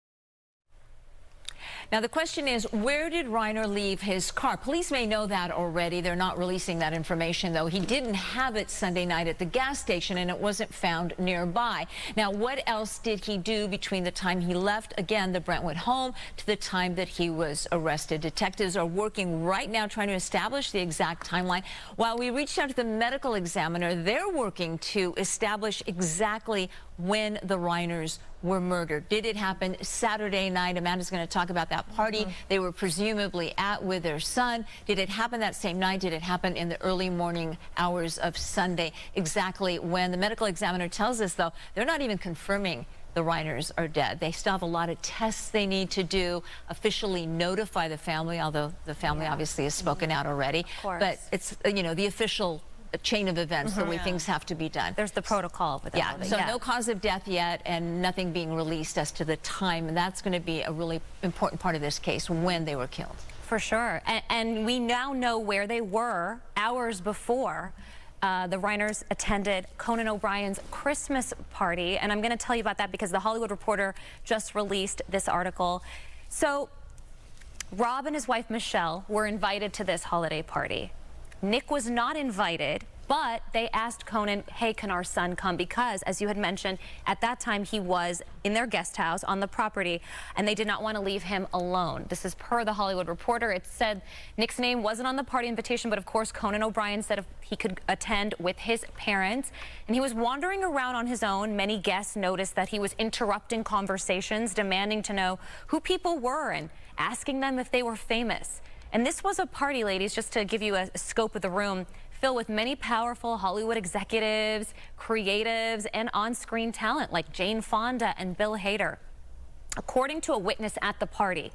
Now, the question is, where did Reiner leave his car? Police may know that already. They're not releasing that information, though. He didn't have it Sunday night at the gas station, and it wasn't found nearby. Now, what else did he do between the time he left, again, the Brentwood home, to the time that he was arrested? Detectives are working right now trying to establish the exact timeline. While we reached out to the medical examiner, they're working to establish exactly when the Reiners were murdered. Did it happen Saturday night? Amanda's going to talk about that party they were presumably at with their son. Did it happen that same night? Did it happen in the early morning hours of Sunday? Exactly when. The medical examiner tells us, though, they're not even confirming the Reiners are dead. They still have a lot of tests they need to do, officially notify the family, although the family obviously has spoken out already. But it's, you know, the official chain of events, the way things have to be done. There's the protocol with it. So no cause of death yet, and nothing being released as to the time, and that's going to be a really important part of this case, when they were killed. For sure. And we now know where they were hours before the Reiners attended Conan O'Brien's Christmas party, and I'm going to tell you about that because the Hollywood Reporter just released this article. So Rob and his wife Michele were invited to this holiday party. Nick was not invited, but they asked Conan, hey, can our son come? Because, as you had mentioned, at that time he was in their guest house on the property, and they did not want to leave him alone. This is per the Hollywood Reporter. It said Nick's name wasn't on the party invitation, but of course Conan O'Brien said if he could attend with his parents. And he was wandering around on his own. Many guests noticed that he was interrupting conversations, demanding to know who people were and asking them if they were famous. And this was a party, ladies, just to give you a scope of the room, filled with many powerful Hollywood executives, creatives, and on-screen talent like Jane Fonda and Bill Hader. According to a witness at the party,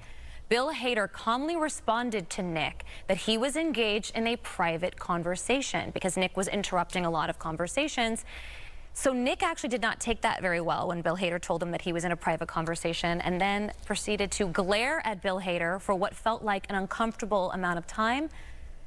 Bill Hader calmly responded to Nick that he was engaged in a private conversation because Nick was interrupting a lot of conversations. So Nick actually did not take that very well when Bill Hader told him that he was in a private conversation, and then proceeded to glare at Bill Hader for what felt like an uncomfortable amount of time.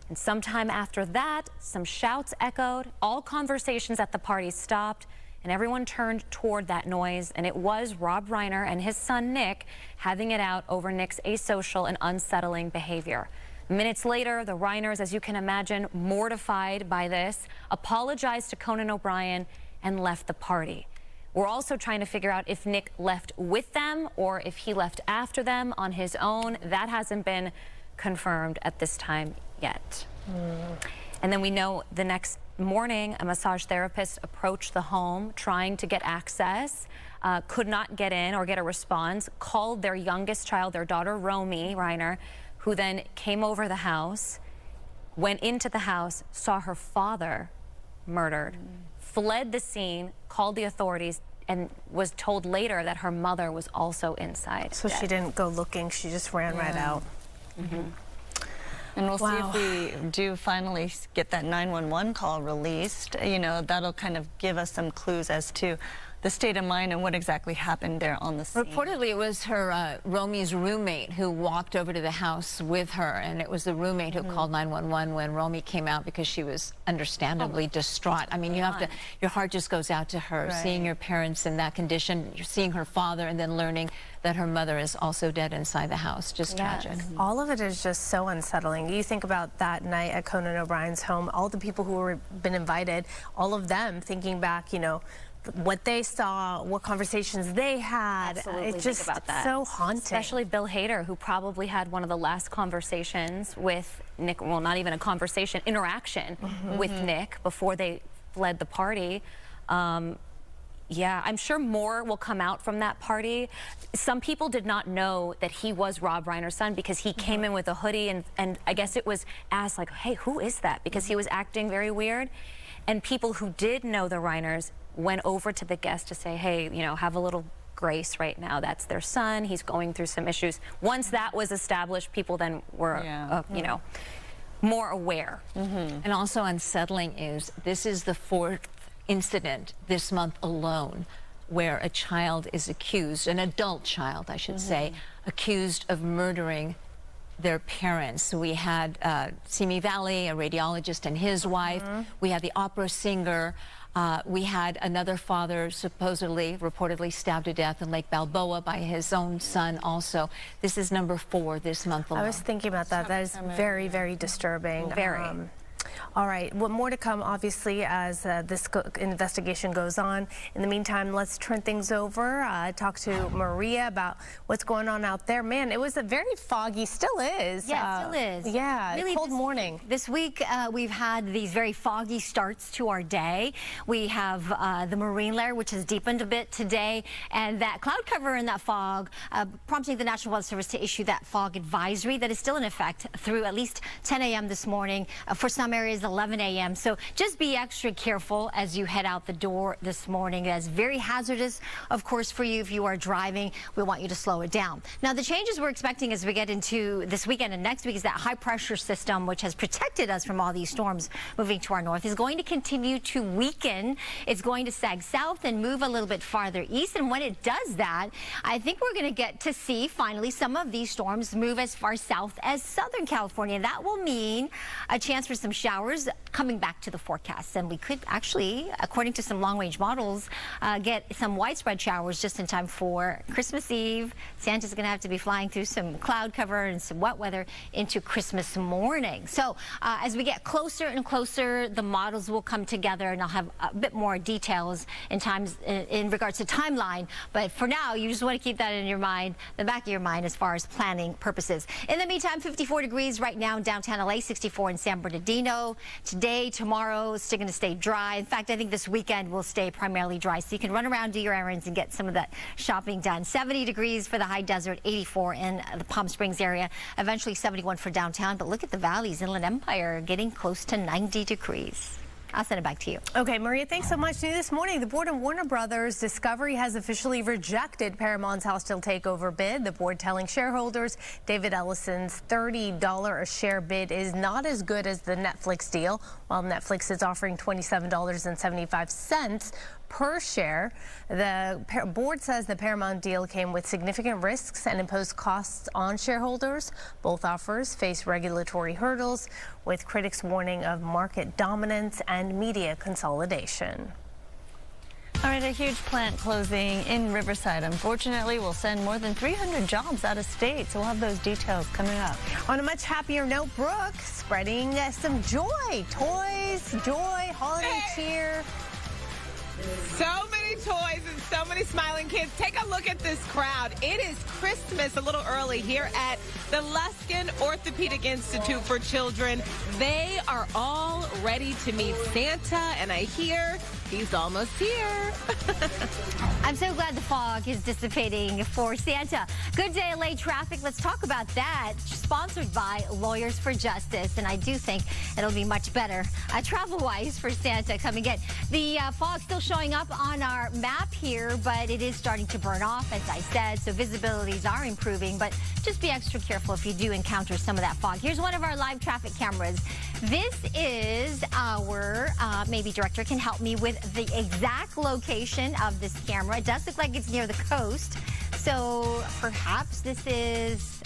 And sometime after that, some shouts echoed. All conversations at the party stopped, and everyone turned toward that noise, and it was Rob Reiner and his son Nick having it out over Nick's asocial and unsettling behavior. Minutes later, the Reiners, as you can imagine, mortified by this, apologized to Conan O'Brien and left the party. We're also trying to figure out if Nick left with them or if he left after them on his own. That hasn't been confirmed at this time yet. And then we know the next morning, a massage therapist approached the home trying to get access, could not get in or get a response, called their youngest child, their daughter Romy Reiner, who then came over the house, went into the house, saw her father murdered, fled the scene, called the authorities, and was told later that her mother was also inside. So dead. She didn't go looking, she just ran right out. And we'll see if we do finally get that 911 call released. You know, that'll kind of give us some clues as to the state of mind and what exactly happened there on the scene. Reportedly, it was her, Romy's roommate who walked over to the house with her, and it was the roommate who called 911 when Romy came out because she was understandably distraught. I mean, you have to, your heart just goes out to her, seeing your parents in that condition, you're seeing her father, and then learning that her mother is also dead inside the house. Just tragic. All of it is just so unsettling. You think about that night at Conan O'Brien's home, all the people who were been invited, all of them thinking back, you know, what they saw, what conversations they had. Absolutely, it's just think about that. so haunting. Especially Bill Hader, who probably had one of the last conversations with Nick, well, not even a conversation, interaction with Nick before they led the party. Yeah, I'm sure more will come out from that party. Some people did not know that he was Rob Reiner's son because he came in with a hoodie, and I guess it was asked like, hey, who is that? Because he was acting very weird. And people who did know the Reiners went over to the guest to say, hey, you know, have a little grace right now. That's their son. He's going through some issues. Once that was established, people then were, you know, more aware. And also unsettling is this is the 4th incident this month alone where a child is accused, an adult child, I should say, accused of murdering their parents. So we had Simi Valley, a radiologist, and his wife. We had the opera singer. We had another father supposedly, reportedly stabbed to death in Lake Balboa by his own son also. This is number 4 this month alone. I was thinking about that. That is very, very disturbing. Very. All right, well, more to come, obviously, as this investigation goes on. In the meantime, let's turn things over, talk to Maria about what's going on out there. Man, it was a very foggy, still is. Yeah, still is. Yeah, really cold morning. This week, we've had these very foggy starts to our day. We have the marine layer, which has deepened a bit today, and that cloud cover and that fog, prompting the National Weather Service to issue that fog advisory that is still in effect through at least 10 a.m. this morning. For some areas, 11 a.m. So just be extra careful as you head out the door this morning. It's very hazardous, of course, for you if you are driving. We want you to slow it down. Now, the changes we're expecting as we get into this weekend and next week is that high pressure system, which has protected us from all these storms moving to our north, is going to continue to weaken. It's going to sag south and move a little bit farther east. And when it does that, I think we're going to get to see finally some of these storms move as far south as Southern California. That will mean a chance for some showers coming back to the forecast, and we could actually, according to some long-range models, get some widespread showers just in time for Christmas Eve. Santa's going to have to be flying through some cloud cover and some wet weather into Christmas morning. So as we get closer and closer, the models will come together, and I'll have a bit more details in regards to timeline. But for now, you just want to keep that in your mind, the back of your mind, as far as planning purposes. In the meantime, 54 degrees right now in downtown LA, 64 in San Bernardino. Today, tomorrow, it's still going to stay dry. In fact, I think this weekend will stay primarily dry, so you can run around, do your errands, and get some of that shopping done. 70 degrees for the high desert, 84 in the Palm Springs area, eventually 71 for downtown. But look at the valleys. Inland Empire getting close to 90 degrees. I'll send it back to you. Okay, Maria, thanks so much. New this morning, the board of Warner Brothers Discovery has officially rejected Paramount's hostile takeover bid. The board telling shareholders David Ellison's $30 a share bid is not as good as the Netflix deal, while Netflix is offering $27.75 per share. The board says the Paramount deal came with significant risks and imposed costs on shareholders. Both offers face regulatory hurdles, with critics warning of market dominance and media consolidation. All right, a huge plant closing in Riverside, unfortunately, will send more than 300 jobs out of state. So we'll have those details coming up. On a much happier note, Brooke spreading some joy. Toys, joy, holiday cheer. So many toys and so many smiling kids. Take a look at this crowd. It is Christmas a little early here at the Luskin Orthopedic Institute for Children. They are all ready to meet Santa, and I hear he's almost here. I'm so glad the fog is dissipating for Santa. Good day, LA traffic. Let's talk about that. Sponsored by Lawyers for Justice, and I do think it'll be much better travel-wise for Santa coming in. The fog still showing up on our map here, but it is starting to burn off, as I said, so visibilities are improving, but just be extra careful if you do encounter some of that fog. Here's one of our live traffic cameras. This is our, maybe director can help me with the exact location of this camera. It does look like it's near the coast, so perhaps this is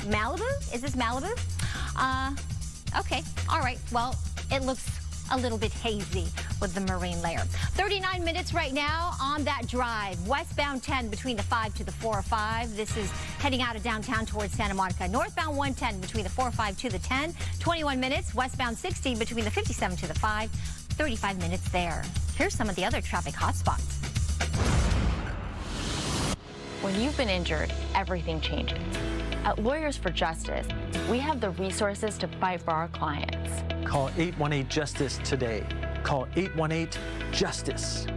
Malibu? Is this Malibu? Okay, all right, well, it looks a little bit hazy with the marine layer. 39 minutes right now on that drive. Westbound 10 between the 5 to the 405. This is heading out of downtown towards Santa Monica. Northbound 110 between the 405 to the 10. 21 minutes. Westbound 60 between the 57 to the 5. 35 minutes there. Here's some of the other traffic hotspots. When you've been injured, everything changes. At Lawyers for Justice, we have the resources to fight for our clients. Call 818-JUSTICE today. Call 818-JUSTICE.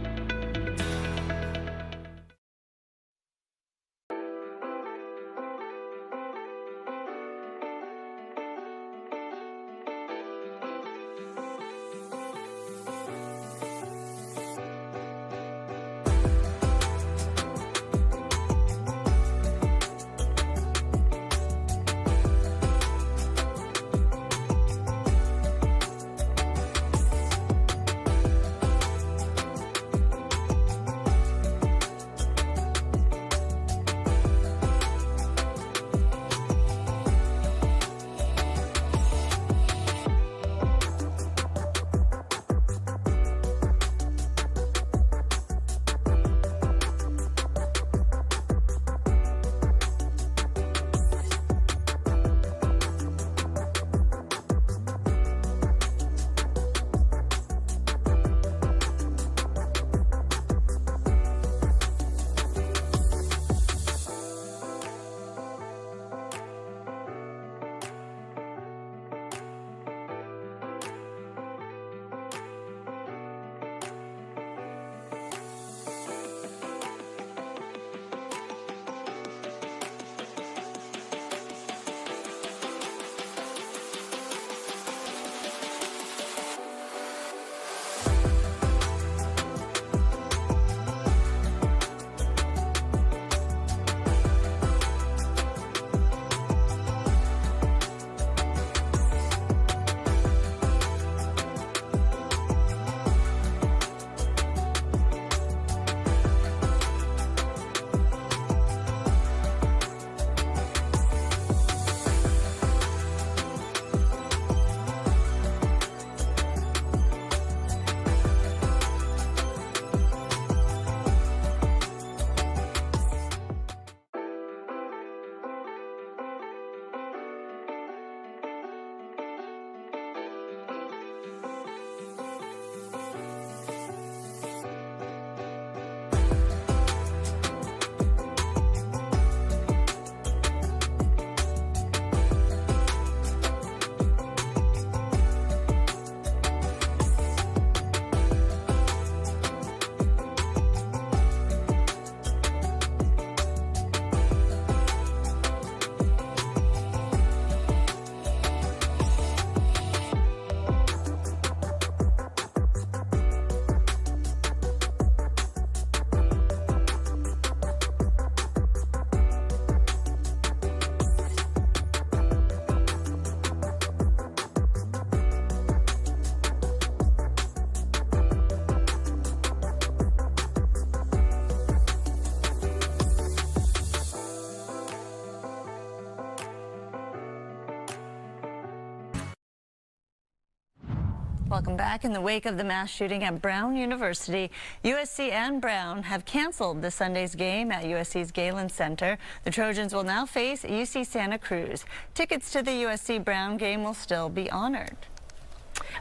Welcome back. In the wake of the mass shooting at Brown University, USC and Brown have canceled this Sunday's game at USC's Galen Center. The Trojans will now face UC Santa Cruz. Tickets to the USC-Brown game will still be honored.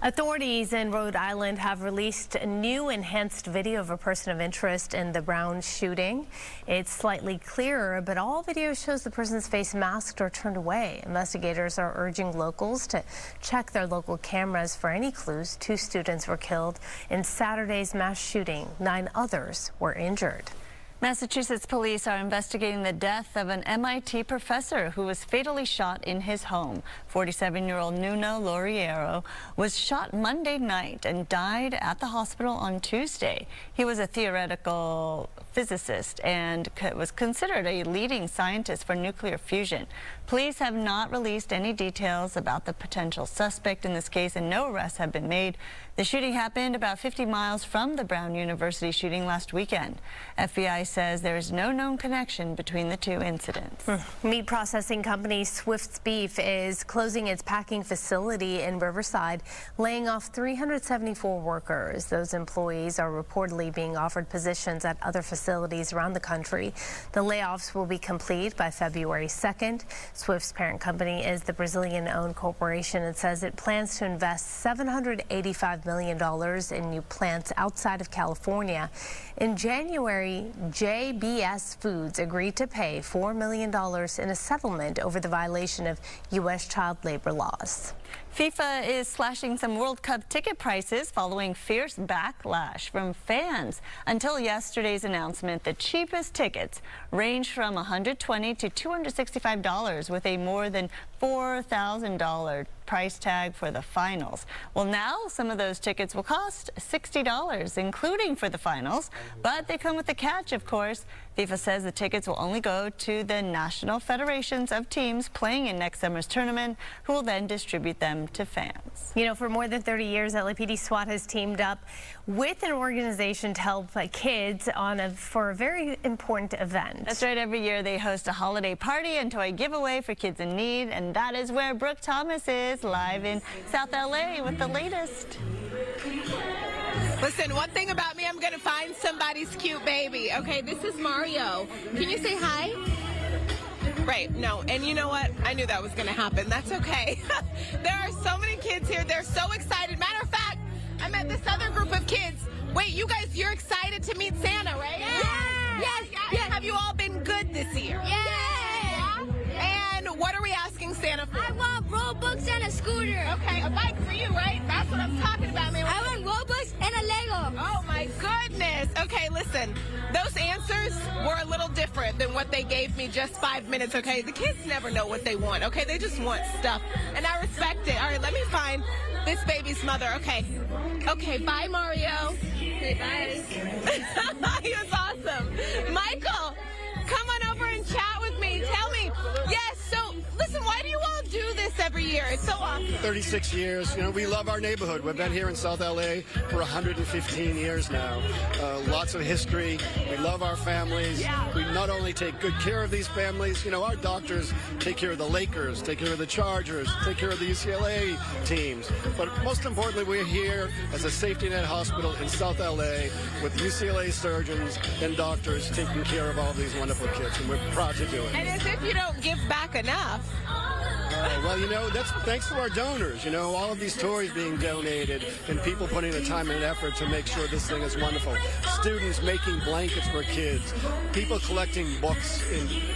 Authorities in Rhode Island have released a new enhanced video of a person of interest in the Brown shooting. It's slightly clearer, but all video shows the person's face masked or turned away. Investigators are urging locals to check their local cameras for any clues. 2 students were killed in Saturday's mass shooting. 9 others were injured. Massachusetts police are investigating the death of an MIT professor who was fatally shot in his home. 47-year-old Nuno Lauriero was shot Monday night and died at the hospital on Tuesday. He was a theoretical physicist and was considered a leading scientist for nuclear fusion. Police have not released any details about the potential suspect in this case, and no arrests have been made. The shooting happened about 50 miles from the Brown University shooting last weekend. FBI says there is no known connection between the 2 incidents. Meat processing company Swift's Beef is closing its packing facility in Riverside, laying off 374 workers. Those employees are reportedly being offered positions at other facilities around the country. The layoffs will be complete by February 2nd. Swift's parent company is the Brazilian-owned corporation and says it plans to invest $785 million in new plants outside of California. In January, JBS Foods agreed to pay $4 million in a settlement over the violation of U.S. child labor laws. FIFA is slashing some World Cup ticket prices following fierce backlash from fans. Until yesterday's announcement, the cheapest tickets range from $120 to $265, with a more than $4,000 price tag for the finals. Well, now some of those tickets will cost $60, including for the finals, but they come with a catch, of course. FIFA says the tickets will only go to the national federations of teams playing in next summer's tournament, who will then distribute them to fans. You know, for more than 30 years, LAPD SWAT has teamed up with an organization to help kids for a very important event. That's right. Every year they host a holiday party and toy giveaway for kids in need, and that is where Brooke Thomas is, live in South LA with the latest. Listen, one thing about me, I'm going to find somebody's cute baby. Okay, this is Mario. Can you say hi? Right, no, and you know what? I knew that was going to happen. That's okay. There are so many kids here. They're so excited. Matter of fact, I met this other group of kids. Wait, you guys, you're excited to meet Santa, right? Yeah. Yes. Have you all been good this year? Yeah. And what are we asking Santa for? I want Robux and a scooter. Okay, a bike for you, right? That's what I'm talking about, man. I want Robux and a Lego. Oh, my goodness. Okay, listen, those answers were a little different than what they gave me just 5 minutes, okay? The kids never know what they want, okay? They just want stuff, and I respect it. All right, let me find this baby's mother. Okay. Okay, bye, Mario. Okay, bye. He was awesome. Michael, come on over and chat with me. Tell me. Yes, so, listen, why do you all do this every year? It's so awesome. 36 years. You know, we love our neighborhood. We've been here in South LA for 115 years now. Lots of history. We love our families. Yeah. We not only take good care of these families, you know, our doctors take care of the Lakers, take care of the Chargers, take care of the UCLA teams. But most importantly, we're here as a safety net hospital in South LA with UCLA surgeons and doctors taking care of all these wonderful kids, and we're proud to do it. And as if you don't give back enough. Well, you know, that's thanks to our donors. You know, all of these toys being donated and people putting the time and effort to make sure this thing is wonderful. Students making blankets for kids, people collecting books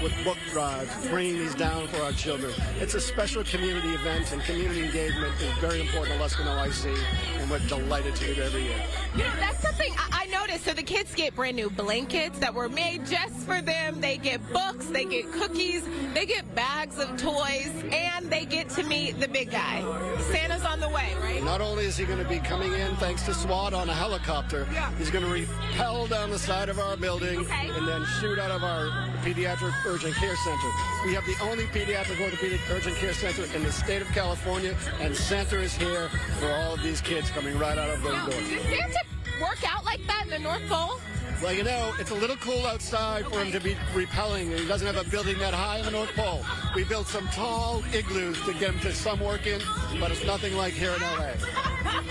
with book drives, bringing these down for our children. It's a special community event, and community engagement is very important to Luskin OIC, and we're delighted to do it every year. You know, that's something I noticed. So the kids get brand new blankets that were made just for them. They get books, they get cookies, they get bags of toys, and they get to meet the big guy. Santa's on the way, right? Not only is he going to be coming in thanks to SWAT on a helicopter, he's going to rappel down the side of our building and then shoot out of our pediatric urgent care center. We have the only pediatric orthopedic urgent care center in the state of California, and Santa is here for all of these kids coming right out of those doors. Does Santa work out like that in the North Pole? Well, you know, it's a little cool outside for him to be repelling. He doesn't have a building that high in the North Pole. We built some tall igloos to get him to some work in, but it's nothing like here in LA.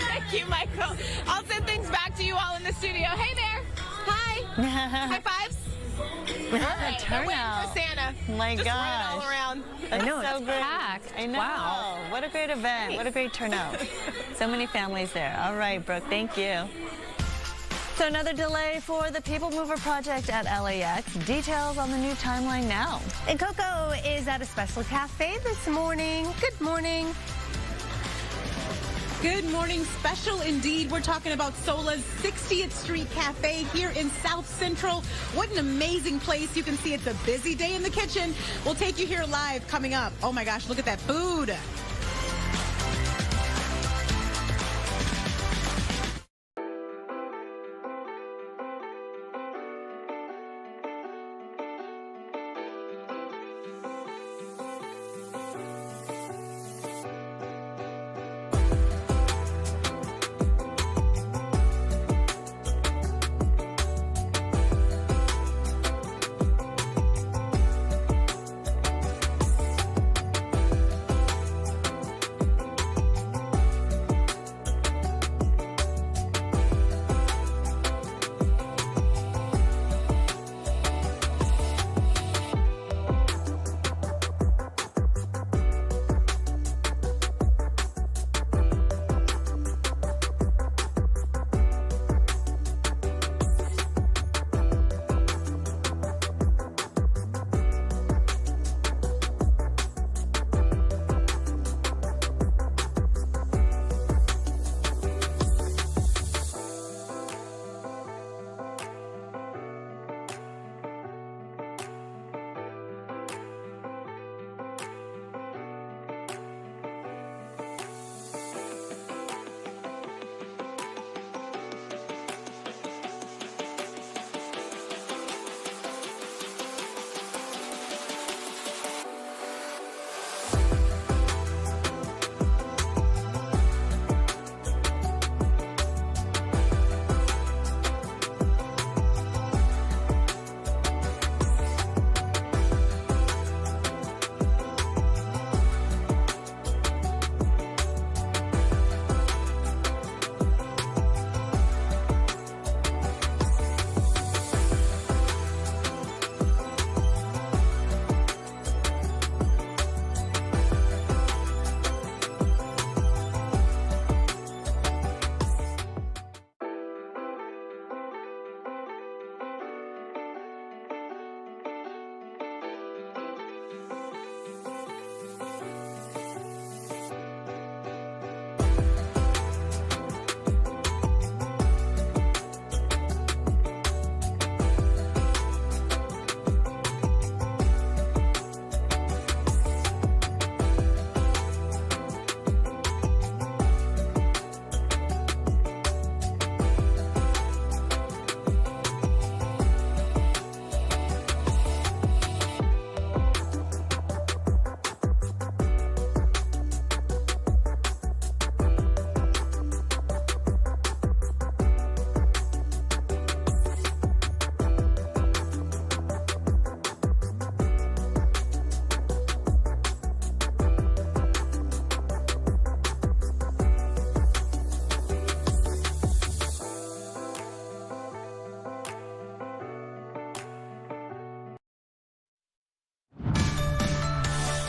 Thank you, Michael. I'll send things back to you all in the studio. Hey there. Hi. High fives. Right, Turnout. for Santa. My Just gosh. all around. I know, it's so great. packed. I know. Wow. What a great event. Nice. What a great turnout. So many families there. All right, Brooke, thank you. So another delay for the People Mover project at LAX. Details on the new timeline now. And Coco is at a special cafe this morning. Good morning. Good morning. Special indeed. We're talking about Sola's 60th Street Cafe here in South Central. What an amazing place. You can see it's a busy day in the kitchen. We'll take you here live coming up. Oh my gosh, look at that food.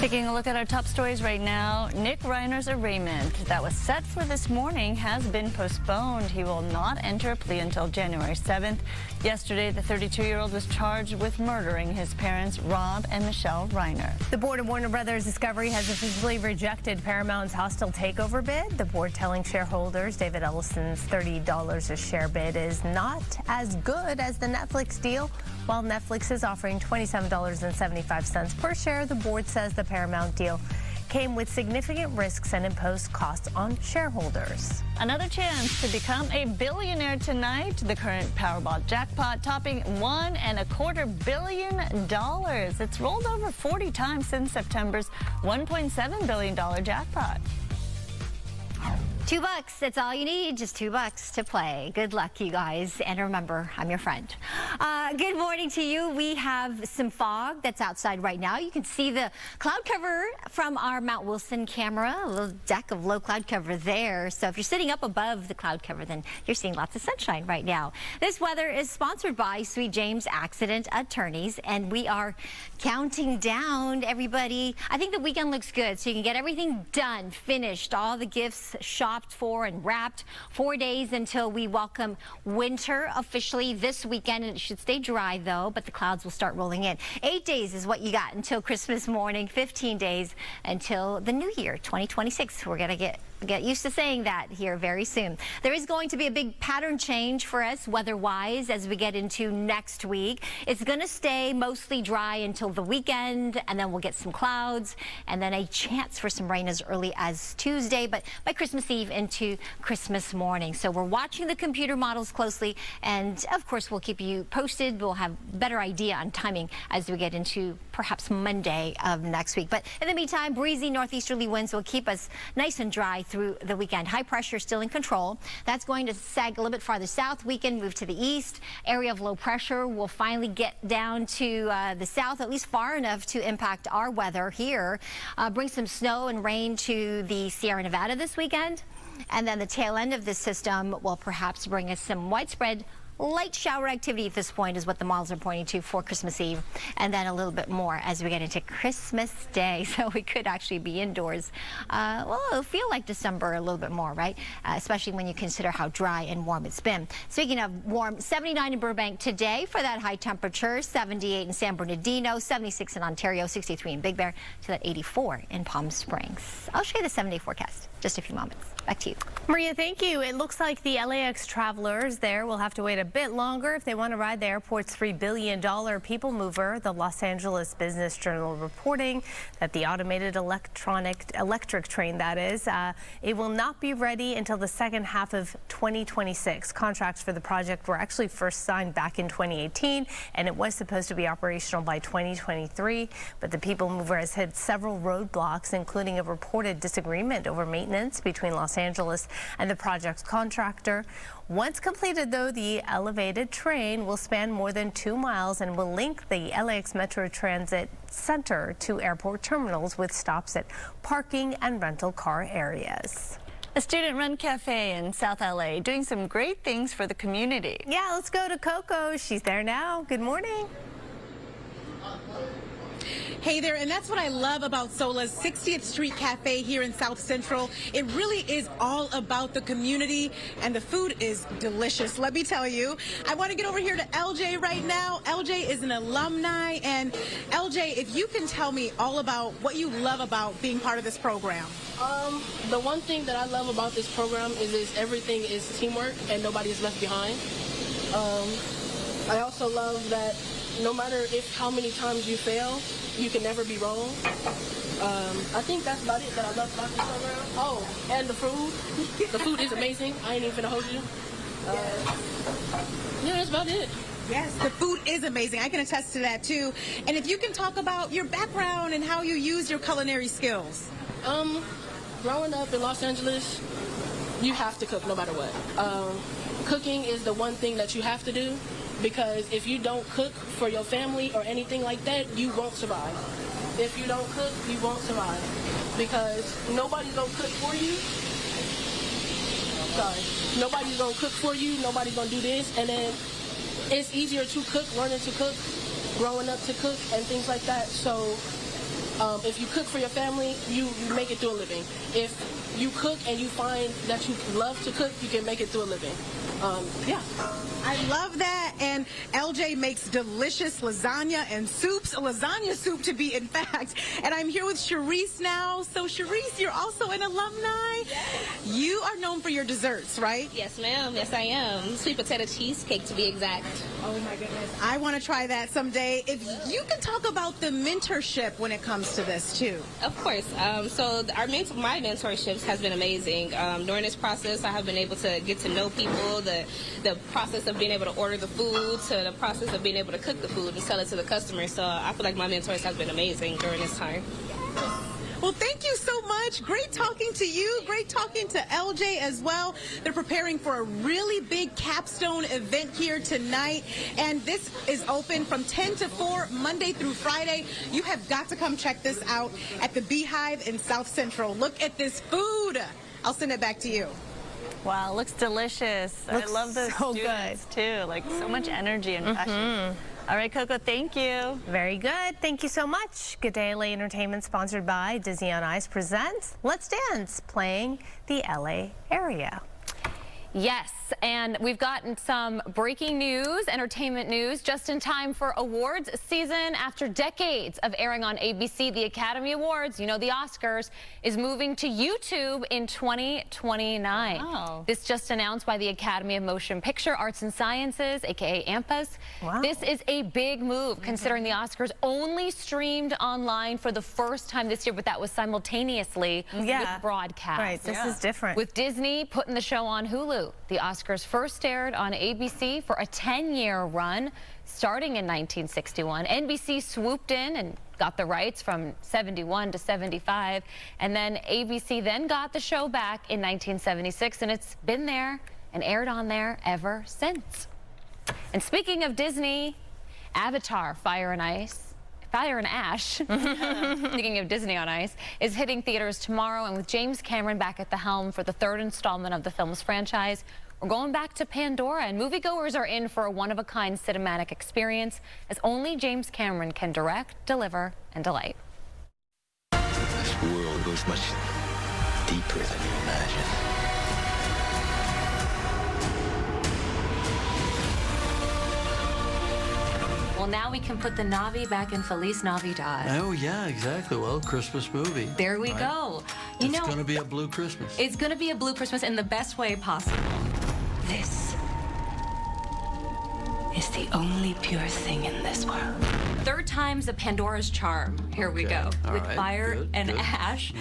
Taking a look at our top stories right now, Nick Reiner's arraignment that was set for this morning has been postponed. He will not enter a plea until January 7th. Yesterday, the 32-year-old was charged with murdering his parents, Rob and Michele Reiner. The board of Warner Brothers Discovery has officially rejected Paramount's hostile takeover bid. The board telling shareholders David Ellison's $30 a share bid is not as good as the Netflix deal. While Netflix is offering $27.75 per share, the board says the Paramount deal came with significant risks and imposed costs on shareholders. Another chance to become a billionaire tonight. The current Powerball jackpot topping $1.25 billion. It's rolled over 40 times since September's $1.7 billion jackpot. $2, that's all you need, just $2 to play. Good luck, you guys, and remember, I'm your friend. Good morning to you. We have some fog that's outside right now. You can see the cloud cover from our Mount Wilson camera, a little deck of low cloud cover there. So if you're sitting up above the cloud cover, then you're seeing lots of sunshine right now. This weather is sponsored by Sweet James Accident Attorneys, and we are counting down, everybody. I think the weekend looks good, so you can get everything done, finished, all the gifts shopped for and wrapped. 4 days until we welcome winter officially this weekend, and it should stay dry though, but the clouds will start rolling in. 8 days is what you got until Christmas morning, 15 days until the new year, 2026. We're gonna get used to saying that here very soon. There is going to be a big pattern change for us weather-wise as we get into next week. It's going to stay mostly dry until the weekend, and then we'll get some clouds and then a chance for some rain as early as Tuesday, but by Christmas Eve into Christmas morning. So we're watching the computer models closely, and of course we'll keep you posted. We'll have a better idea on timing as we get into perhaps Monday of next week. But in the meantime, breezy northeasterly winds will keep us nice and dry through the weekend. High pressure still in control. That's going to sag a little bit farther south. We can move to the east. Area of low pressure will finally get down to the south, at least far enough to impact our weather here. Bring some snow and rain to the Sierra Nevada this weekend. And then the tail end of this system will perhaps bring us some widespread light shower activity at this point is what the models are pointing to for Christmas Eve, and then a little bit more as we get into Christmas Day. So we could actually be indoors. Well, it'll feel like December a little bit more, right? Especially when you consider how dry and warm it's been. Speaking of warm, 79 in Burbank today for that high temperature, 78 in San Bernardino, 76 in Ontario, 63 in Big Bear, to that 84 in Palm Springs. I'll show you the 7-day forecast in just a few moments. Back to you. Maria, thank you. It looks like the LAX travelers there will have to wait a bit longer if they want to ride the airport's $3 billion people mover. The Los Angeles Business Journal reporting that the automated electric train, that is, it will not be ready until the second half of 2026. Contracts for the project were actually first signed back in 2018, and it was supposed to be operational by 2023. But the people mover has hit several roadblocks, including a reported disagreement over maintenance between Los Angeles and the project's contractor. Once completed, though, the elevated train will span more than 2 miles and will link the LAX Metro Transit Center to airport terminals with stops at parking and rental car areas. A student-run cafe in South LA doing some great things for the community. Yeah, let's go to Coco. She's there now. Good morning. Hey there, and that's what I love about Sola's 60th Street Cafe here in South Central. It really is all about the community, and the food is delicious, let me tell you. I want to get over here to LJ right now. LJ is an alumni, and LJ, if you can tell me all about what you love about being part of this program. The one thing that I love about this program is everything is teamwork and nobody is left behind. I also love that no matter how many times you fail, you can never be wrong. I think that's about it that I love about this program. Oh, and the food. The food is amazing. I ain't even finna hold you. Yeah, that's about it. Yes, the food is amazing. I can attest to that too. And if you can talk about your background and how you use your culinary skills. Growing up in Los Angeles, you have to cook no matter what. Cooking is the one thing that you have to do. Because if you don't cook for your family or anything like that, you won't survive. If you don't cook, you won't survive. Because nobody's going to cook for you. Sorry. Nobody's going to cook for you. Nobody's going to do this. And then it's easier to cook, learning to cook, growing up to cook, and things like that. So If you cook for your family, you make it through a living. If you cook and you find that you love to cook, you can make it through a living. Yeah. I love that. And LJ makes delicious lasagna and soups, lasagna soup to be in fact. And I'm here with Sharice now. So Sharice, you're also an alumni. Yes. You are known for your desserts, right? Yes, ma'am. Yes, I am. Sweet potato cheesecake, to be exact. Oh my goodness. I want to try that someday. If you can talk about the mentorship when it comes to this too. Of course. So my mentorships has been amazing. During this process, I have been able to get to know people, the process of being able to order the food to the process of being able to cook the food and sell it to the customer. So I feel like my mentors have been amazing during this time. Well, thank you so much. Great talking to you. Great talking to LJ as well. They're preparing for a really big capstone event here tonight. And this is open from 10 to 4, Monday through Friday. You have got to come check this out at the Beehive in South Central. Look at this food. I'll send it back to you. Wow, looks delicious. Looks I love the so students too. Like so much energy and passion. All right, Coco, thank you. Very good. Thank you so much. Good Day LA Entertainment, sponsored by Disney on Ice, presents Let's Dance, playing the LA area. Yes, and we've gotten some breaking news, entertainment news, just in time for awards season. After decades of airing on ABC, the Academy Awards, you know, the Oscars, is moving to YouTube in 2029. Wow. This just announced by the Academy of Motion Picture Arts and Sciences, aka AMPAS. Wow. This is a big move, considering the Oscars only streamed online for the first time this year, but that was simultaneously with broadcast. Right, this is different. With Disney putting the show on Hulu. The Oscars first aired on ABC for a 10-year run, starting in 1961. NBC swooped in and got the rights from 71 to 75, and then ABC then got the show back in 1976, and it's been there and aired on there ever since. And speaking of Disney, Avatar, Fire and Ash, speaking of Disney on Ice, is hitting theaters tomorrow, and with James Cameron back at the helm for the third installment of the film's franchise, we're going back to Pandora, and moviegoers are in for a one-of-a-kind cinematic experience, as only James Cameron can direct, deliver, and delight. This world goes much deeper than you imagine. Well, now we can put the Navi back in Feliz Navidad. Oh, yeah, exactly. Well, Christmas movie. There we go. You know, it's going to be a blue Christmas. It's going to be a blue Christmas in the best way possible. This is the only pure thing in this world. Third time's the Pandora's charm. Here we go. With Fire and Ash.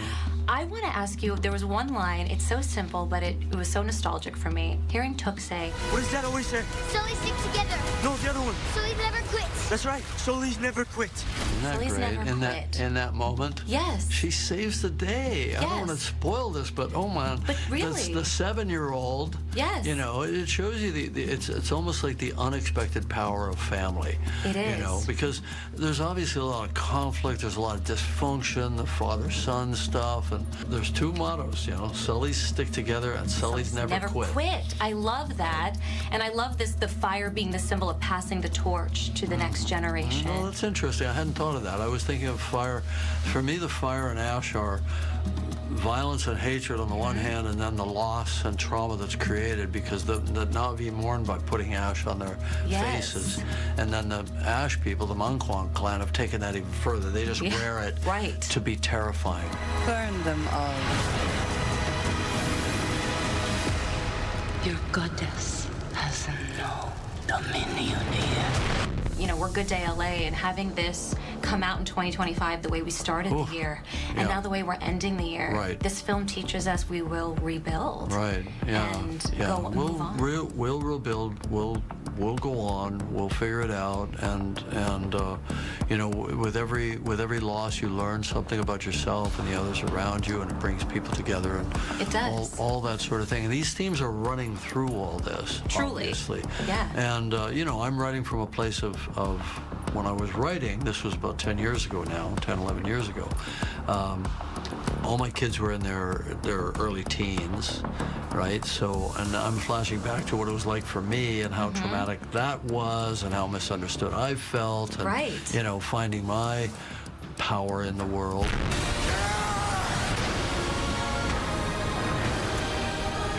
I want to ask you, there was one line, it's so simple, but it was so nostalgic for me. Hearing Took say, What does that always say? Sully stick together. No, the other one. Sully's never quit. That's right. Sully's never quit. Isn't that Sully's great? never quit. In that moment? Yes. She saves the day. Yes. I don't want to spoil this, but oh man. But really? The 7-year-old. Yes. You know, it shows you it's almost like the unexpected power of family. It is. You know, because there's obviously a lot of conflict, there's a lot of dysfunction, the father-son stuff, and there's two mottos, you know, Sully's stick together and Sully's never quit. I love that. And I love this, the fire being the symbol of passing the torch to the next generation. Well, that's interesting. I hadn't thought of that. I was thinking of fire. For me, the fire and ash are violence and hatred on the one hand, and then the loss and trauma that's created because the Na'vi mourn by putting ash on their faces. And then the ash people, the Munkwang clan, have taken that even further. They just wear it to be terrifying. Burn them all. Your goddess has no dominion here. You know, we're Good Day LA, and having this come out in 2025 the way we started the year, and now the way we're ending the year, this film teaches us we will rebuild. Right, yeah. And we'll rebuild, we'll go on, we'll figure it out, and you know, with every loss you learn something about yourself and the others around you, and it brings people together, and it does. all that sort of thing. And these themes are running through all this, obviously. Yeah. And you know, I'm writing from a place of when I was writing, this was about 10 years ago now, 10, 11 years ago, all my kids were in their early teens, right? So, and I'm flashing back to what it was like for me and how traumatic that was and how misunderstood I felt. And, you know, finding my power in the world.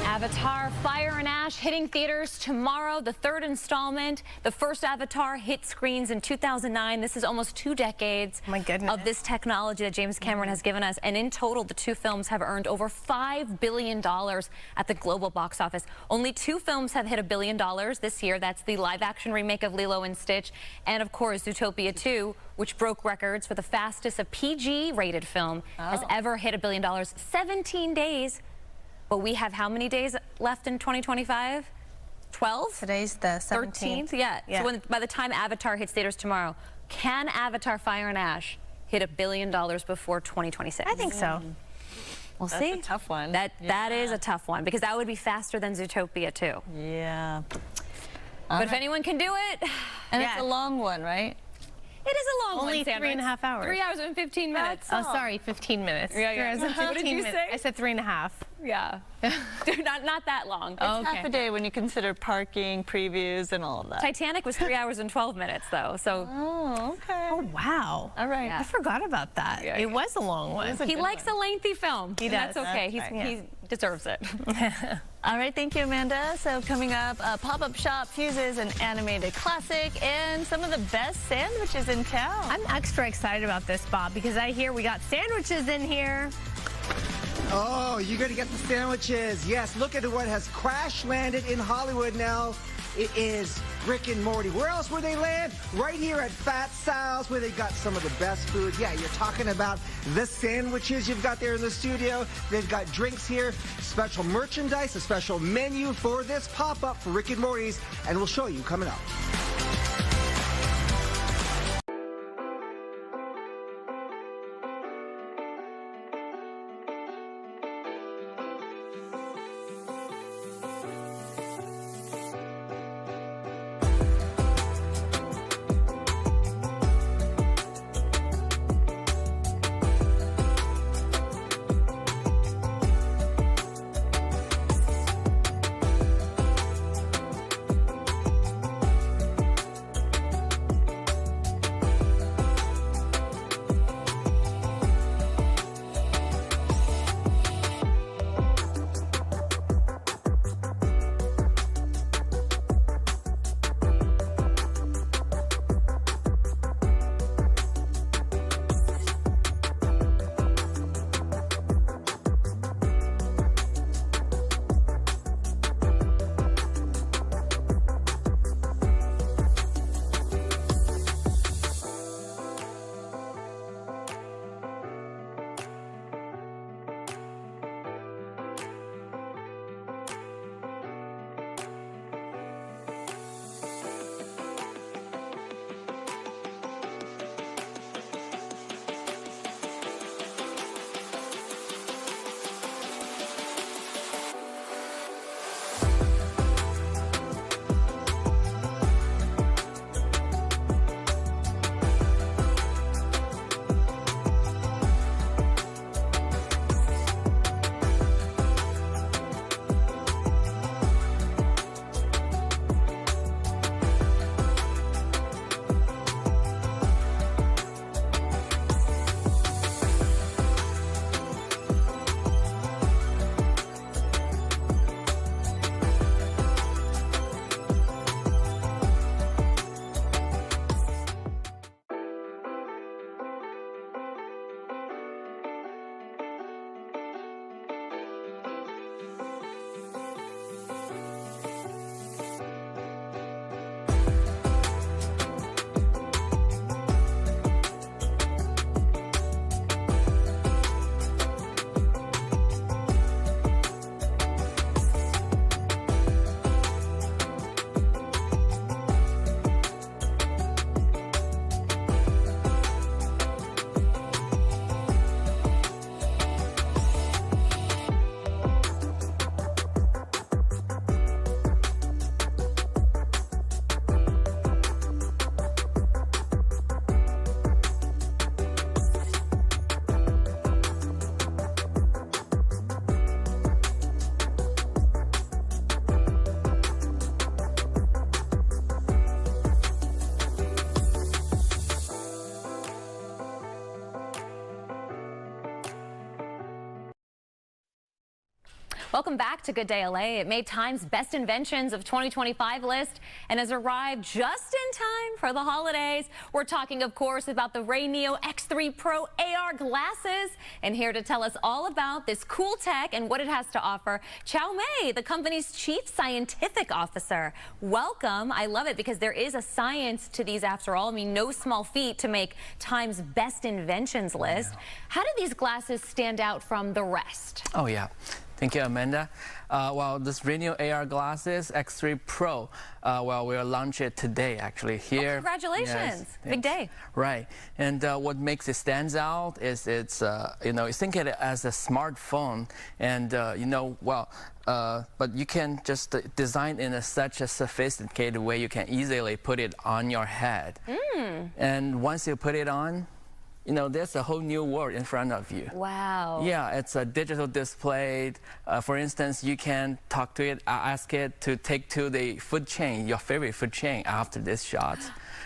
Avatar, Fire and Ash hitting theaters tomorrow, the third installment. The first Avatar hit screens in 2009. This is almost 2 decades of this technology that James Cameron has given us. And in total, the 2 films have earned over $5 billion at the global box office. Only 2 films have hit $1 billion this year. That's the live-action remake of Lilo and Stitch, and of course, Zootopia 2, which broke records for the fastest a PG-rated film has ever hit $1 billion. 17 days. But we have how many days left in 2025? 12? Today's the 17th. 13th? Yeah. So by the time Avatar hits theaters tomorrow, can Avatar, Fire and Ash hit $1 billion before 2026? I think so. We'll That's see. a tough one. That is a tough one, because that would be faster than Zootopia 2. Yeah. But if anyone can do it. And it's a long one, right? It is a long Only one, Sandra. 3.5 hours. 3 hours and 15 minutes. Oh, sorry, 15 minutes. Yeah. 3 hours and 15 What did you minutes. say? I said 3.5. Yeah. not that long. It's half a day when you consider parking, previews, and all of that. Titanic was 3 hours and 12 minutes, though. So. Oh, okay. Oh, wow. All right. I forgot about that. Yeah, it was a long one. He likes a lengthy film. He and does. That's okay. That's right. He deserves it. All right, thank you, Amanda. So coming up, a pop-up shop fuses an animated classic and some of the best sandwiches in town. I'm extra excited about this, Bob, because I hear we got sandwiches in here. Oh, you're going to get the sandwiches. Yes, look at what has crash landed in Hollywood now. It is Rick and Morty. Where else would they land? Right here at Fat Sal's, where they got some of the best food. Yeah, you're talking about the sandwiches you've got there in the studio. They've got drinks here, special merchandise, a special menu for this pop-up for Rick and Morty's, and we'll show you coming up. Welcome back to Good Day LA. It made Time's Best Inventions of 2025 list and has arrived just in time for the holidays. We're talking, of course, about the Reiners X3 Pro AR glasses. And here to tell us all about this cool tech and what it has to offer, Chow Mei, the company's Chief Scientific Officer. Welcome. I love it because there is a science to these after all. I mean, no small feat to make Time's Best Inventions list. How do these glasses stand out from the rest? Oh, yeah. Thank you, Amanda. Well, this Reiners AR glasses X3 Pro, well, we'll launch it today, actually, here. Oh, congratulations. Yes, Big day. Right. And what makes it stands out is it's, you know, think of it as a smartphone. And, you know, well, but you can just design in such a sophisticated way you can easily put it on your head. And once you put it on, you know, there's a whole new world in front of you. Wow. Yeah, it's a digital display. For instance, you can talk to it, ask it to take to the food chain, your favorite food chain after this shot.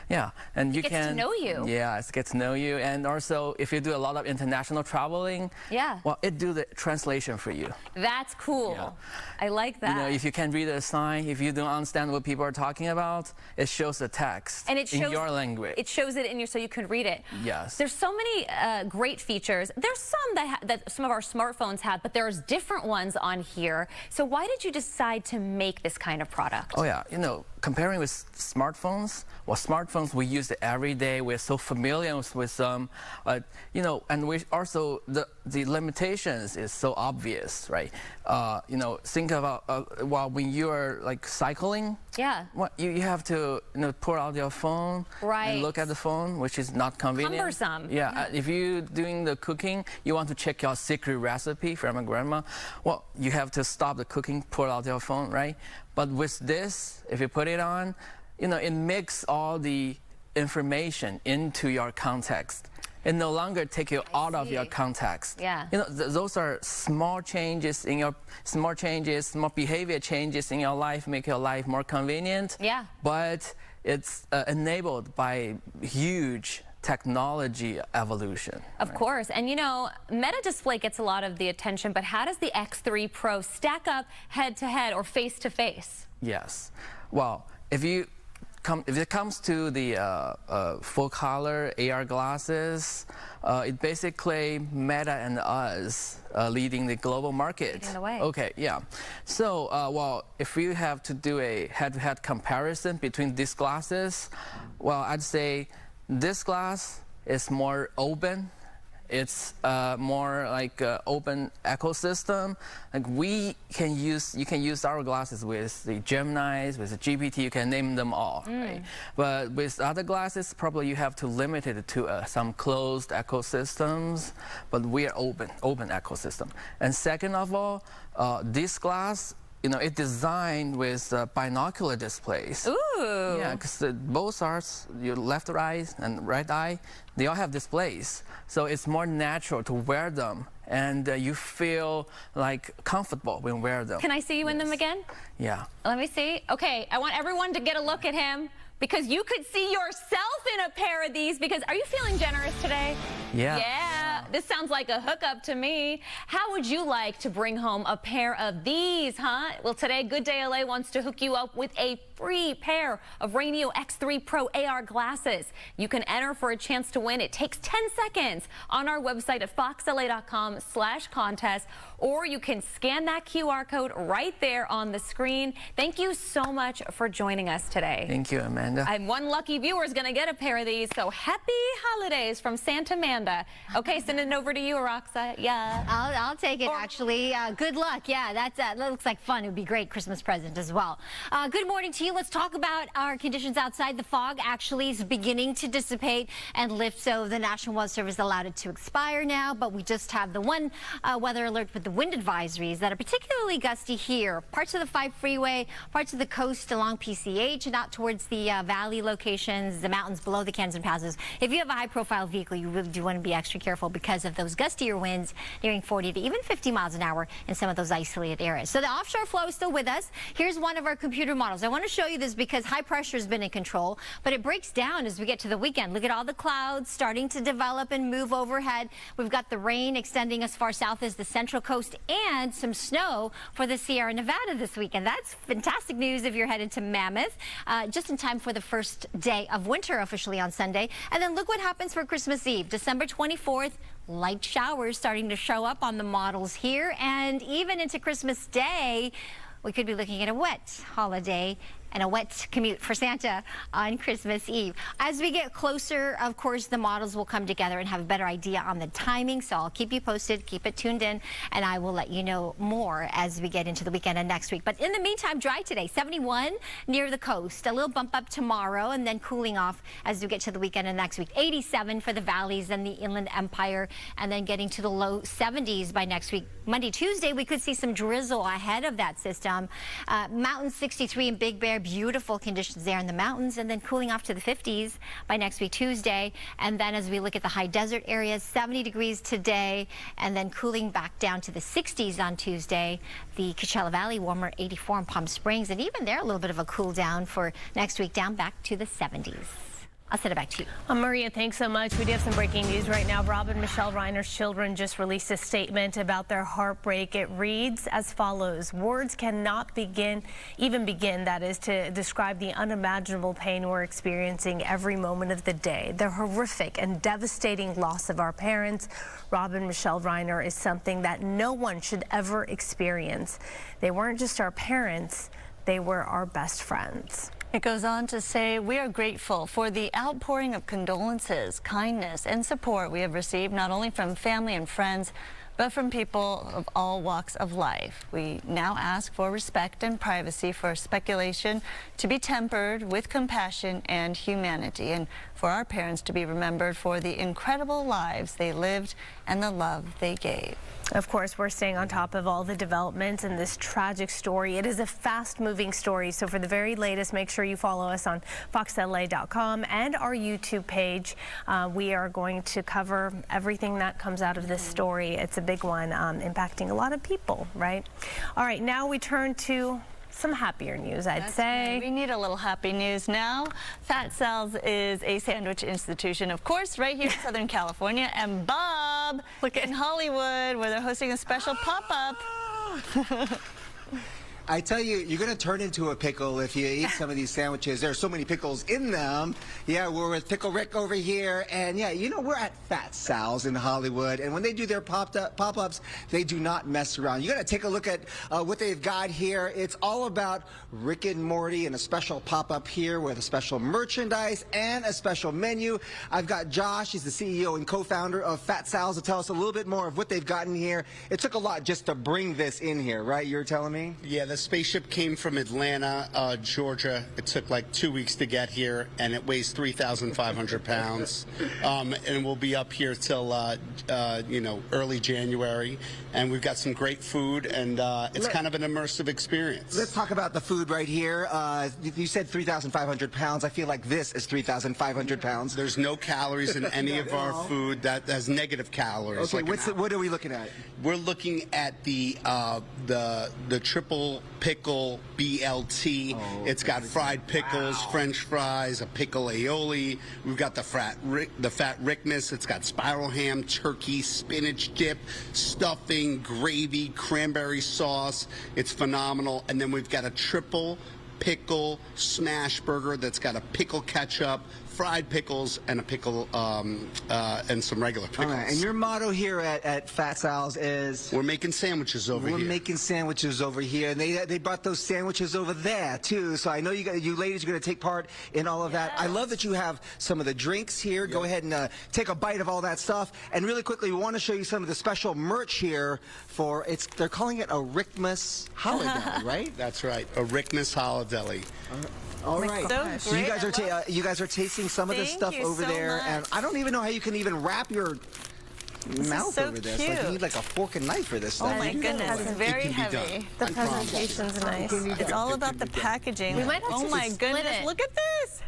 Yeah, and you can. It gets to know you. Yeah, it gets to know you. And also, if you do a lot of international traveling, well, it do the translation for you. That's cool. Yeah. I like that. You know, if you can read a sign, if you don't understand what people are talking about, it shows the text and it shows, in your language. It shows it in your, so you can read it. Yes. There's so many great features. There's some that some of our smartphones have, but there's different ones on here. So why did you decide to make this kind of product? Oh yeah, you know, comparing with smartphones, well, smartphones we use it every day. We're so familiar with them, you know, and we also the limitations is so obvious, right? You know, think about well, when you are like cycling, well, you have to pull out your phone and look at the phone, which is not convenient. Cumbersome. Yeah, if you're doing the cooking, you want to check your secret recipe from a grandma. Well, you have to stop the cooking, pull out your phone, right? But with this, if you put it on, you know, it makes all the information into your context. It no longer take you out of your context. Yeah. You know, those are small changes in your, small behavior changes in your life, make your life more convenient. Yeah. But it's enabled by huge technology evolution. Of course. And you know, Meta Display gets a lot of the attention, but how does the X3 Pro stack up head to head or face to face? Yes. Well, if it comes to the full color AR glasses, it basically Meta and us leading the global market. Leading the way. Okay, yeah. So, well, if you have to do a head-to-head comparison between these glasses, well, I'd say this glass is more open. It's more like open ecosystem. Like you can use our glasses with the Geminis, with the GPT, you can name them all, right? But with other glasses, probably you have to limit it to some closed ecosystems, but we are open ecosystem. And second of all, this glass, you know, it's designed with binocular displays. Ooh. Yeah, because both are your left eye and right eye, they all have displays. So it's more natural to wear them, and you feel like comfortable when you wear them. Can I see you in them again? Yeah. Let me see. Okay, I want everyone to get a look at him, because you could see yourself in a pair of these. Because are you feeling generous today? Yeah. Yeah, this sounds like a hookup to me. How would you like to bring home a pair of these, huh? Well, today, Good Day LA wants to hook you up with a free pair of Reiners X3 Pro AR glasses. You can enter for a chance to win. It takes 10 seconds on our website at foxla.com/contest, or you can scan that QR code right there on the screen. Thank you so much for joining us today. Thank you, Amanda. And one lucky viewer is going to get a pair of these, so happy holidays from Santa Amanda. Okay, send it over to you, Roxa. Yeah. I'll take it, actually. Good luck. Yeah, that looks like fun. It would be a great Christmas present as well. Good morning to you. Let's talk about our conditions outside. The fog actually is beginning to dissipate and lift, so the National Weather Service allowed it to expire now, but we just have the one weather alert with the wind advisories that are particularly gusty here. Parts of the 5 freeway, parts of the coast along PCH, and out towards the valley locations, the mountains below the canyons and passes. If you have a high-profile vehicle, you really do want to be extra careful because of those gustier winds nearing 40 to even 50 miles an hour in some of those isolated areas. So the offshore flow is still with us. Here's one of our computer models. I want to show show you this because high pressure has been in control, but it breaks down as we get to the weekend. Look at all the clouds starting to develop and move overhead. We've got the rain extending as far south as the Central Coast and some snow for the Sierra Nevada this weekend. That's fantastic news if you're headed to Mammoth, just in time for the first day of winter officially on Sunday. And then look what happens for Christmas Eve, December 24th. Light showers starting to show up on the models here, and even into Christmas Day, we could be looking at a wet holiday and a wet commute for Santa on Christmas Eve. As we get closer, of course, the models will come together and have a better idea on the timing, so I'll keep you posted, keep it tuned in, and I will let you know more as we get into the weekend and next week. But in the meantime, dry today, 71 near the coast, a little bump up tomorrow, and then cooling off as we get to the weekend and next week. 87 for the valleys and the Inland Empire, and then getting to the low 70s by next week. Monday, Tuesday, we could see some drizzle ahead of that system. Mountains 63 in Big Bear. Beautiful conditions there in the mountains, and then cooling off to the 50s by next week Tuesday. And then as we look at the high desert areas, 70 degrees today, and then cooling back down to the 60s on Tuesday. The Coachella Valley warmer, 84 in Palm Springs, and even there a little bit of a cool down for next week, down back to the 70s. I'll send it back to you. Maria, thanks so much. We do have some breaking news right now. Rob and Michele Reiner's children just released a statement about their heartbreak. It reads as follows: words cannot even begin, that is, to describe the unimaginable pain we're experiencing every moment of the day. The horrific and devastating loss of our parents, Rob and Michele Reiner, is something that no one should ever experience. They weren't just our parents, they were our best friends. It goes on to say, we are grateful for the outpouring of condolences, kindness, and support we have received, not only from family and friends, but from people of all walks of life. We now ask for respect and privacy, for speculation to be tempered with compassion and humanity, and for our parents to be remembered for the incredible lives they lived and the love they gave. Of course, we're staying on top of all the developments in this tragic story. It is a fast-moving story, so for the very latest, make sure you follow us on foxla.com and our YouTube page. We are going to cover everything that comes out of this story. It's a big one, impacting a lot of people, right? All right, now we turn to some happier news, I'd say. Right. We need a little happy news now. Fat Sal's is a sandwich institution, of course, right here in Southern California. And Bob, look in Hollywood, where they're hosting a special pop-up. I tell you, you're going to turn into a pickle if you eat some of these sandwiches. There are so many pickles in them. Yeah, we're with Pickle Rick over here. And yeah, you know, we're at Fat Sal's in Hollywood. And when they do their pop-ups, they do not mess around. You got to take a look at what they've got here. It's all about Rick and Morty and a special pop-up here with a special merchandise and a special menu. I've got Josh. He's the CEO and co-founder of Fat Sal's to tell us a little bit more of what they've gotten here. It took a lot just to bring this in here, right? You were telling me? Yeah, the spaceship came from Atlanta, Georgia. It took like 2 weeks to get here, and it weighs 3,500 pounds. And we'll be up here till you know, early January. And we've got some great food, and it's kind of an immersive experience. Let's talk about the food right here. You said 3,500 pounds. I feel like this is 3,500 pounds. There's no calories in any of our food. That has negative calories. Okay, like what are we looking at? We're looking at the triple pickle BLT. It's got fried pickles, French fries, a pickle aioli. We've got the fat Rickmas. It's got spiral ham, turkey, spinach dip, stuffing, gravy, cranberry sauce. It's phenomenal. And then we've got a triple pickle smash burger that's got a pickle ketchup, fried pickles, and a pickle and some regular pickles. All right. And your motto here at Fat Sal's is? We're making sandwiches over here. We're making sandwiches over here. And they brought those sandwiches over there, too. So I know you ladies are going to take part in all of that. I love that you have some of the drinks here. Yep. Go ahead and take a bite of all that stuff. And really quickly, we want to show you some of the special merch here for, they're calling it a Rickmas Holiday, right? That's right. A Rickmas Holiday. All right. So you guys are tasting some of the stuff over there, and I don't even know how you can even wrap your mouth over this. Like, you need like a fork and knife for this stuff. Oh my goodness, it's very heavy. The presentation's nice. It's all about the packaging. We might have to my split goodness, it. look at this.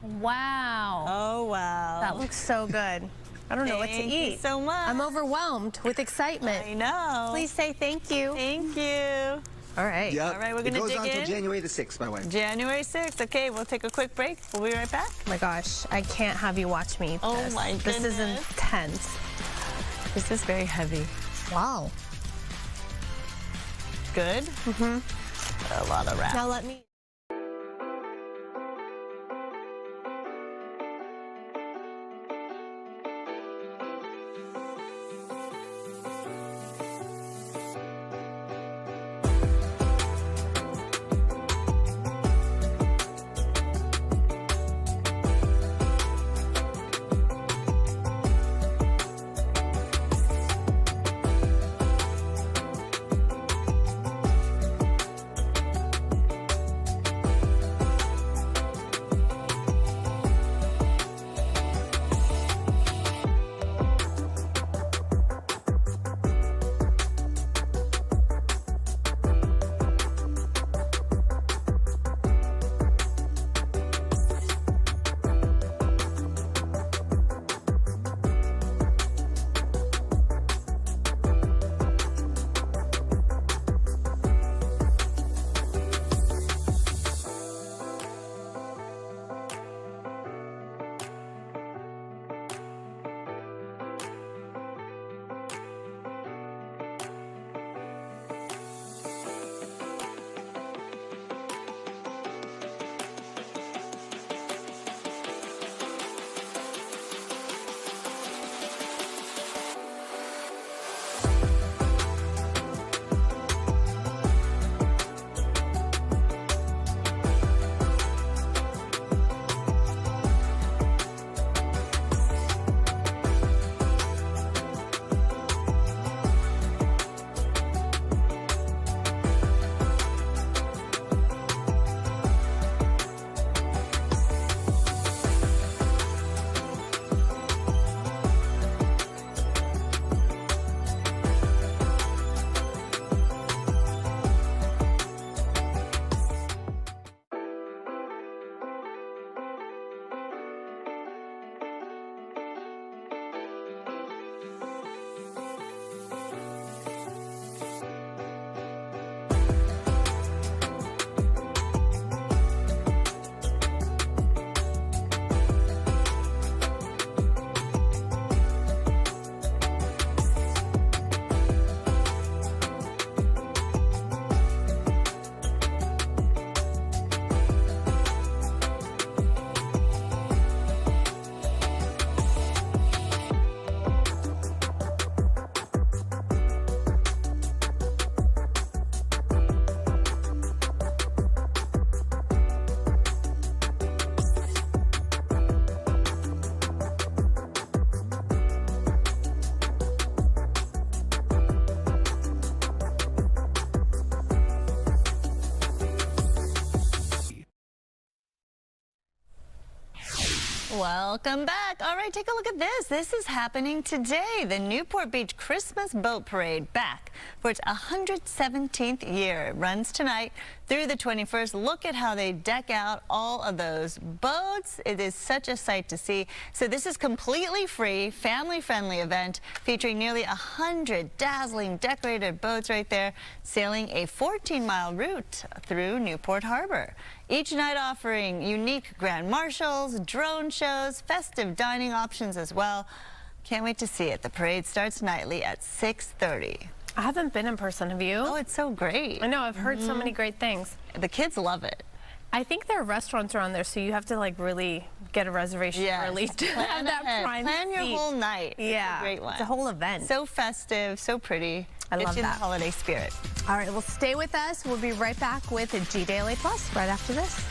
Wow. Oh wow. That looks so good. I don't know what to eat. Thank you so much. I'm overwhelmed with excitement. I know. Please say thank you. Thank you. All right. Yep. All right, we're going to dig in. It goes on until January the 6th, by the way. January 6th. Okay, we'll take a quick break. We'll be right back. Oh my gosh, I can't have you watch me eat Oh this. my This is goodness. intense. This is very heavy. Wow. Good? Mm-hmm. A lot of wrap. Now let me... Welcome back. All right, take a look at this. This is happening today. The Newport Beach Christmas Boat Parade back for its 117th year. It runs tonight through the 21st. Look at how they deck out all of those boats. It is such a sight to see. So this is completely free, family-friendly event featuring nearly 100 dazzling decorated boats right there, sailing a 14-mile route through Newport Harbor. Each night offering unique grand marshals, drone shows, festive dining options as well. Can't wait to see it. The parade starts nightly at 6:30. I haven't been in person, have you? Oh, it's so great. I know, I've heard so many great things. The kids love it. I think their restaurants are on there, so you have to like really get a reservation early to have that prime Plan your seat. whole night. Yeah, it's a great one. It's a whole event. So festive, so pretty. I love It's in the that. holiday spirit. All right, well, stay with us. We'll be right back with G-Daily Plus right after this.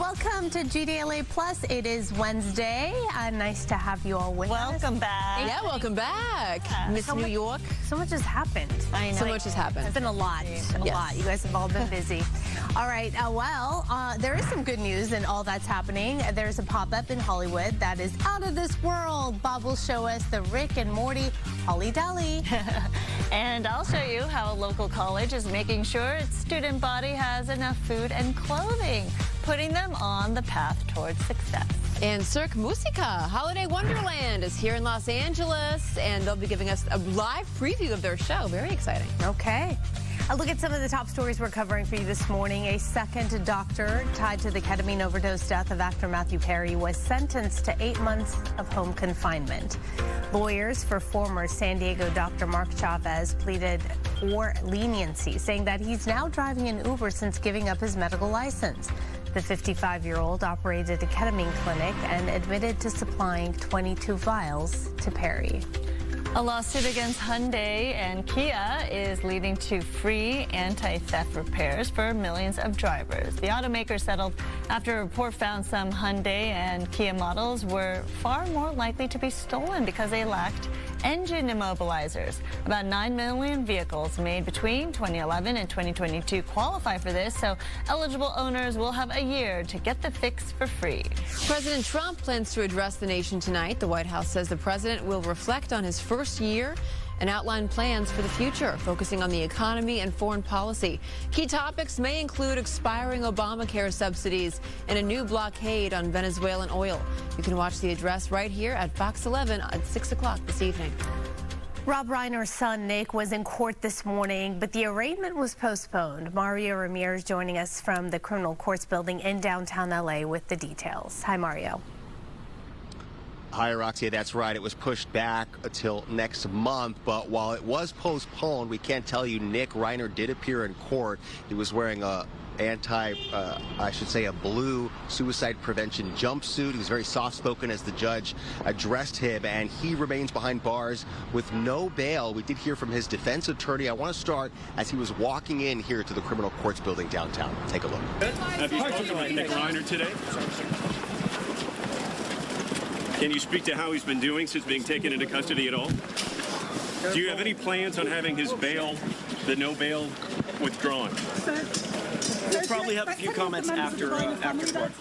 Welcome to GDLA Plus. It is Wednesday. Nice to have you all with us. Welcome back. Yeah, welcome back. Miss New York. So much has happened. I know. So much has happened. It's been a lot. A lot. You guys have all been busy. All right. There is some good news in all that's happening. There's a pop-up in Hollywood that is out of this world. Bob will show us the Rick and Morty Holly Deli. And I'll show you how a local college is making sure its student body has enough food and clothing, putting them on the path towards success. And Cirque Musica, Holiday Wonderland, is here in Los Angeles, and they'll be giving us a live preview of their show. Very exciting. Okay. A look at some of the top stories we're covering for you this morning. A second doctor tied to the ketamine overdose death of actor Matthew Perry was sentenced to 8 months of home confinement. Lawyers for former San Diego Dr. Mark Chavez pleaded for leniency, saying that he's now driving an Uber since giving up his medical license. The 55-year-old operated a ketamine clinic and admitted to supplying 22 vials to Perry. A lawsuit against Hyundai and Kia is leading to free anti-theft repairs for millions of drivers. The automaker settled after a report found some Hyundai and Kia models were far more likely to be stolen because they lacked engine immobilizers. About 9 million vehicles made between 2011 and 2022 qualify for this, so eligible owners will have a year to get the fix for free. President Trump plans to address the nation tonight. The White House says the president will reflect on his first year and outline plans for the future, focusing on the economy and foreign policy. Key topics may include expiring Obamacare subsidies and a new blockade on Venezuelan oil. You can watch the address right here at Fox 11 at 6 o'clock this evening. Rob Reiner's son, Nick, was in court this morning, but the arraignment was postponed. Mario Ramirez joining us from the criminal courts building in downtown L.A. with the details. Hi, Mario. Hi, Roxy. That's right. It was pushed back until next month. But while it was postponed, we can't tell you Nick Reiner did appear in court. He was wearing a a blue suicide prevention jumpsuit. He was very soft-spoken as the judge addressed him, and he remains behind bars with no bail. We did hear from his defense attorney. I want to start as he was walking in here to the criminal courts building downtown. Take a look. Have you spoken with Nick Reiner today? Can you speak to how he's been doing since being taken into custody at all? Do you have any plans on having his bail, the no bail, withdrawn? We'll probably have a few comments after court.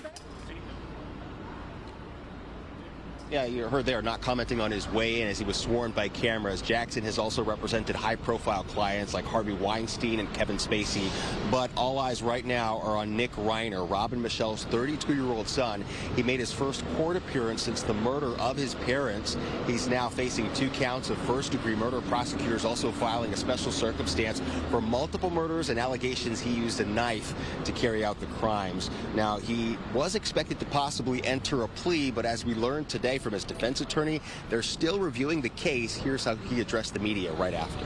Yeah, you heard there, not commenting on his way in as he was sworn by cameras. Jackson has also represented high-profile clients like Harvey Weinstein and Kevin Spacey. But all eyes right now are on Nick Reiner, Rob and Michelle's 32-year-old son. He made his first court appearance since the murder of his parents. He's now facing 2 counts of first-degree murder. Prosecutors also filing a special circumstance for multiple murders and allegations he used a knife to carry out the crimes. Now, he was expected to possibly enter a plea, but as we learned today from his defense attorney, they're still reviewing the case. Here's how he addressed the media right after.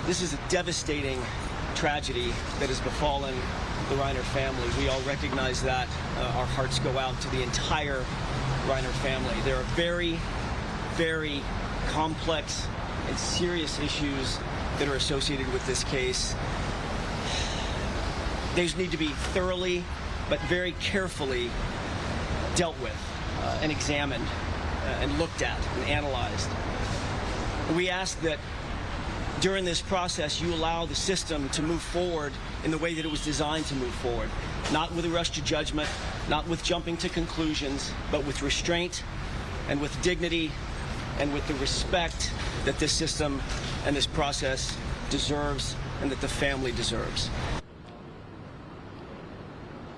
This is a devastating tragedy that has befallen the Reiner family. We all recognize that. Our hearts go out to the entire Reiner family. There are very, very complex and serious issues that are associated with this case. These need to be thoroughly but very carefully dealt with and examined and looked at and analyzed. We ask that during this process you allow the system to move forward in the way that it was designed to move forward, not with a rush to judgment, not with jumping to conclusions, but with restraint and with dignity and with the respect that this system and this process deserves and that the family deserves.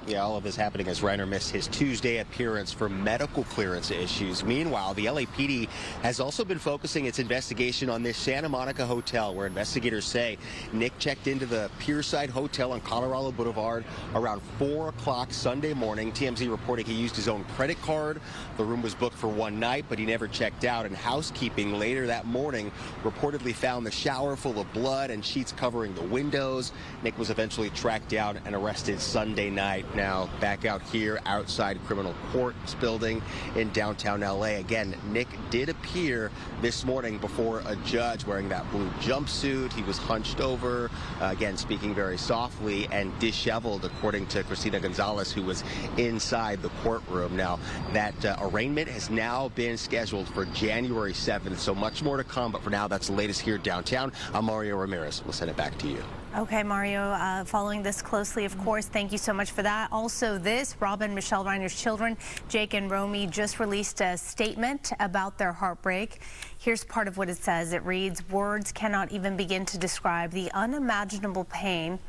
Yeah, all of this happening as Reiner missed his Tuesday appearance for medical clearance issues. Meanwhile, the LAPD has also been focusing its investigation on this Santa Monica hotel, where investigators say Nick checked into the Pierside Hotel on Colorado Boulevard around 4 o'clock Sunday morning. TMZ reporting he used his own credit card. The room was booked for one night, but he never checked out. And housekeeping later that morning reportedly found the shower full of blood and sheets covering the windows. Nick was eventually tracked down and arrested Sunday night. now back out here outside criminal courts building in downtown LA. Again, Nick did appear this morning before a judge wearing that blue jumpsuit. He was hunched over, again, speaking very softly and disheveled, according to Christina Gonzalez, who was inside the courtroom. Now, that arraignment has now been scheduled for January 7th, so much more to come. But for now, that's the latest here downtown. I'm Mario Ramirez. We'll send it back to you. Okay, Mario, following this closely, of course. Thank you so much for that. Also, Rob and Michele Reiner's children, Jake and Romy, just released a statement about their heartbreak. Here's part of what it says. It reads, "Words cannot even begin to describe the unimaginable pain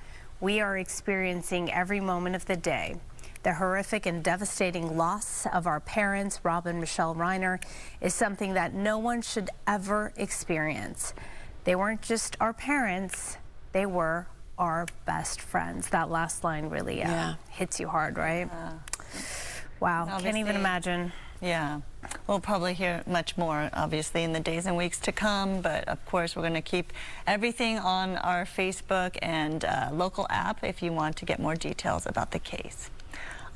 we are experiencing every moment of the day. The horrific and devastating loss of our parents, Rob and Michele Reiner, is something that no one should ever experience. They weren't just our parents, they were our best friends." That last line really hits you hard, right? Wow, Obviously, can't even imagine. Yeah, we'll probably hear much more, obviously, in the days and weeks to come. But, of course, we're going to keep everything on our Facebook and local app if you want to get more details about the case.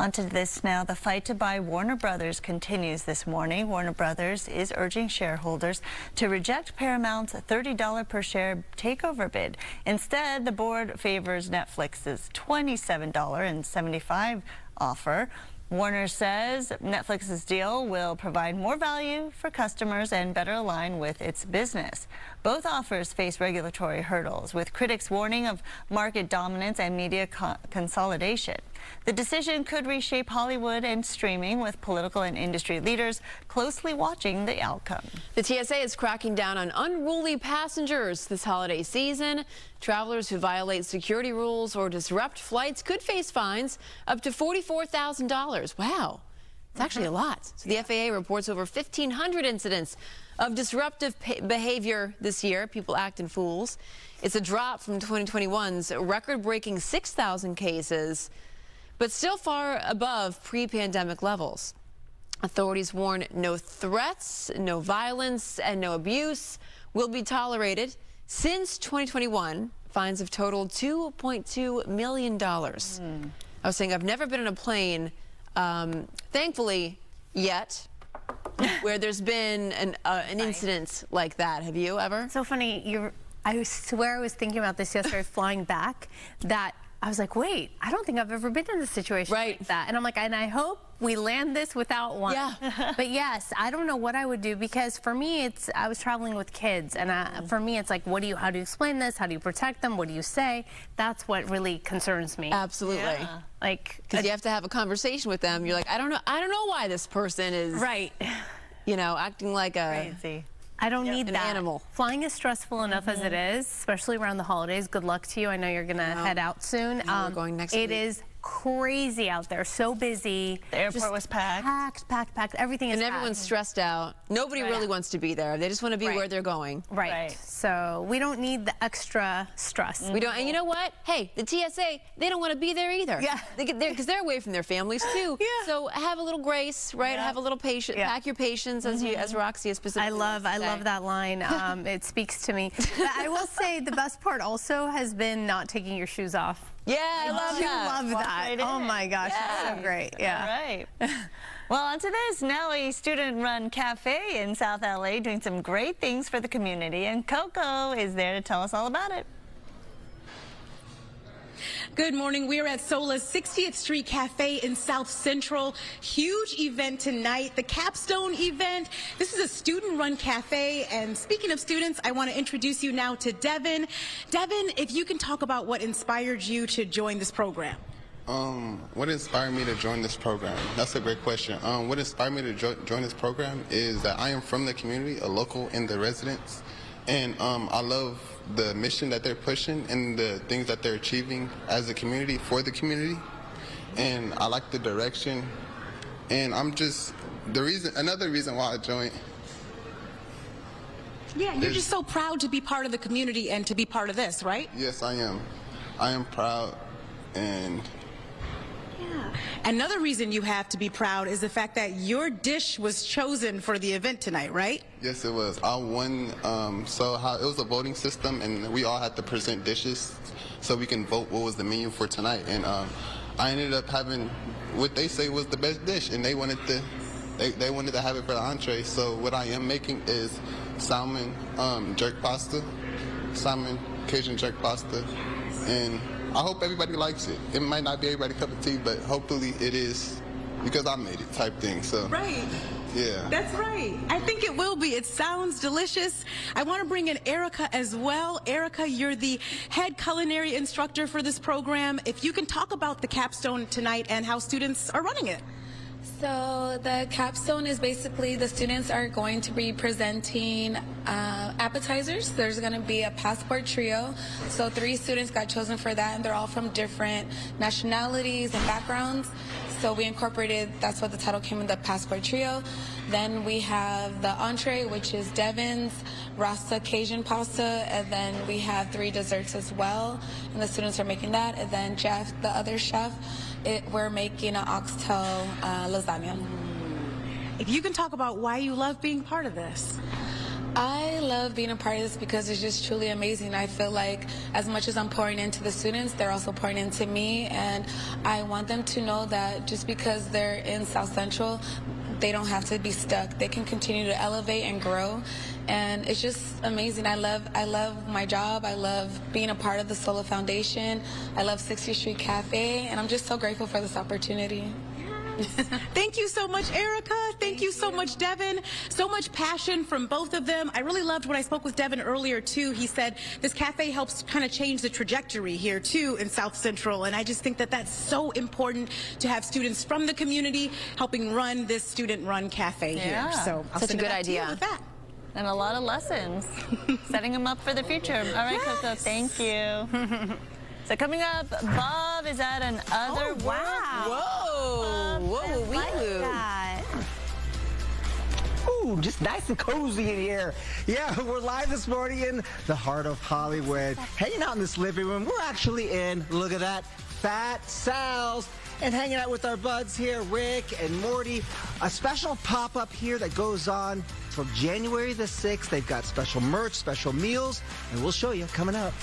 On to this now. The fight to buy Warner Brothers continues this morning. Warner Brothers is urging shareholders to reject Paramount's $30 per share takeover bid. Instead, the board favors Netflix's $27.75 offer. Warner says Netflix's deal will provide more value for customers and better align with its business. Both offers face regulatory hurdles, with critics warning of market dominance and media consolidation. The decision could reshape Hollywood and streaming, with political and industry leaders closely watching the outcome. The TSA is cracking down on unruly passengers this holiday season. Travelers who violate security rules or disrupt flights could face fines up to $44,000. Wow, it's actually a lot. So the FAA reports over 1,500 incidents of disruptive behavior this year, people acting fools. It's a drop from 2021's record-breaking 6,000 cases, but still far above pre-pandemic levels. Authorities warn no threats, no violence, and no abuse will be tolerated. Since 2021, fines have totaled $2.2 million. I was saying I've never been on a plane, thankfully, yet, where there's been an incident like that. Have you ever? So funny. I swear I was thinking about this yesterday, flying back, that I was like, wait, I don't think I've ever been in a situation like that. And I'm like, and I hope we land this without one. Yeah. But yes, I don't know what I would do, because for me, I was traveling with kids, and for me, it's like, how do you explain this? How do you protect them? What do you say? That's what really concerns me. Absolutely. Yeah. Like, because you have to have a conversation with them. You're like, I don't know why this person is acting like a crazy. I don't need that. Animal. Flying is stressful enough as it is, especially around the holidays. Good luck to you. I know you're going to head out soon. We're going next week. It is crazy out there. So busy. The airport was packed. Packed. Everything is packed. And everyone's stressed out. Nobody really wants to be there. They just want to be where they're going. Right. So we don't need the extra stress. We don't. And you know what? Hey, the TSA, they don't want to be there either. Yeah. Because they're away from their families too. Yeah. So have a little grace, right? Yeah. Have a little patience. Pack your patience, as Roxy has specifically. I love that line. It speaks to me. But I will say the best part also has been not taking your shoes off. Yeah, I love that. Oh my gosh, it's so great. Yeah. All right. Well, on to this. Now a student-run cafe in South LA doing some great things for the community, and Coco is there to tell us all about it. Good morning. We are at Sola's 60th Street Cafe in South Central. Huge event tonight, the capstone event. This is a student-run cafe, and speaking of students, I want to introduce you now to Devin. Devin, if you can talk about what inspired you to join this program. What inspired me to join this program? That's a great question. What inspired me to join this program is that I am from the community, a local in the residence, and I love the mission that they're pushing and the things that they're achieving as a community for the community, and I like the direction, and another reason why I joined. Yeah, you're just so proud to be part of the community and to be part of this, right? Yes, I am. I am proud, and another reason you have to be proud is the fact that your dish was chosen for the event tonight, right? Yes, it was. I won. It was a voting system, and we all had to present dishes so we can vote what was the menu for tonight. And I ended up having what they say was the best dish, and they wanted to have it for the entree. So what I am making is salmon jerk pasta, salmon Cajun jerk pasta, and I hope everybody likes it. It might not be everybody's cup of tea, but hopefully it is, because I made it type thing. So right. Yeah. That's right. I think it will be. It sounds delicious. I want to bring in Erica as well. Erica, you're the head culinary instructor for this program. If you can talk about the capstone tonight and how students are running it. So the capstone is basically the students are going to be presenting appetizers. There's going to be a passport trio. So 3 students got chosen for that, and they're all from different nationalities and backgrounds. So we incorporated, that's what the title came in, the passport trio. Then we have the entree, which is Devon's Rasta Cajun pasta, and then we have 3 desserts as well, and the students are making that. And then Jeff, the other chef, we're making an oxtail lasagna. If you can talk about why you love being part of this. I love being a part of this because it's just truly amazing. I feel like as much as I'm pouring into the students, they're also pouring into me, and I want them to know that just because they're in South Central, they don't have to be stuck. They can continue to elevate and grow, and it's just amazing. I love my job. I love being a part of the Sola Foundation. I love 60th Street Cafe, and I'm just so grateful for this opportunity. Thank you so much, Erica. Thank you so much, Devon. So much passion from both of them. I really loved when I spoke with Devon earlier, too. He said this cafe helps kind of change the trajectory here, too, in South Central. And I just think that that's so important to have students from the community helping run this student-run cafe here. So I'll such a send good it back to you idea. with that. And a lot of lessons, setting them up for the future. All right, Yes. Coco, thank you. So coming up, Bob is at an other world. Whoa, whoa, wee woo. Ooh, just nice and cozy in here. Yeah, we're live this morning in the heart of Hollywood. Hanging out in this living room. We're actually in, look at that, Fat Sal's. And hanging out with our buds here, Rick and Morty. A special pop-up here that goes on till January the 6th. They've got special merch, special meals, and we'll show you coming up.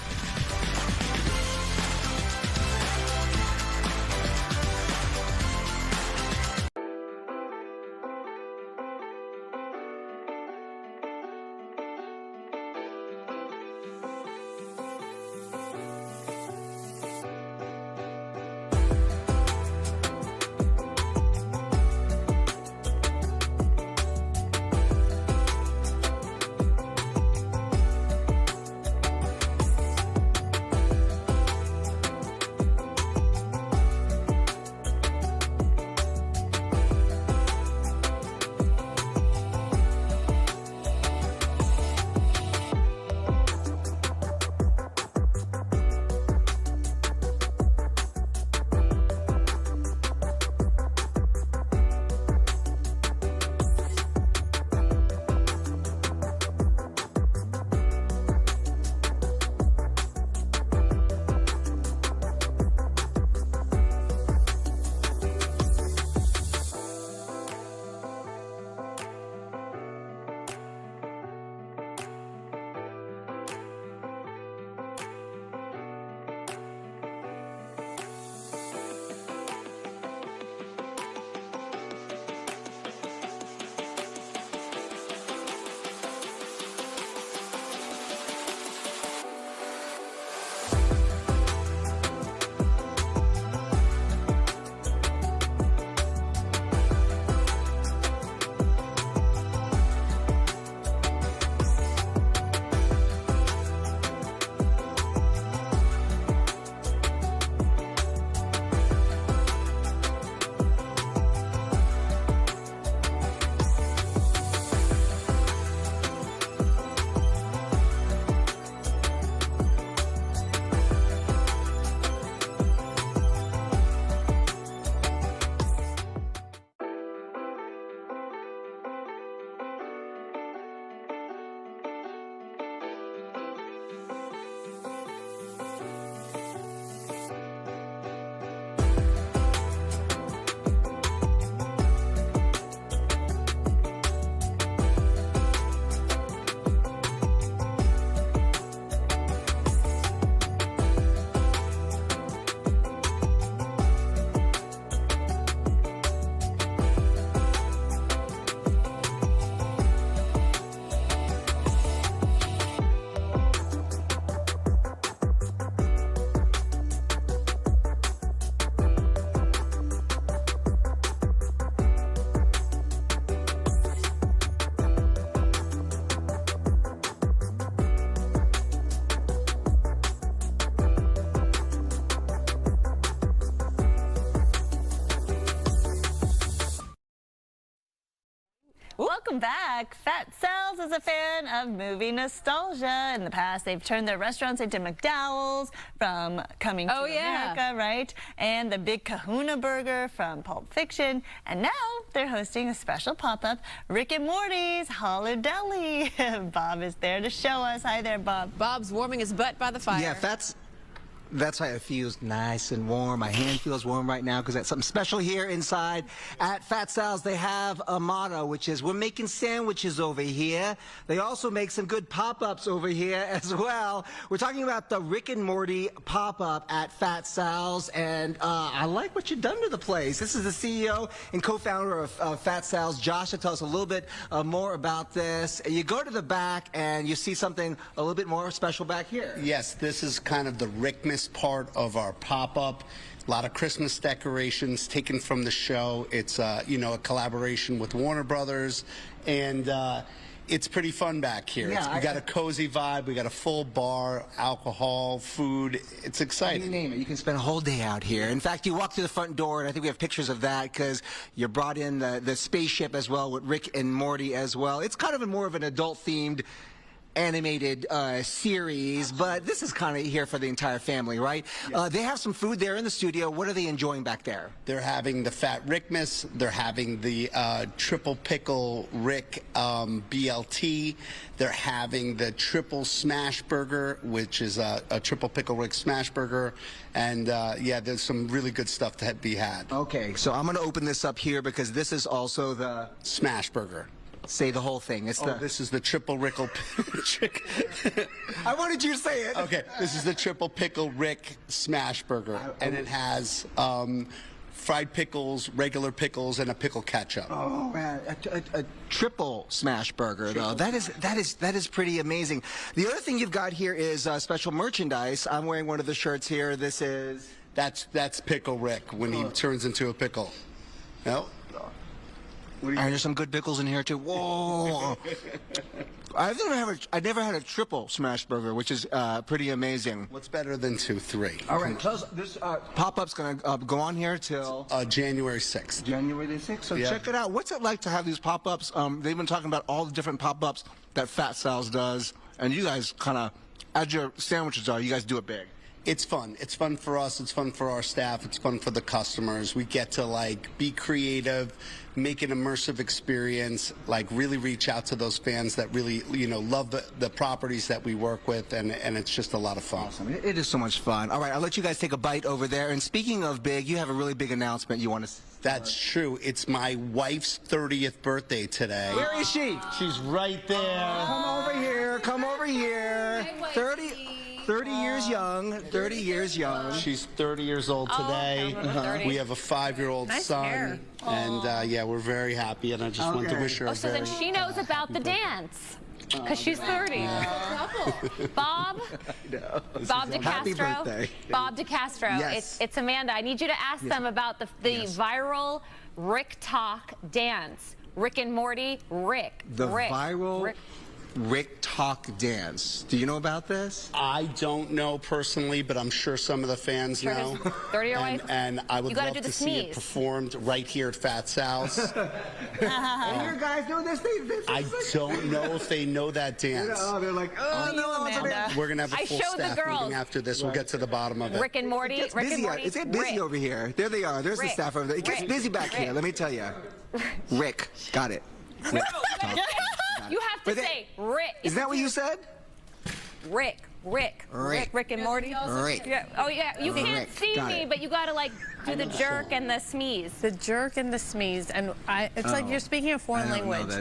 Welcome back. Fat Sal's is a fan of movie nostalgia. In the past, they've turned their restaurants into McDowell's from Coming to America, right? And the Big Kahuna Burger from Pulp Fiction. And now they're hosting a special pop-up, Rick and Morty's Holler Deli. Bob is there to show us. Hi there, Bob. Bob's warming his butt by the fire. Yeah, that's why it feels nice and warm. My hand feels warm right now because that's something special here inside at Fat Sal's. They have a motto, which is, we're making sandwiches over here. They also make some good pop-ups over here as well. We're talking about the Rick and Morty pop-up at Fat Sal's, and I like what you've done to the place. This is the CEO and co-founder of Fat Sal's, Josh, to tell us a little bit more about this. You go to the back and you see something a little bit more special back here. Yes, this is kind of the Rickmas part of our pop-up. A lot of Christmas decorations taken from the show. It's you know, a collaboration with Warner Brothers, and it's pretty fun back here. Yeah, we got a cozy vibe. We got a full bar, alcohol, food. It's exciting. You name it. You can spend a whole day out here. In fact, you walk through the front door, and I think we have pictures of that because you brought in the spaceship as well with Rick and Morty as well. It's kind of more of an adult-themed animated series, but this is kind of here for the entire family, right? Yes. They have some food there in the studio. What are they enjoying back there? They're having the Fat Rickmas. They're having the Triple Pickle Rick BLT. They're having the Triple Smash Burger, which is a Triple Pickle Rick Smash Burger. And yeah, there's some really good stuff to be had. Okay, so I'm going to open this up here because this is also the Smash Burger. Say the whole thing. It's this is the Triple Rickle. I wanted you to say it. Okay, this is the Triple Pickle Rick Smash Burger, and it has fried pickles, regular pickles, and a pickle ketchup. Oh man, a triple smash burger though. That is pretty amazing. The other thing you've got here is special merchandise. I'm wearing one of the shirts here. This is that's Pickle Rick when he turns into a pickle. No. And there's some good pickles in here too. Whoa! I've never had a triple smash burger, which is pretty amazing. What's better than 2, 3? All right, this pop-up's gonna go on here till January 6th. January the 6th. So check it out. What's it like to have these pop-ups? They've been talking about all the different pop-ups that Fat Sal's does, and you guys kind of, as your sandwiches are, you guys do it big. It's fun. It's fun for us. It's fun for our staff. It's fun for the customers. We get to like be creative, make an immersive experience, like really reach out to those fans that really, you know, love the properties that we work with, and it's just a lot of fun. Awesome. It is so much fun. All right, I'll let you guys take a bite over there. And speaking of big, you have a really big announcement you want to start. That's true. It's my wife's 30th birthday today. Where is she? She's right there. Come over here. Come over here. 30 years young. 30 years young. She's 30 years old today. We have a 5-year-old son. And yeah, we're very happy, and I just want to wish her a so then she knows about the dance. Because she's 30. Bob? Bob DeCastro. Happy birthday. Bob DeCastro. Yes. It's Amanda. I need you to ask them about the viral Rick Talk dance. Rick and Morty, Rick. The viral Rick Talk dance. Do you know about this? I don't know personally, but I'm sure some of the fans know. 30-year wife? And I would love to see it performed right here at Fat Sal's. And your guys know this thing? I don't know if they know that dance. Oh, they're like, oh, no, Amanda. We're going to have a full staff meeting after this. We'll get to the bottom of it. Rick and Morty. It gets busy over here. There they are. There's the staff over there. It gets busy back here, let me tell you. Rick. Got it. Rick. You have to say Rick. Is that what you said? Rick and Morty. Rick. Yeah. Oh yeah, you can't see me, but you gotta like do the jerk and the smeeze. The jerk and the smeeze, and it's like you're speaking a foreign language.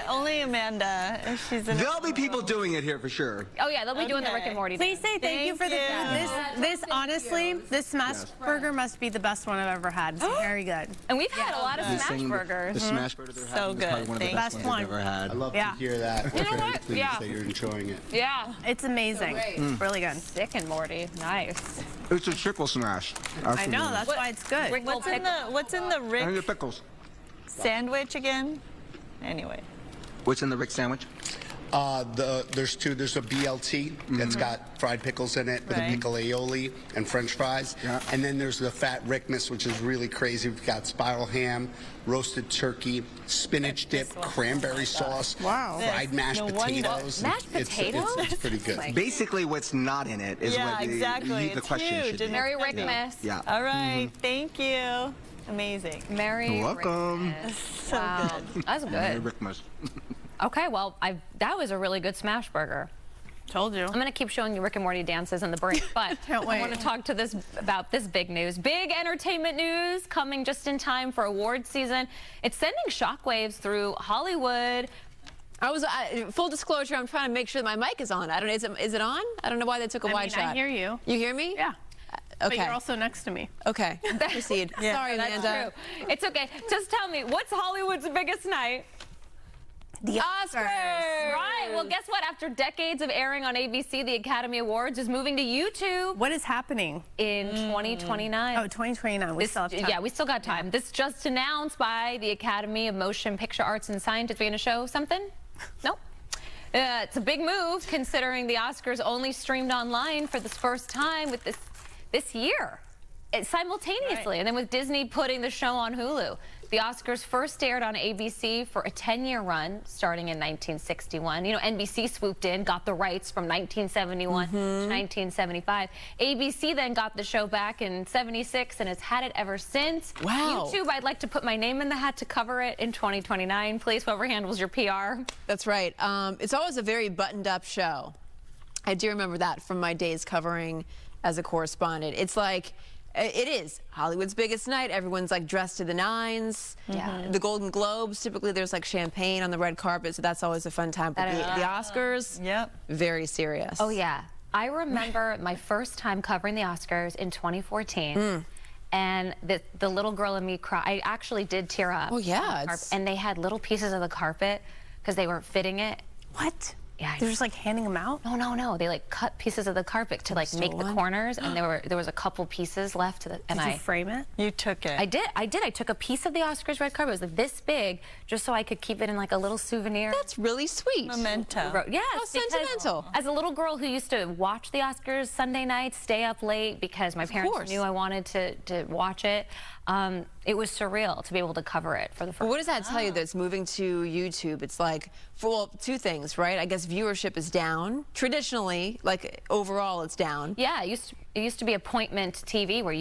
Only Amanda. There'll be people doing it here for sure. Oh yeah, they'll be doing the Rick and Morty. Please say thank you for this. Honestly, this smash burger must be the best one I've ever had. It's very good. And we've had a lot of smash burgers. The smash burger they're having is probably one of the best ones I've ever had. I love to hear that. You know what? Pleased that you're enjoying it. Yeah. It's amazing. It's really good. Rick and Morty. Nice. It's a triple smash. I know, that's why it's good. What's in the Rick and the pickles sandwich again? Anyway. What's in the Rick sandwich? There's two. There's a BLT that's got fried pickles in it with a pickle aioli and French fries. Yeah. And then there's the fat Rickmas, which is really crazy. We've got spiral ham, roasted turkey, spinach dip, cranberry sauce, fried mashed potatoes. Mashed potatoes? It's pretty good. Basically, what's not in it is what exactly. the question should be. Merry Rickmas. Yeah. All right. Thank you. Amazing. Merry You're welcome. Rickmas. Wow. That's good. Merry Rickmas. Okay, well, that was a really good smash burger. Told you. I'm going to keep showing you Rick and Morty dances in the break, but I want to talk to about this big news. Big entertainment news coming just in time for award season. It's sending shockwaves through Hollywood. Full disclosure, I'm trying to make sure that my mic is on. I don't know, is it on? I don't know why they took a wide shot. I hear you. You hear me? Yeah. Okay. But you're also next to me. Okay. Proceed. Sorry, Amanda. That's true. It's okay. Just tell me, what's Hollywood's biggest night? The Oscars. Right. Well, guess what? After decades of airing on ABC, the Academy Awards is moving to YouTube. What is happening? In 2029. Oh, 2029. We still have time. Yeah, we still got time. This just announced by the Academy of Motion Picture Arts and Science. Are we going to show something? Nope. It's a big move considering the Oscars only streamed online for the first time with this year. Simultaneously, and then with Disney putting the show on Hulu. The Oscars first aired on ABC for a 10-year run starting in 1961. You know, NBC swooped in, got the rights from 1971 to 1975. ABC then got the show back in 76 and has had it ever since. Wow. YouTube, I'd like to put my name in the hat to cover it in 2029. Please, whoever handles your PR. That's right. It's always a very buttoned-up show. I do remember that from my days covering as a correspondent. It's like, it is Hollywood's biggest night. Everyone's like dressed to the nines. Yeah. The Golden Globes, typically there's like champagne on the red carpet, so that's always a fun time. But the Oscars, very serious. Oh yeah, I remember my first time covering the Oscars in 2014. And the little girl in me cried. I actually did tear up. Oh yeah. And they had little pieces of the carpet because they weren't fitting it. What? Yeah, they're just like handing them out? No. They like cut pieces of the carpet to like make the corners, and there was a couple pieces left. Did you frame it? You took it. I did. I took a piece of the Oscars red carpet. It was like this big, just so I could keep it in like a little souvenir. That's really sweet. Memento. Yes. How sentimental. As a little girl who used to watch the Oscars Sunday nights, stay up late because my parents knew I wanted to watch it. It was surreal to be able to cover it for the first time. What does that tell you that it's moving to YouTube? It's like, well, two things, right? I guess viewership is down. Traditionally, like overall, it's down. Yeah, it used to be appointment TV where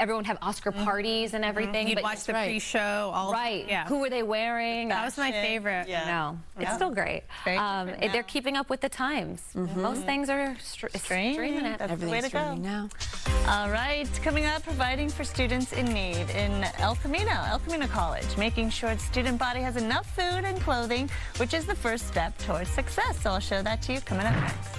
everyone would have Oscar parties and everything. You'd watch the pre-show. Yeah. Who were they wearing? That was my favorite. Yeah. No, it's still great. They're keeping up with the times. Most things are streaming it. That's the way to go. Now. All right, coming up, providing for students in need in El Camino College, making sure its student body has enough food and clothing, which is the first step towards success. So I'll show that to you coming up next.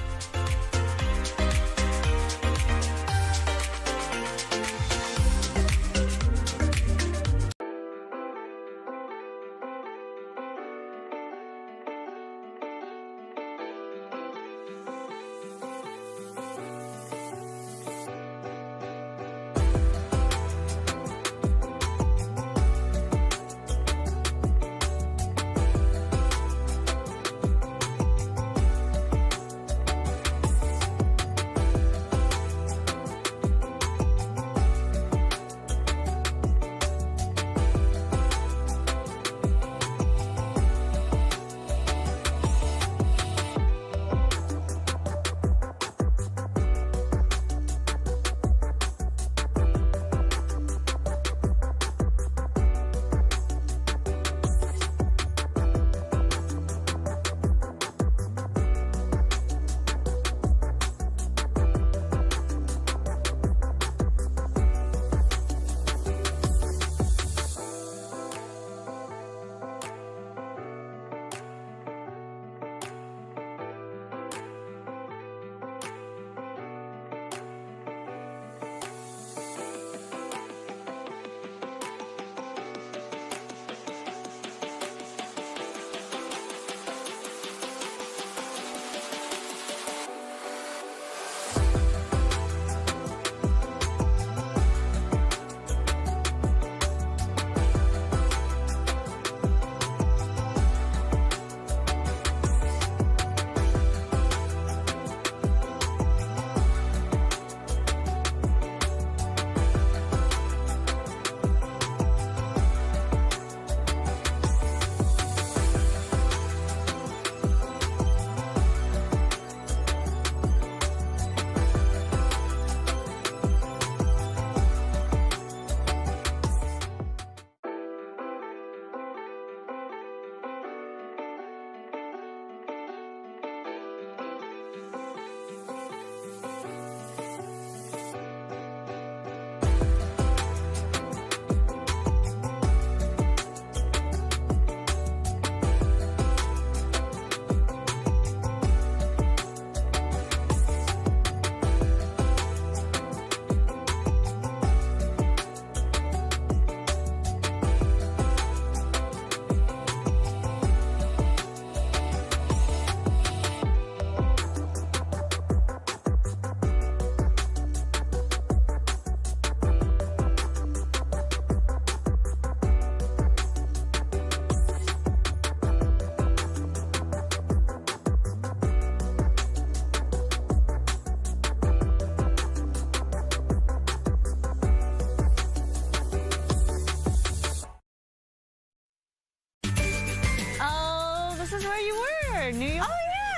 in New York. Oh,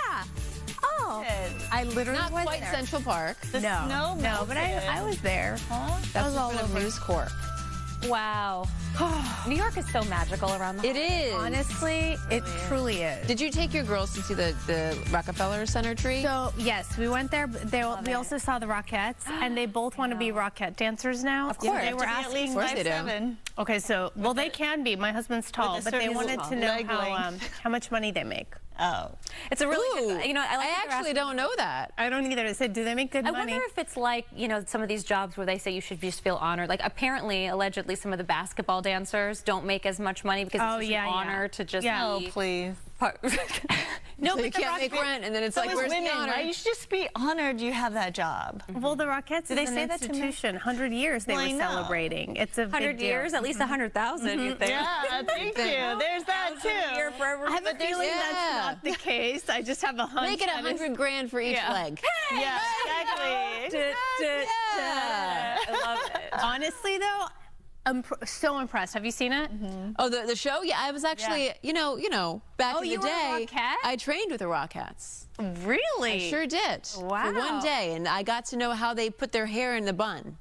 yeah. Oh, I literally Not went quite there. Central Park. No, but I was there. Huh? That was all the over news court. Wow. New York is so magical around the It is. Honestly, it truly is. Did you take your girls to see the Rockefeller Center tree? So, yes, we went there. We also saw the Rockettes, and they both want to be Rockette dancers now. Of course. They were asking. Of course they do. Okay, so, well, they can be. My husband's tall, but they wanted to know how much money they make. Oh. It's a really good, you know, I actually don't know that. I don't either. It said, do they make good money? I wonder if it's like, you know, some of these jobs where they say you should just feel honored. Like, apparently, allegedly, some of the basketball dancers don't make as much money because it's just an honor to just be... Oh, please. No, so but you can't make rent, and then it's so like, where's women, the honor? right? You should just be honored you have that job. Well, the Rockettes is an institution. 100 years they were celebrating. It's a 100 years, at least 100,000, you think? Yeah, thank you. There's that, too. I have a feeling that's not the case. I just have a hunch. Make it 100 grand for each leg. Yeah, exactly. I love it. Honestly, though, I'm so impressed. Have you seen it? Oh, the show? Yeah, I was actually, you know, back in the you were a day, Rockette? I trained with the Rockettes. Really? I sure did. Wow. For one day, and I got to know how they put their hair in the bun.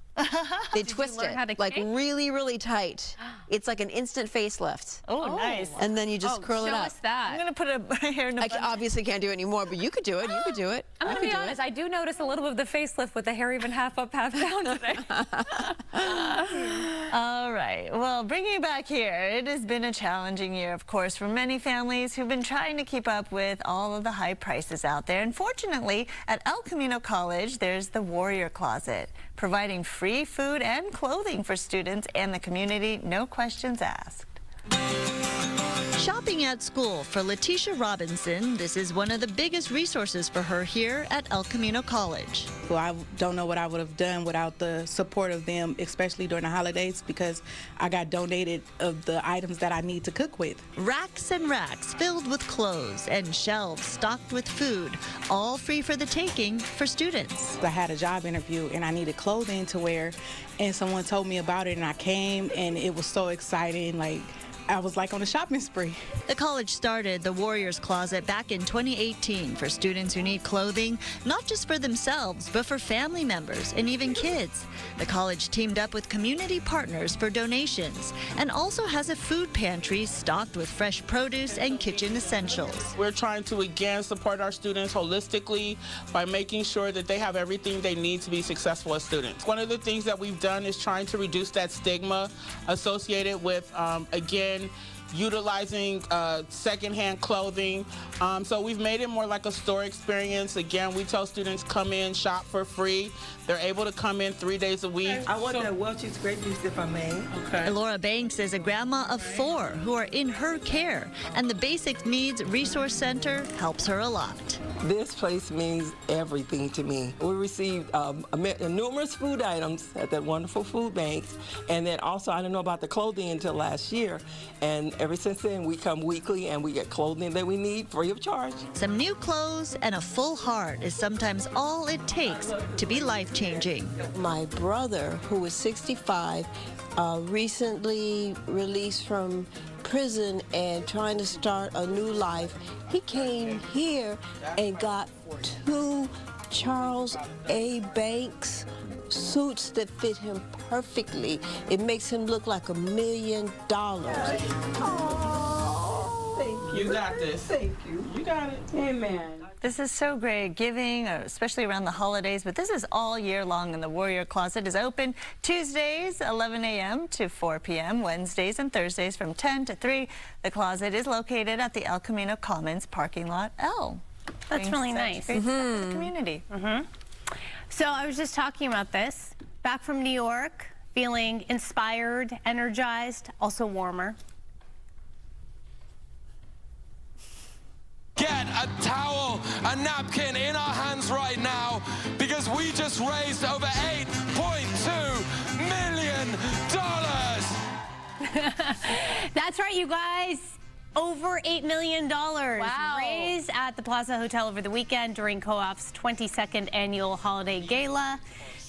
They twist it like really, really tight. It's like an instant facelift. Oh, nice. And then you just curl it show up. us that. I'm going to put a hair in the bun. Obviously can't do it anymore, but you could do it. You could do it. I'm going to be honest, I do notice a little bit of the facelift with the hair even half up, half down today. All right. Well, bringing it back here, it has been a challenging year, of course, for many families who've been trying to keep up with all of the high prices out there. And fortunately, at El Camino College, there's the Warrior Closet, providing free food and clothing for students and the community, no questions asked. Shopping at school for Letitia Robinson, this is one of the biggest resources for her here at El Camino College. Well, I don't know what I would have done without the support of them, especially during the holidays, because I got donated of the items that I need to cook with. Racks and racks filled with clothes and shelves stocked with food, all free for the taking for students. I had a job interview and I needed clothing to wear, and someone told me about it and I came, and it was so exciting. Like, I was like on a shopping spree. The college started the Warriors Closet back in 2018 for students who need clothing, not just for themselves, but for family members and even kids. The college teamed up with community partners for donations and also has a food pantry stocked with fresh produce and kitchen essentials. We're trying to again support our students holistically by making sure that they have everything they need to be successful as students. One of the things that we've done is trying to reduce that stigma associated with, again, utilizing secondhand clothing. So we've made it more like a store experience. Again, we tell students come in, shop for free. They're able to come in 3 days a week. I want that Welch's grape juice if I may. Okay. Laura Banks is a grandma of 4 who are in her care, and the Basic Needs Resource Center helps her a lot. This place means everything to me. We received numerous food items at that wonderful food bank, and then also I didn't know about the clothing until last year, and ever since then we come weekly and we get clothing that we need free of charge. Some new clothes and a full heart is sometimes all it takes to be life-changing. My brother, who is 65, recently released from prison and trying to start a new life. He came here and got 2 Charles A. Banks suits that fit him perfectly. It makes him look like $1 million. Oh, thank you. You got this. Thank you. You got it. Amen. This is so great, giving, especially around the holidays, but this is all year long, and the Warrior Closet is open Tuesdays, 11 a.m. to 4 p.m., Wednesdays and Thursdays from 10 to 3. The closet is located at the El Camino Commons parking lot L. That's really nice. Great stuff for the community. So I was just talking about this. Back from New York, feeling inspired, energized, also warmer. Get a towel, a napkin in our hands right now, because we just raised over $8.2 million. That's right, you guys. Over $8 million raised at the Plaza Hotel over the weekend during Co-op's 22nd annual holiday gala.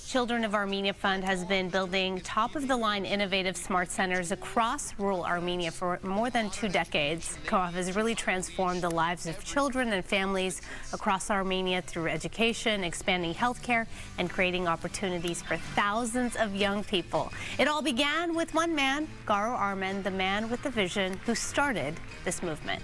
Children of Armenia Fund has been building top-of-the-line innovative smart centers across rural Armenia for more than 2 decades. Co-op has really transformed the lives of children and families across Armenia through education, expanding healthcare, and creating opportunities for thousands of young people. It all began with one man, Garo Armen, the man with the vision who started this movement.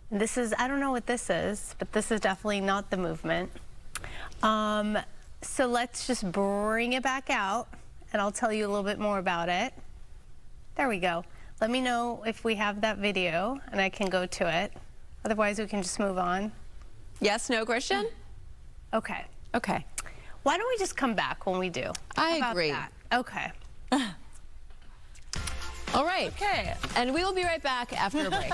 This is, I don't know what this is, but this is definitely not the movement. So let's just bring it back out, and I'll tell you a little bit more about it. There we go. Let me know if we have that video, and I can go to it. Otherwise, we can just move on. Yes, no, Christian? Okay. Okay. Why don't we just come back when we do? I agree. That? Okay. All right. Okay. And we will be right back after a break.